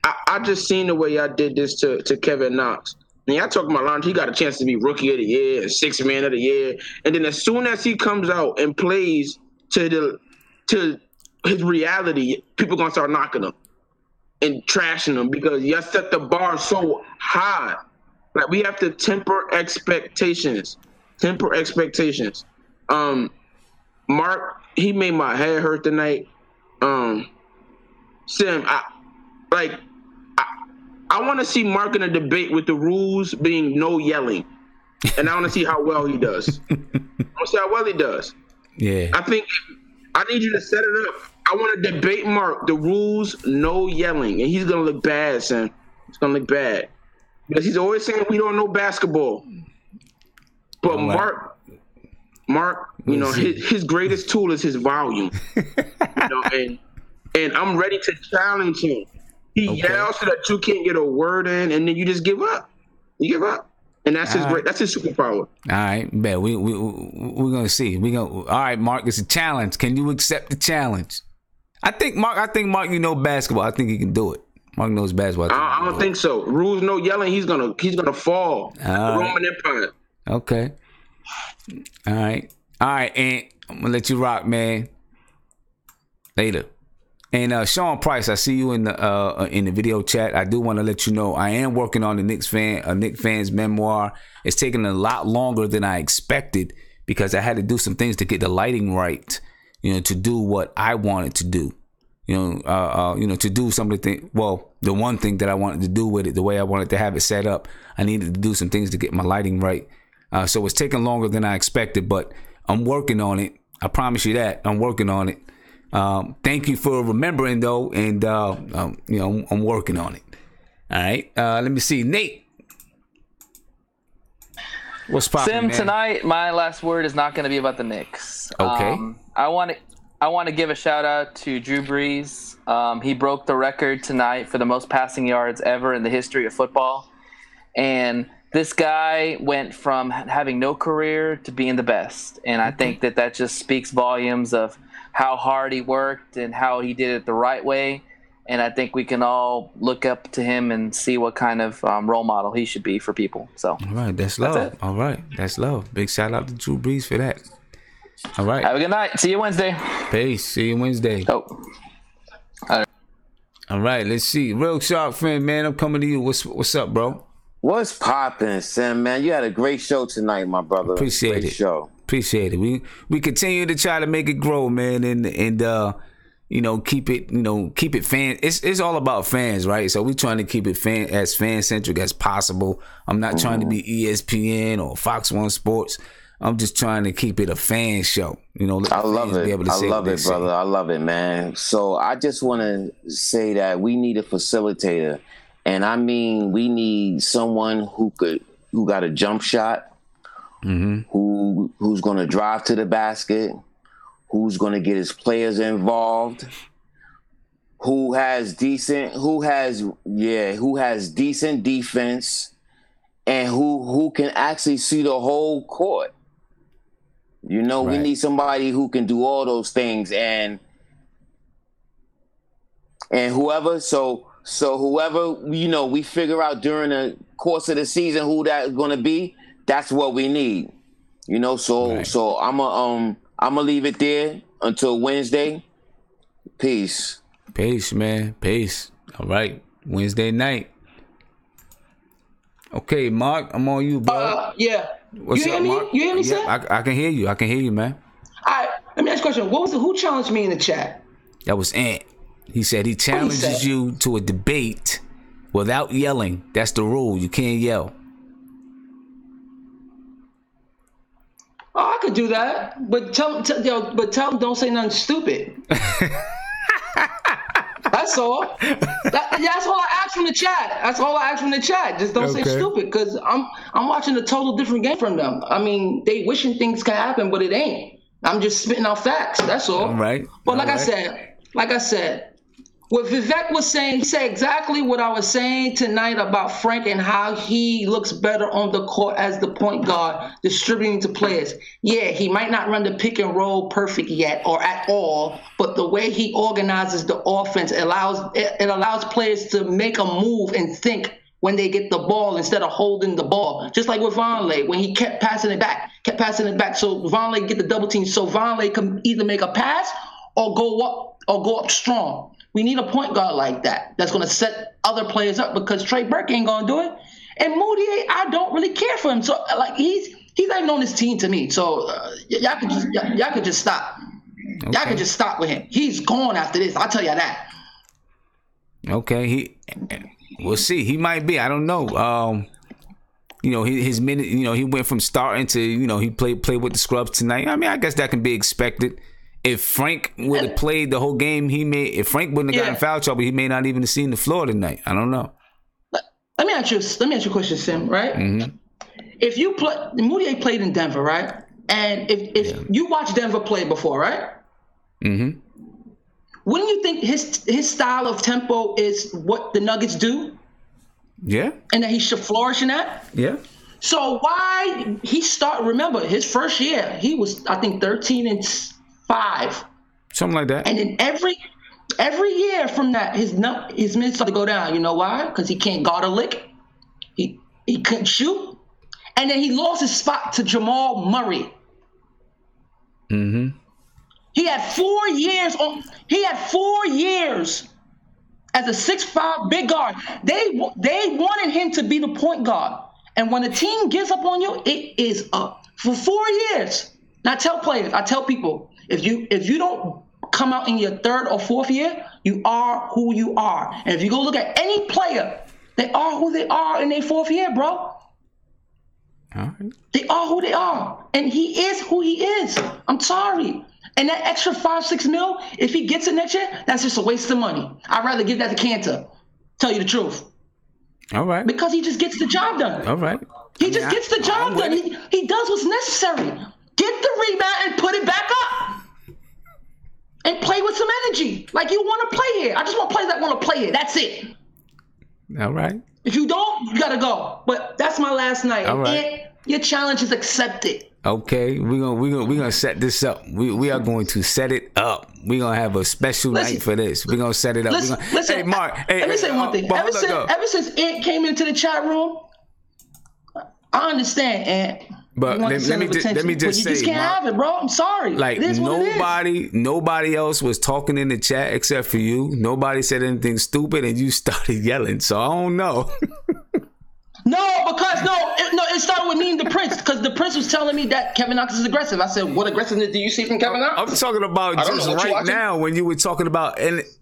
[SPEAKER 4] I just seen the way y'all did this to Kevin Knox. And y'all talking about Alonzo, he got a chance to be Rookie of the Year and Sixth Man of the Year, and then as soon as he comes out and plays to his reality, people gonna start knocking him and trashing him because you set the bar so high. Like, we have to temper expectations. Mark, he made my head hurt tonight. Sim, I want to see Mark in a debate with the rules being no yelling, and I want to see how well he does.
[SPEAKER 1] Yeah.
[SPEAKER 4] I think I need you to set it up. I want to debate Mark. The rules, no yelling, and he's gonna look bad, Sam. He's gonna look bad because he's always saying we don't know basketball. But Mark, you know, his greatest tool is his volume. And I'm ready to challenge him. He yells so that you can't get a word in, and then you just give up. You give up, and that's that's his superpower.
[SPEAKER 1] All right, bet we're gonna see. All right, Mark, it's a challenge. Can you accept the challenge? I think Mark, you know basketball. I think he can do it. Mark knows basketball.
[SPEAKER 4] I don't think so. Rules, no yelling. He's gonna fall. Roman Empire.
[SPEAKER 1] Okay. All right, and I'm gonna let you rock, man. Later. And Sean Price, I see you in the video chat. I do want to let you know I am working on the Knicks fan's memoir. It's taking a lot longer than I expected because I had to do some things to get the lighting right, you know, to do what I wanted to do, to do something. Well, the one thing that I wanted to do with it, the way I wanted to have it set up, I needed to do some things to get my lighting right. So it's taking longer than I expected, but I'm working on it. I promise you that I'm working on it. Thank you for remembering though, and I'm working on it. All right, let me see, Nate. What's poppin',
[SPEAKER 2] Sim,
[SPEAKER 1] man?
[SPEAKER 2] tonight my last word is not going to be about the Knicks.
[SPEAKER 1] Okay.
[SPEAKER 2] I want to give a shout out to Drew Brees. He broke the record tonight for the most passing yards ever in the history of football, and this guy went from having no career to being the best, and I think that just speaks volumes of how hard he worked and how he did it the right way. And I think we can all look up to him and see what kind of role model he should be for people. So,
[SPEAKER 1] all right, that's love. All right, that's love. Big shout out to Drew Brees for that. All right.
[SPEAKER 2] Have a good night. See you Wednesday.
[SPEAKER 1] Peace. See you Wednesday.
[SPEAKER 2] Oh.
[SPEAKER 1] All right, let's see. Real Shark friend, man, I'm coming to you. What's up, bro?
[SPEAKER 10] What's poppin', Sam, man? You had a great show tonight, my brother.
[SPEAKER 1] Appreciate
[SPEAKER 10] great
[SPEAKER 1] it.
[SPEAKER 10] Show.
[SPEAKER 1] Appreciate it. We continue to try to make it grow, man, and keep it fan. It's all about fans, right? So we're trying to keep it as fan centric as possible. I'm not trying to be ESPN or Fox One Sports. I'm just trying to keep it a fan show.
[SPEAKER 10] I love it. I love it, brother. I love it, man. So I just want to say that we need a facilitator, and I mean we need someone who got a jump shot. Mm-hmm. Who's going to drive to the basket, who's going to get his players involved, who has decent defense, and who can actually see the whole court. Right. We need somebody who can do all those things, and whoever we figure out during the course of the season who that's going to be. That's what we need, So I'm gonna leave it there until Wednesday. Peace,
[SPEAKER 1] man. Peace. All right, Wednesday night. Okay, Mark, I'm on you, bro.
[SPEAKER 3] Yeah.
[SPEAKER 1] What's
[SPEAKER 3] you
[SPEAKER 1] up,
[SPEAKER 3] hear me?
[SPEAKER 1] Mark?
[SPEAKER 3] You hear me,
[SPEAKER 1] sir? I can hear you. I can hear you, man.
[SPEAKER 3] All right. Let me ask you a question. Who challenged me in the chat?
[SPEAKER 1] That was Ant. He said he challenges you to a debate without yelling. That's the rule. You can't yell.
[SPEAKER 3] Oh, I could do that, but tell them don't say nothing stupid. That's all. That's all I asked from the chat. Just don't say stupid, because I'm watching a total different game from them. I mean, they wishing things can happen, but it ain't. I'm just spitting out facts. That's all.
[SPEAKER 1] All right.
[SPEAKER 3] But like I said, what Vivek was saying, he said exactly what I was saying tonight about Frank and how he looks better on the court as the point guard, distributing to players. Yeah, he might not run the pick and roll perfect yet or at all, but the way he organizes the offense allows players to make a move and think when they get the ball instead of holding the ball. Just like with Vonleh, when he kept passing it back. So Vonleh get the double team. So Vonleh can either make a pass or go up strong. We need a point guard like that that's going to set other players up because Trey Burke ain't going to do it. And Moutier, I don't really care for him. So like he's not even on this team to me. So y'all could just stop. Okay. Y'all could just stop with him. He's gone after this. I'll tell you that.
[SPEAKER 1] Okay, we'll see. He might be. I don't know. His minute. He went from starting to he played with the scrubs tonight. I mean, I guess that can be expected. If Frank would have played the whole game, if Frank wouldn't have gotten foul trouble, he may not even have seen the floor tonight. I don't know.
[SPEAKER 3] Let me ask you a question, Sim. Right? Mm-hmm. If you play, Moutier played in Denver, right? And if you watched Denver play before, right? Mm-hmm. Wouldn't you think his style of tempo is what the Nuggets do?
[SPEAKER 1] Yeah. And
[SPEAKER 3] that he should flourish in that?
[SPEAKER 1] Yeah.
[SPEAKER 3] So why remember, his first year, he was, I think, 13-5.
[SPEAKER 1] Something like that.
[SPEAKER 3] And then every year from that, his minutes started to go down. You know why? Because he can't guard a lick. He couldn't shoot. And then he lost his spot to Jamal Murray. Mm-hmm. He had 4 years as a 6'5" big guard. They wanted him to be the point guard. And when a team gives up on you, it is up. For 4 years. And I tell people, if you don't come out in your third or fourth year, you are who you are. And if you go look at any player, they are who they are in their fourth year, bro. All right. They are who they are. And he is who he is. I'm sorry. And that extra $5-6 mil, if he gets it next year, that's just a waste of money. I'd rather give that to Cantor. Tell you the truth.
[SPEAKER 1] All right.
[SPEAKER 3] Because he just gets the job done.
[SPEAKER 1] All right.
[SPEAKER 3] He just gets the job done. He does what's necessary. Get the rebound and put it back up. And play with some energy. Like you want to play here. I just want players that want to play here. That's it.
[SPEAKER 1] All right.
[SPEAKER 3] If you don't, you got to go. But that's my last night.
[SPEAKER 1] All right.
[SPEAKER 3] Your challenge is accepted.
[SPEAKER 1] Okay, we're gonna set this up. We are going to set it up. We're gonna have a special night for this. We're gonna set it up.
[SPEAKER 3] Listen,
[SPEAKER 1] hey, Mark.
[SPEAKER 3] Let me say one thing. Ever since Ant came into the chat room, I understand, Ant.
[SPEAKER 1] But let me just say,
[SPEAKER 3] you just can't have it, bro. I'm sorry.
[SPEAKER 1] Like nobody else was talking in the chat except for you. Nobody said anything stupid, and you started yelling. So I don't know.
[SPEAKER 3] No, it started with me and the Prince, because the Prince was telling me that Kevin Knox is aggressive. I said, what aggressiveness do you see from Kevin Knox?
[SPEAKER 1] I'm talking about just right now when you were talking about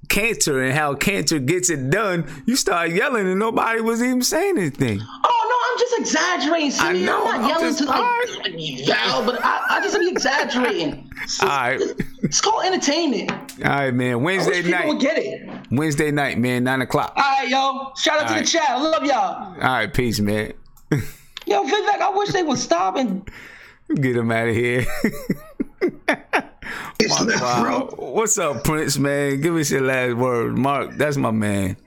[SPEAKER 1] Cantor and how Cantor gets it done. You started yelling and nobody was even saying anything.
[SPEAKER 3] Oh, no, I'm just exaggerating. See,
[SPEAKER 1] I know.
[SPEAKER 3] I'm not yelling to yell, but I just be exaggerating.
[SPEAKER 1] All right.
[SPEAKER 3] It's called entertainment.
[SPEAKER 1] All right, man. Wednesday night.
[SPEAKER 3] People get it.
[SPEAKER 1] Wednesday night, man, 9:00.
[SPEAKER 3] All right, yo. Shout out to the chat. I love y'all.
[SPEAKER 1] All right, peace, man.
[SPEAKER 3] Yo, Vivek, I wish they would stop and
[SPEAKER 1] get him out of here. Wow. What's up, Prince, man? Give us your last word. Mark, that's my man.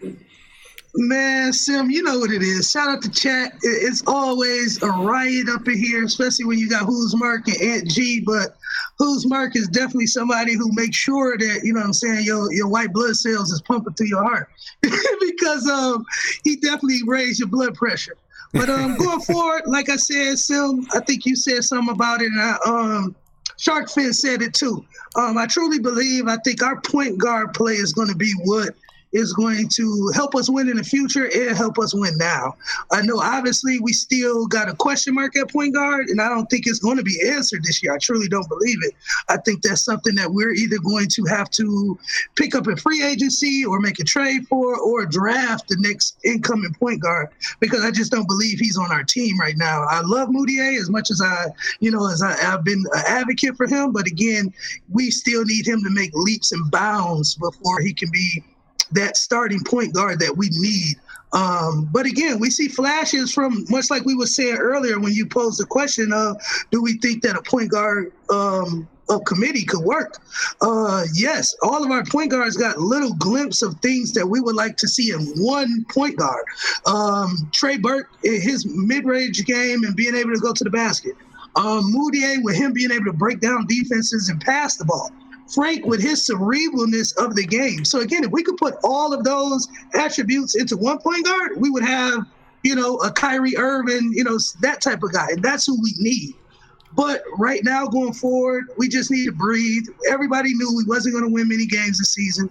[SPEAKER 3] Man, Sim, you know what it is. Shout out to chat. It's always a riot up in here, especially when you got Who's Mark and Aunt G. But Who's Mark is definitely somebody who makes sure that, you know what I'm saying, your white blood cells is pumping through your heart. Because he definitely raised your blood pressure. But going forward, like I said, Sim, I think you said something about it, and Shark Fin said it too. I truly believe, I think our point guard play is going to be what is going to help us win in the future and help us win now. I know, obviously, we still got a question mark at point guard, and I don't think it's going to be answered this year. I truly don't believe it. I think that's something that we're either going to have to pick up in free agency or make a trade for or draft the next incoming point guard, because I just don't believe he's on our team right now. I love Moutier as much as I've been an advocate for him, but again, we still need him to make leaps and bounds before he can be that starting point guard that we need. But again, we see flashes from, much like we were saying earlier when you posed the question of, do we think that a point guard committee could work. Yes, all of our point guards got little glimpse of things that we would like to see in one point guard. Trey Burke, his mid-range game and being able to go to the basket. Moutier with him being able to break down defenses and pass the ball. Frank with his cerebralness of the game. So again, if we could put all of those attributes into one point guard, we would have, a Kyrie Irving, that type of guy. And that's who we need. But right now going forward, we just need to breathe. Everybody knew we wasn't going to win many games this season.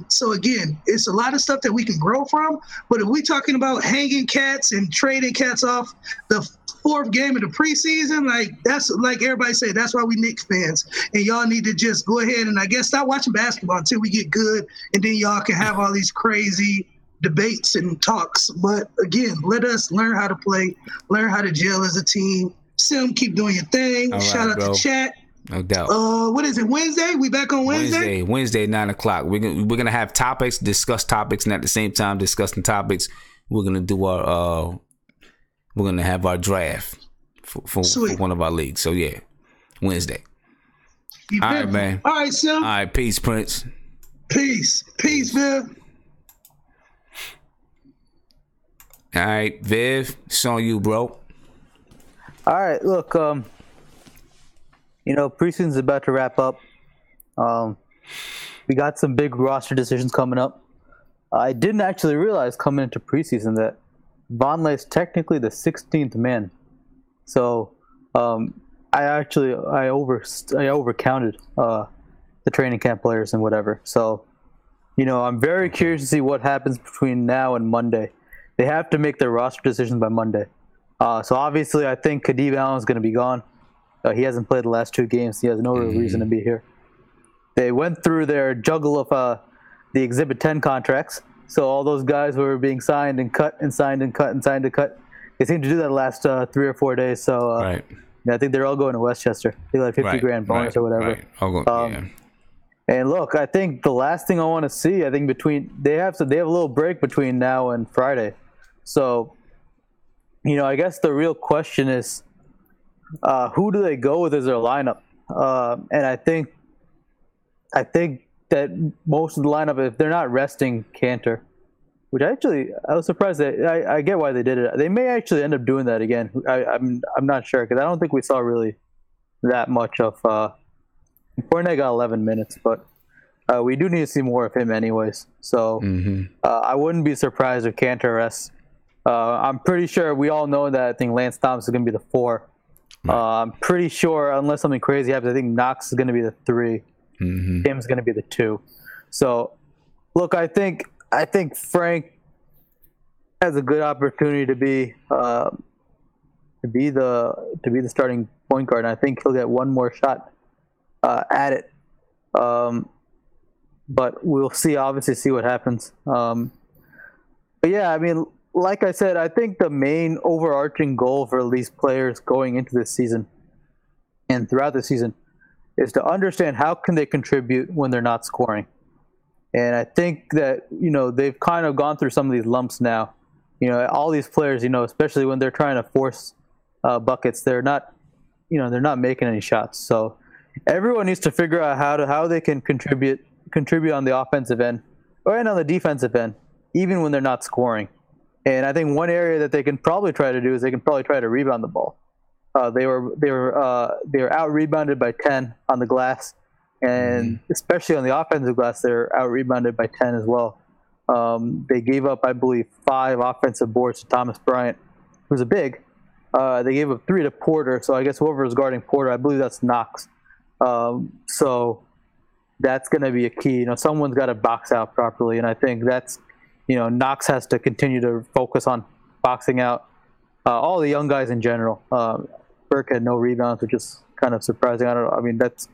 [SPEAKER 3] So again, it's a lot of stuff that we can grow from. But if we're talking about hanging cats and trading cats off the fourth game of the preseason, that's like everybody said, that's why we Knicks fans. And y'all need to just go ahead and I guess stop watching basketball until we get good, and then y'all can have all these crazy debates and talks. But again, let us learn how to play, learn how to gel as a team. Sim, keep doing your thing. Right, shout out to chat.
[SPEAKER 1] No doubt.
[SPEAKER 3] What is it? Wednesday? We back on Wednesday?
[SPEAKER 1] Wednesday, 9:00. We're gonna have topics, discuss topics, and at the same time discussing topics, we're gonna do we're gonna have our draft for one of our leagues. So yeah, Wednesday. All right, man.
[SPEAKER 3] All right, Sim.
[SPEAKER 1] All right, peace, Prince.
[SPEAKER 3] Peace, Viv.
[SPEAKER 1] All right, Viv, it's on you, bro.
[SPEAKER 13] All right, look, preseason's about to wrap up. We got some big roster decisions coming up. I didn't actually realize coming into preseason that Vonleh's technically the 16th man. So I overcounted the training camp players and whatever. So, I'm very curious to see what happens between now and Monday. They have to make their roster decisions by Monday. So obviously, I think Kadib Allen's going to be gone. He hasn't played the last 2 games. He has no real reason to be here. They went through their juggle of the Exhibit 10 contracts. So all those guys who were being signed and cut and signed and cut and signed and cut, they seem to do that the last 3 or 4 days. So I think they're all going to Westchester. They got like $50,000 bonus or whatever.
[SPEAKER 1] Right.
[SPEAKER 13] And look, I think the last thing I want to see, I think they have a little break between now and Friday. So, I guess the real question is, who do they go with as their lineup? And I think that most of the lineup, if they're not resting Cantor, which I was surprised that I get why they did it. They may actually end up doing that again. I'm not sure because I don't think we saw really that much of. Fournette got 11 minutes, but we do need to see more of him anyways. So I wouldn't be surprised if Cantor rests. I'm pretty sure we all know that I think Lance Thomas is going to be the 4. I'm pretty sure, unless something crazy happens, I think Knox is going to be the 3. Tim's going to be the 2. So, look, I think Frank has a good opportunity to be the starting point guard, and I think he'll get one more shot at it. But we'll see. Obviously, see what happens. But yeah, I mean. Like I said, I think the main overarching goal for these players going into this season and throughout the season is to understand how can they contribute when they're not scoring. And I think that, they've kind of gone through some of these lumps now. All these players, especially when they're trying to force buckets, they're not making any shots. So everyone needs to figure out how they can contribute on the offensive end and on the defensive end, even when they're not scoring. And I think one area that they can probably try to do is they can probably try to rebound the ball. They were out rebounded by 10 on the glass, and especially on the offensive glass, they're out rebounded by 10 as well. They gave up, I believe, 5 offensive boards to Thomas Bryant, who's a big. They gave up 3 to Porter, so I guess whoever is guarding Porter, I believe that's Knox. So that's going to be a key. Someone's got to box out properly, and I think that's. Knox has to continue to focus on boxing out all the young guys in general. Burke had no rebounds, which is kind of surprising. I can't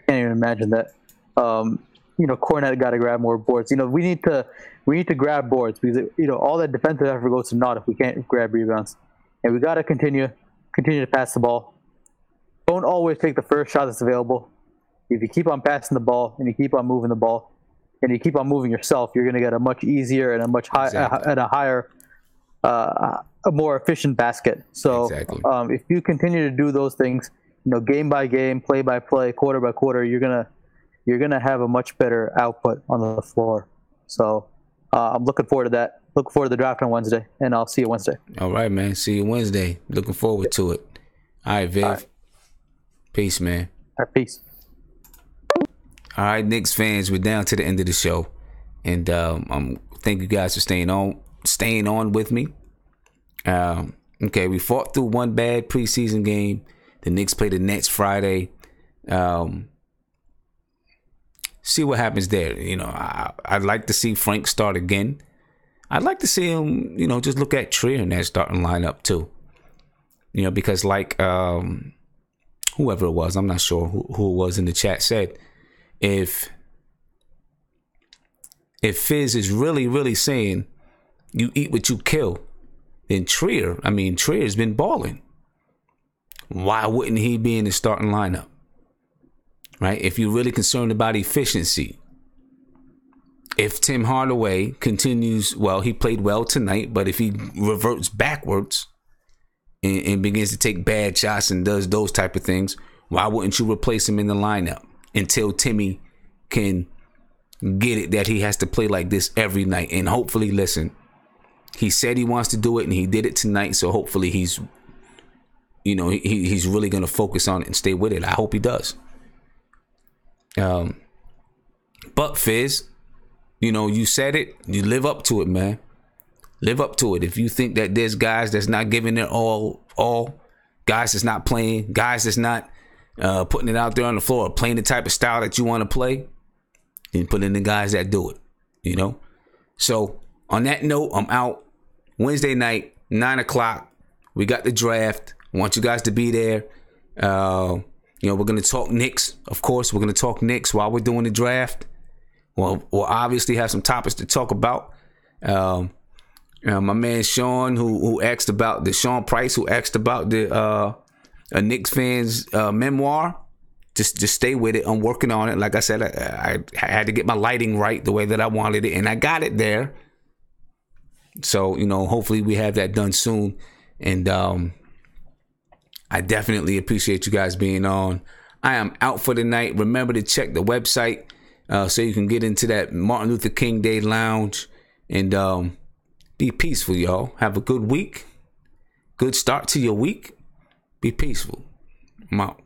[SPEAKER 13] even imagine that. Cornette got to grab more boards. We need to grab boards because all that defensive effort goes to naught if we can't grab rebounds. And we got to continue to pass the ball. Don't always take the first shot that's available. If you keep on passing the ball and you keep on moving the ball, and you keep on moving yourself, you're going to get a much easier and a much higher, a more efficient basket. So if you continue to do those things, game by game, play by play, quarter by quarter, you're gonna have a much better output on the floor. So I'm looking forward to that. Looking forward to the draft on Wednesday, and I'll see you Wednesday.
[SPEAKER 1] All right, man. See you Wednesday. Looking forward to it. All right, Viv. All right. Peace, man.
[SPEAKER 13] All right, peace.
[SPEAKER 1] All right, Knicks fans, we're down to the end of the show, and thank you guys for staying on with me. Okay, we fought through one bad preseason game. The Knicks play the Nets Friday. See what happens there. I'd like to see Frank start again. I'd like to see him, just look at Trier in that starting lineup too. Because like whoever it was, I'm not sure who it was in the chat, said if Fizz is really, really saying you eat what you kill, then Trier's been balling. Why wouldn't he be in the starting lineup? Right? If you're really concerned about efficiency. If Tim Hardaway continues, well, he played well tonight, but if he reverts backwards and begins to take bad shots and does those type of things, why wouldn't you replace him in the lineup until Timmy can get it that he has to play like this every night? And hopefully, listen, he said he wants to do it and he did it tonight. So hopefully he's really going to focus on it and stay with it. I hope he does. But Fizz, you said it, you live up to it, man. Live up to it. If you think that there's guys that's not giving it all, guys that's not playing, guys that's not putting it out there on the floor, playing the type of style that you want to play, then put in the guys that do it, So on that note, I'm out. Wednesday night, 9:00. We got the draft. I want you guys to be there. We're going to talk Knicks. Of course, we're going to talk Knicks while we're doing the draft. We'll obviously have some topics to talk about. My man Sean, who asked about Sean Price, who asked about the a Knicks fan's memoir. Just stay with it. I'm working on it. Like I said, I had to get my lighting right the way that I wanted it, and I got it there. So hopefully we have that done soon. And I definitely appreciate you guys being on. I am out for the night. Remember to check the website. So you can get into that Martin Luther King Day lounge and be peaceful, y'all. Have a good week. Good start to your week. Be peaceful. I'm out.